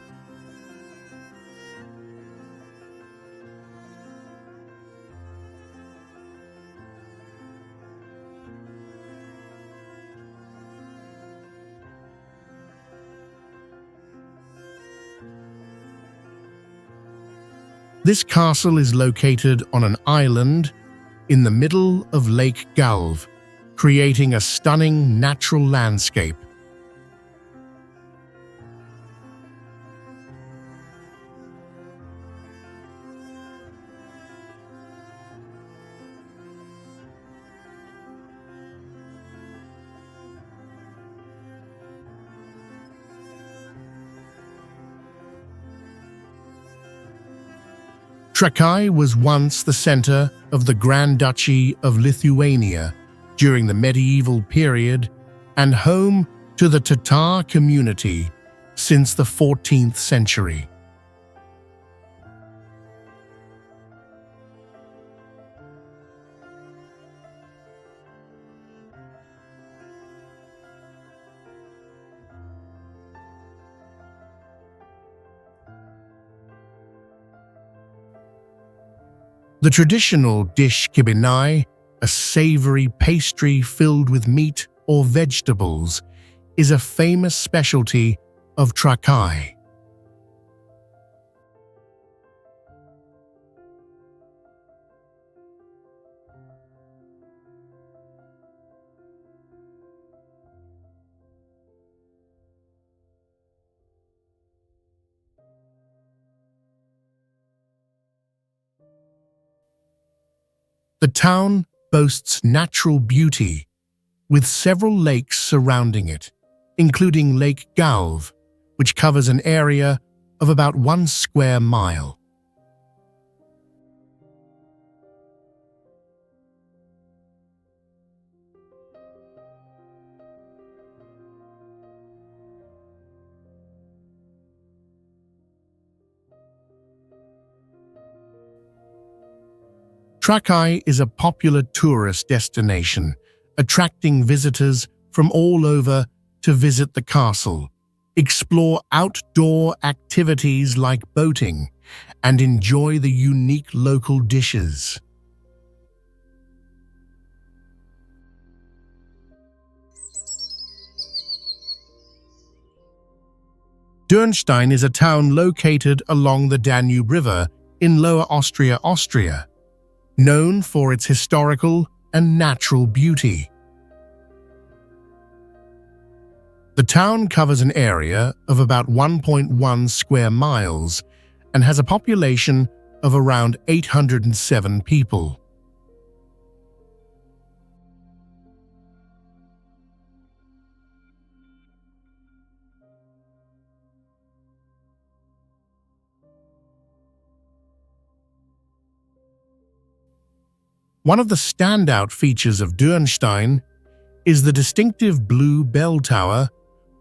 This castle is located on an island in the middle of Lake Galve, creating a stunning natural landscape. Trakai was once the center of the Grand Duchy of Lithuania during the medieval period and home to the Tatar community since the 14th century. The traditional dish kibinai, a savory pastry filled with meat or vegetables, is a famous specialty of Trakai. The town boasts natural beauty, with several lakes surrounding it, including Lake Galve, which covers an area of about 1 square mile. Trakai is a popular tourist destination, attracting visitors from all over to visit the castle, explore outdoor activities like boating, and enjoy the unique local dishes. Dürnstein is a town located along the Danube River in Lower Austria, Austria, known for its historical and natural beauty. The town covers an area of about 1.1 square miles and has a population of around 807 people. One of the standout features of Dürnstein is the distinctive blue bell tower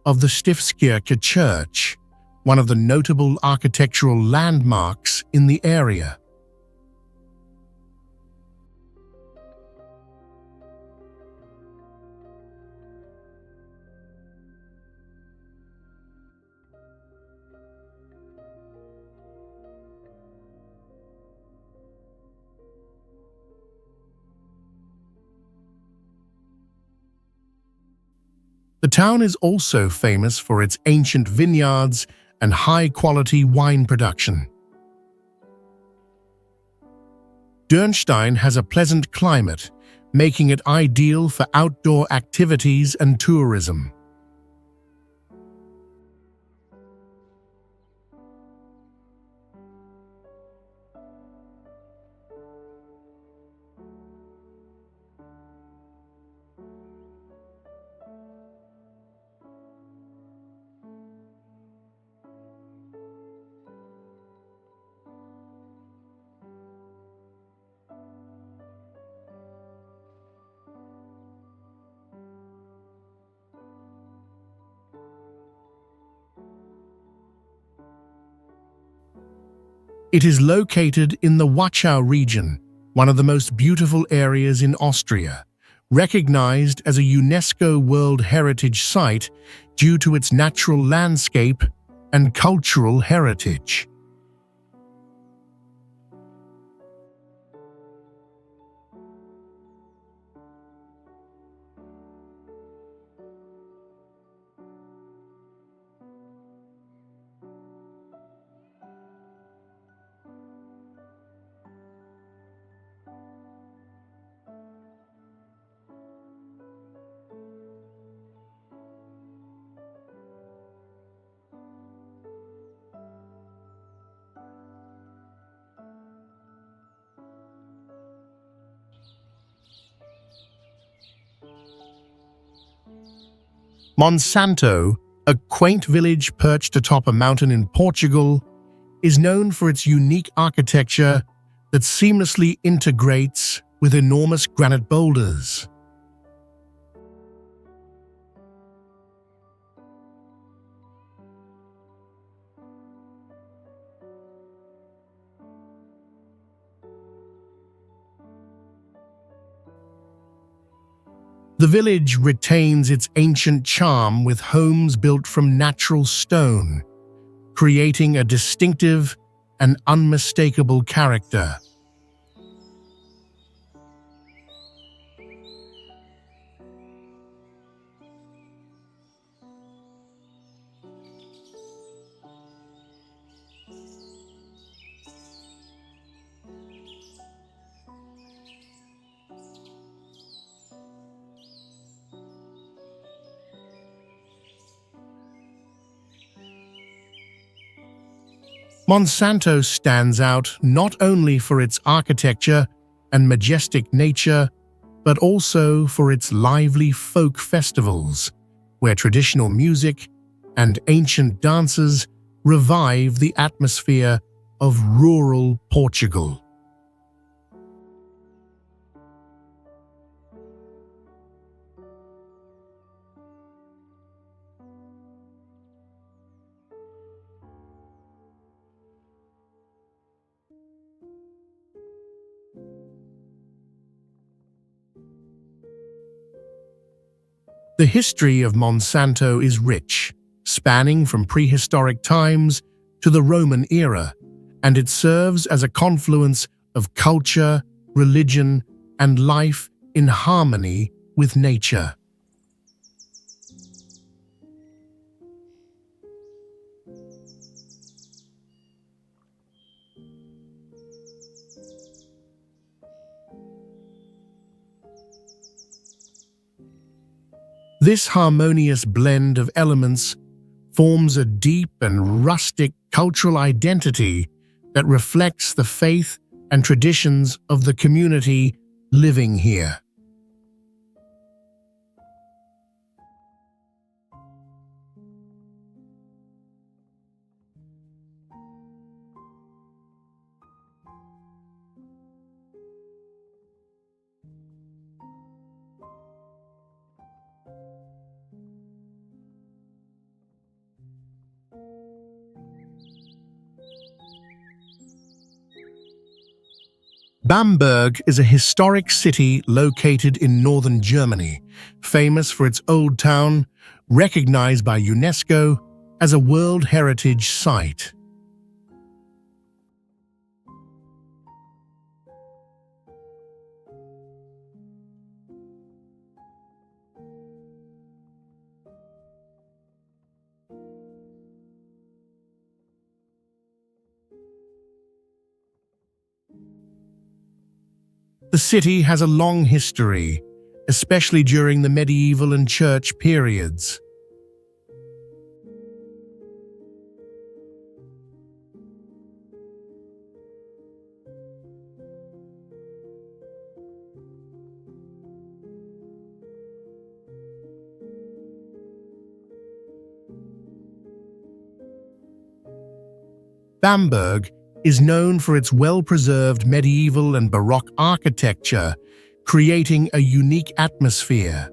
of the Stiftskirche Church, one of the notable architectural landmarks in the area. The town is also famous for its ancient vineyards and high-quality wine production. Dürnstein has a pleasant climate, making it ideal for outdoor activities and tourism. It is located in the Wachau region, one of the most beautiful areas in Austria, recognized as a UNESCO World Heritage Site due to its natural landscape and cultural heritage. Monsanto, a quaint village perched atop a mountain in Portugal, is known for its unique architecture that seamlessly integrates with enormous granite boulders. The village retains its ancient charm with homes built from natural stone, creating a distinctive and unmistakable character. Monsanto stands out not only for its architecture, and majestic nature, but also for its lively folk festivals, where traditional music and ancient dances revive the atmosphere of rural Portugal. The history of Monsanto is rich, spanning from prehistoric times to the Roman era, and it serves as a confluence of culture, religion, and life in harmony with nature. This harmonious blend of elements forms a deep and rustic cultural identity that reflects the faith and traditions of the community living here. Bamberg is a historic city located in northern Germany, famous for its old town, recognized by UNESCO as a World Heritage Site. The city has a long history, especially during the medieval and church periods. Bamberg is known for its well-preserved medieval and Baroque architecture, creating a unique atmosphere.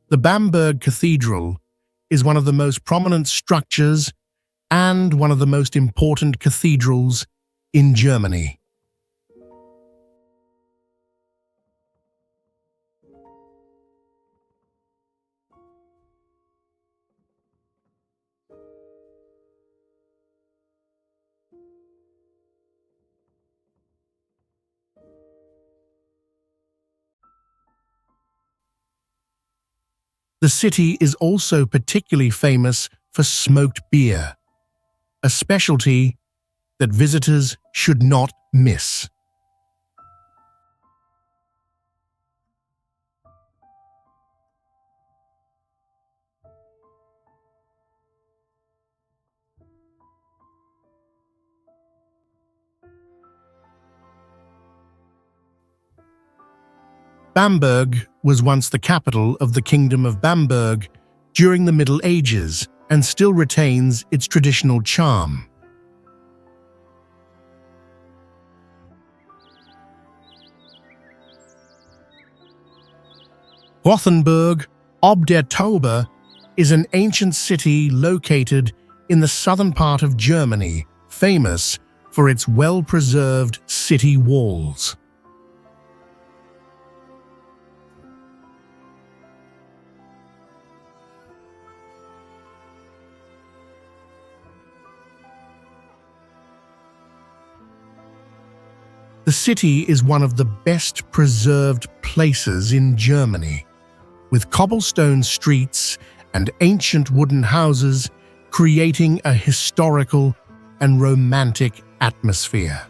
The Bamberg Cathedral is one of the most prominent structures and one of the most important cathedrals in Germany. The city is also particularly famous for smoked beer, a specialty that visitors should not miss. Bamberg was once the capital of the Kingdom of Bamberg during the Middle Ages and still retains its traditional charm. Rothenburg ob der Tauber is an ancient city located in the southern part of Germany, famous for its well-preserved city walls. The city is one of the best preserved places in Germany, with cobblestone streets and ancient wooden houses creating a historical and romantic atmosphere.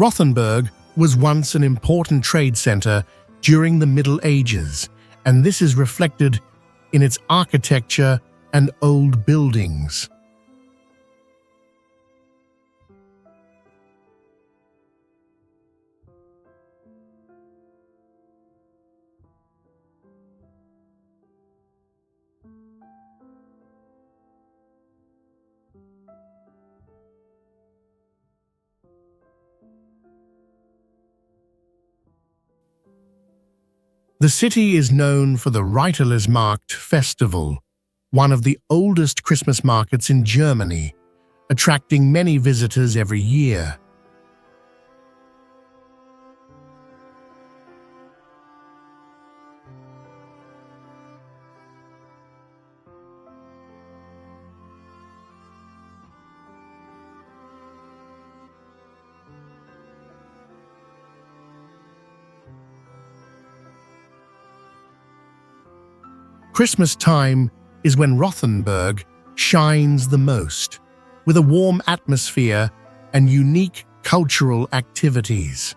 Rothenburg was once an important trade center during the Middle Ages, and this is reflected in its architecture and old buildings. The city is known for the Reiterlesmarkt festival, one of the oldest Christmas markets in Germany, attracting many visitors every year. Christmas time is when Rothenburg shines the most, with a warm atmosphere and unique cultural activities.